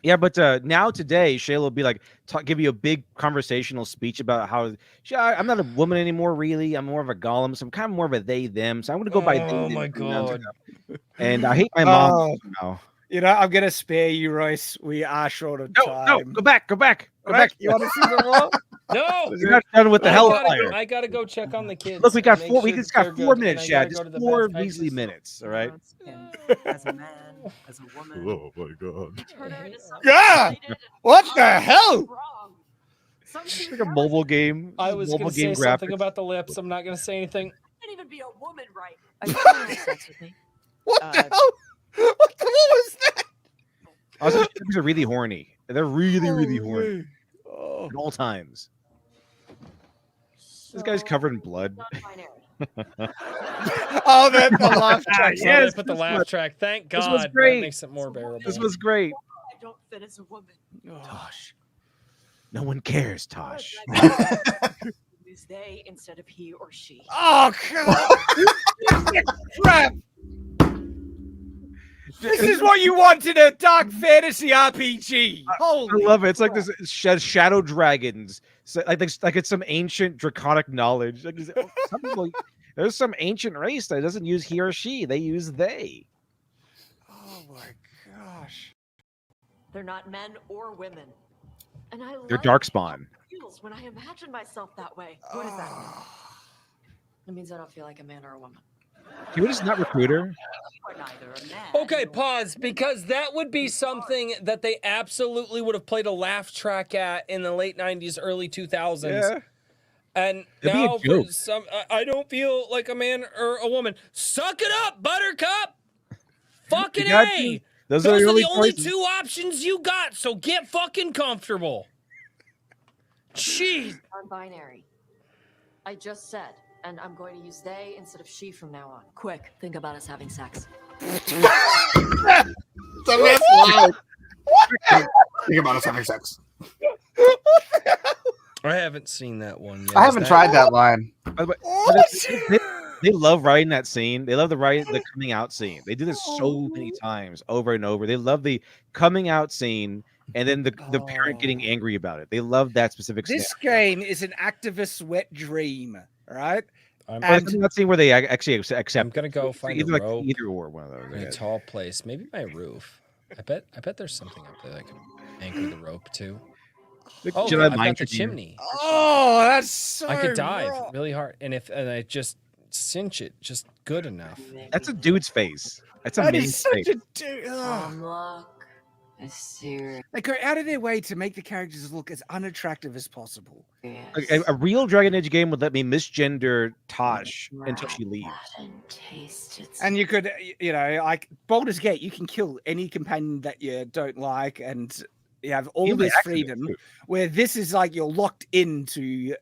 Yeah, but now today, Shayla will be like, give you a big conversational speech about how I'm not a woman anymore, really. I'm more of a golem, so I'm kind of more of a they/them. So I'm going to go by they. Oh my god! And I hate my mom now. You know, I'm going to spare you, Royce. We are short of time. No, go back. You want to see the more? No, you're not done with the Hellfire. I gotta go check on the kids. Look, we got 4 minutes, Shad. Just 4 measly minutes. All right. As a man, as a woman. Oh my god. Yeah. What the hell? It's like a mobile game. I was going to say something about the lips. I'm not going to say anything. Can't even be a woman, right? Are you having sex with me? What the hell? What was that? Also, these are really horny. They're really horny at all times. This guy's covered in blood. Oh, the laugh track. Yes, put the laugh track. Thank God. This was great. That makes it more bearable. This was great. I don't fit as a woman. Tosh. No one cares, Tosh. Use they instead of he or she. Oh, God. Crap. This is what you want in a dark fantasy RPG. Holy I love it. It's like crap. this shadow dragons. So, like it's some ancient draconic knowledge. Like, some people, there's some ancient race that doesn't use he or she. They use they. Oh my gosh. They're not men or women. And They're darkspawn. Feels when I imagine myself that way. What does that mean? It means I don't feel like a man or a woman. Can we just not recruit her? Okay, pause, because that would be something that they absolutely would have played a laugh track at in the late 90s, early 2000s. Yeah. And It'd be a now joke. for some, I don't feel like a man or a woman. Suck it up, Buttercup! Fucking A! Those are the the only choices. 2 options you got, so get fucking comfortable. Jeez. Non-binary. I just said, and I'm going to use they instead of she from now on. Quick, think about us having sex. Think about us having sex. I haven't seen that one yet. I haven't tried that line. By the way, they love writing that scene. They love the coming out scene. They do this so many times over and over. They love the coming out scene and then the parent getting angry about it. They love that specific scene. This game is an activist's wet dream, right? I'm not seeing where they actually accept. I'm gonna go find either a rope. either or one of those. In a tall place, maybe my roof. I bet there's something up there that I can anchor the rope to. Oh, I've got the chimney. Oh, that's so I could dive raw. really hard, and I just cinch it just good enough. That's a dude's face. That's a That man's is such face. a dude. ugh. Look, I see. They go out of their way to make the characters look as unattractive as possible. A real Dragon Age game would let me misgender Tosh until she leaves. And you could, you know, like Baldur's Gate, you can kill any companion that you don't like, and you have all Even this accident, freedom. too. Where this is like you're locked in to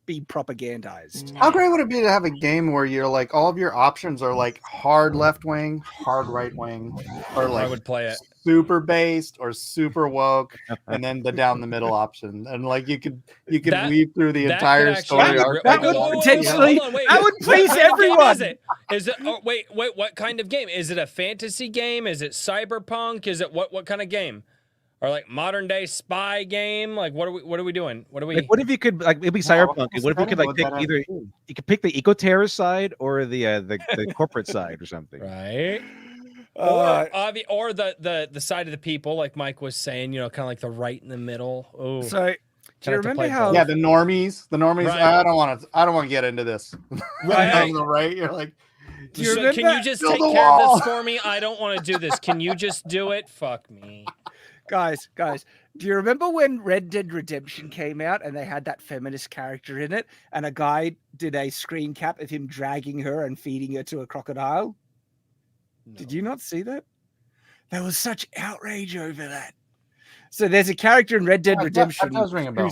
be propagandized. How great would it be to have a game where you're like all of your options are like hard left wing, hard right wing, or like I would play it. super based or super woke, and then the down the middle option, and like you could That- weave through the that entire could actually story be arc. real- that wait, would hold on, potentially- hold on, wait, that would what please kind of game everyone. Is it? Is it? Oh, wait. What kind of game? Is it a fantasy game? Is it cyberpunk? Is it what kind of game? Or like modern day spy game? Like what are we doing? What are we? Like, what if you could like maybe cyberpunk? What if you could like pick either? You could pick the eco-terrorist side or the corporate side or something. Right. Uh, Or the side of the people, like Mike was saying, you know, kind of like the right in the middle. Oh, So, do you remember how? Yeah, the normies. Right. I don't want to get into this. Right. On the right, you're like, Do you can remember? you just Build take a care of wall. this for me? I don't want to do this. Can you just do it? Fuck me. Guys, do you remember when Red Dead Redemption came out and they had that feminist character in it, and a guy did a screen cap of him dragging her and feeding her to a crocodile? No. Did you not see that? There was such outrage over that. So there's a character in Red Dead Redemption that does ring a bell.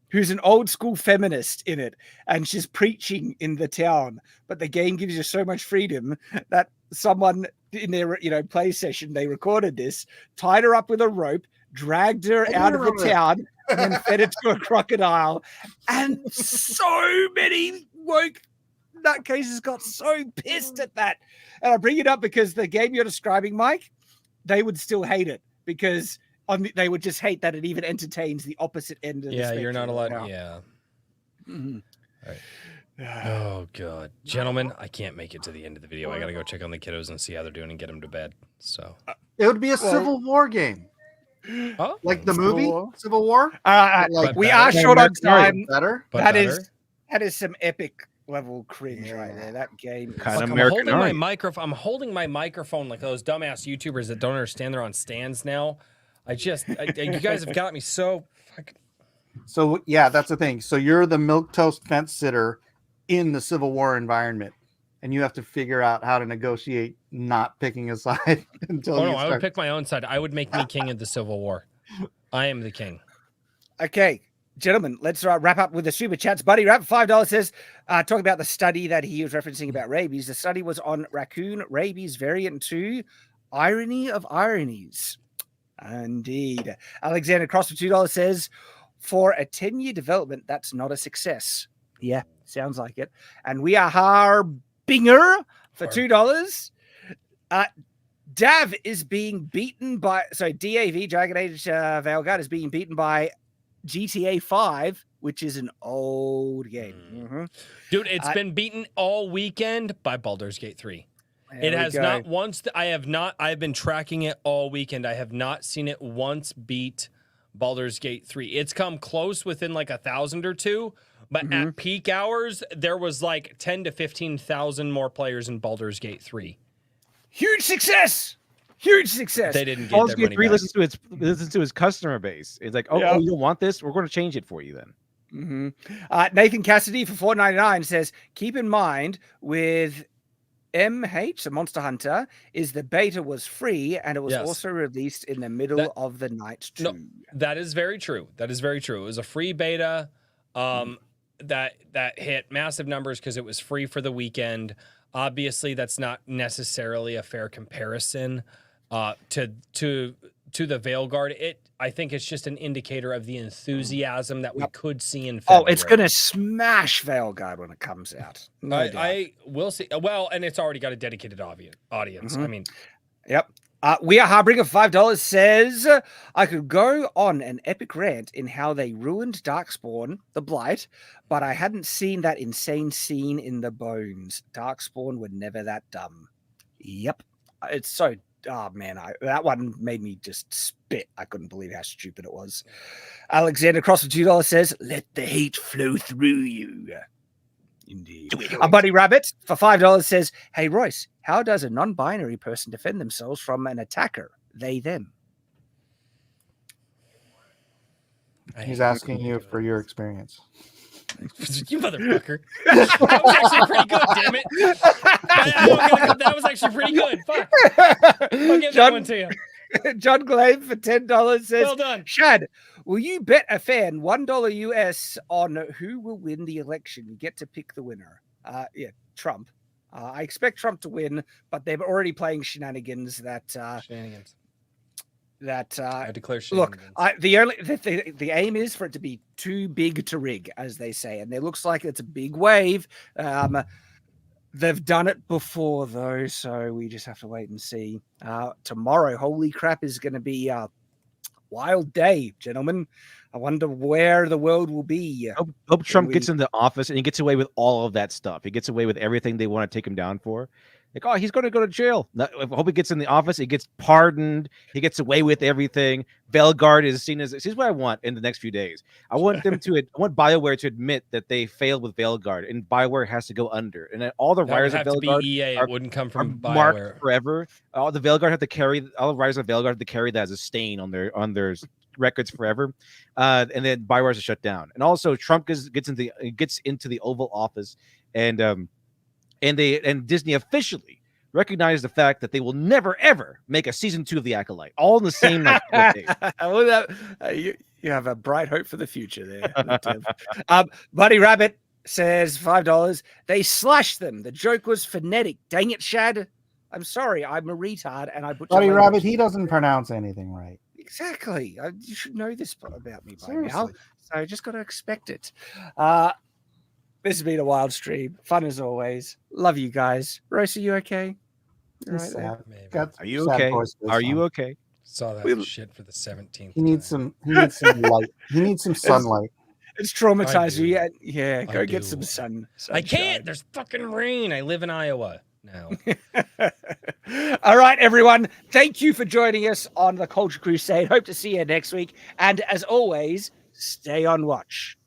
Who's an old school feminist in it, and she's preaching in the town, but the game gives you so much freedom that someone in their play session, they recorded this, tied her up with a rope, dragged her out of the town, and then fed it to a crocodile. And so many woke nutcases got so pissed at that. And I bring it up because the game you're describing, Mike, they would still hate it because they would just hate that it even entertains the opposite end of the spectrum. You're not allowed. Yeah. Mm-hmm. All right. Oh god, gentlemen, I can't make it to the end of the video. I gotta go check on the kiddos and see how they're doing and get them to bed. So it would be a Civil War game, like the movie Civil War. We are short on time. Better. That is some epic level cringe right there. That game. Kind of I'm holding my microphone. I'm holding my microphone like those dumbass YouTubers that don't understand they're on stands now. You guys have got me so. So yeah, that's the thing. So you're the milquetoast fence sitter in the Civil War environment, and you have to figure out how to negotiate not picking a side until I would pick my own side. I would make me king of the Civil War. I am the king. Okay, gentlemen, let's wrap up with the super chats. Buddy Rap, $5 says, talking about the study that he was referencing about rabies. The study was on raccoon rabies variant 2, irony of ironies. Indeed. Alexander Cross for $2 says, for a 10-year development, that's not a success. Yeah, sounds like it. And we are Harbinger for $2. DAV is being beaten by, DAV, Dragon Age Veilguard, is being beaten by GTA 5, which is an old game. Mm-hmm. Dude, it's been beaten all weekend by Baldur's Gate 3. It has not once. I've been tracking it all weekend. I have not seen it once beat Baldur's Gate 3. It's come close within like 1,000 or 2. But at peak hours, there was like 10 to 15,000 more players in Baldur's Gate 3. Huge success! Huge success. They didn't get Baldur's their Gate money 3 back. listens to his customer base. It's like, oh, you don't want this? We're going to change it for you then. Nathan Cassidy for $4.99 says, keep in mind with MH, the Monster Hunter, is the beta was free and it was also released in the middle of the night too. No, that is very true. That is very true. It was a free beta. That hit massive numbers because it was free for the weekend. Obviously, that's not necessarily a fair comparison to the Veilguard. I think it's just an indicator of the enthusiasm that we could see in February. Oh, it's going to smash Veilguard when it comes out. I will see. Well, and it's already got a dedicated audience. I mean, yep. We are Harbinger $5 says, I could go on an epic rant in how they ruined Darkspawn, the Blight, but I hadn't seen that insane scene in the Bones. Darkspawn were never that dumb. Yep. It's so, oh man, that one made me just spit. I couldn't believe how stupid it was. Alexander Cross for $2 says, let the hate flow through you. Indeed. Our buddy Rabbit for $5 says, hey, Royce, how does a non-binary person defend themselves from an attacker? They, them. He's asking you for your experience. You motherfucker. That was actually pretty good, damn it. That was actually pretty good. Fuck. I'll give that one to you. John Glave for $10 says, well done. Shad, will you bet a fan $1 US on who will win the election? You get to pick the winner. Trump. I expect Trump to win, but they're already playing shenanigans that I declare shenanigans. Look, the aim is for it to be too big to rig, as they say, and it looks like it's a big wave. They've done it before, though, so we just have to wait and see. Tomorrow, holy crap, is going to be a wild day, gentlemen. I wonder where the world will be. Hope Trump gets into office and he gets away with all of that stuff. He gets away with everything they want to take him down for. Like, oh, he's going to go to jail. No, I hope he gets in the office. He gets pardoned. He gets away with everything. Veilguard is seen as. This is what I want in the next few days. I want BioWare to admit that they failed with Veilguard, and BioWare has to go under. And then all the writers of Veilguard it wouldn't come from marked BioWare forever. All the Veilguard have to carry. All the writers of Veilguard have to carry that as a stain on their records forever. And then BioWare is shut down. And also, Trump gets into the Oval Office, and Disney officially recognized the fact that they will never ever make a season 2 of The Acolyte, all in the same like 4 days. Well, you have a bright hope for the future there. Buddy Rabbit says $5. They slashed them. The joke was phonetic. Dang it, Shad. I'm sorry. I'm a retard, and I butchered. Buddy Rabbit, he doesn't pronounce anything right. Exactly. You should know this about me by Seriously. now. So I just got to expect it. This has been a wild stream. Fun as always. Love you guys. Rose, are you okay? He's sad. Got Are you sad okay? voice this Are you time. okay? Saw that shit for the 17th. He needs some light. He needs some sunlight. It's traumatized I you. do. Yeah, go I get do. some sun. I can't. sunshine. There's fucking rain. I live in Iowa now. All right, everyone. Thank you for joining us on the Culture Crusade. Hope to see you next week. And as always, stay on watch.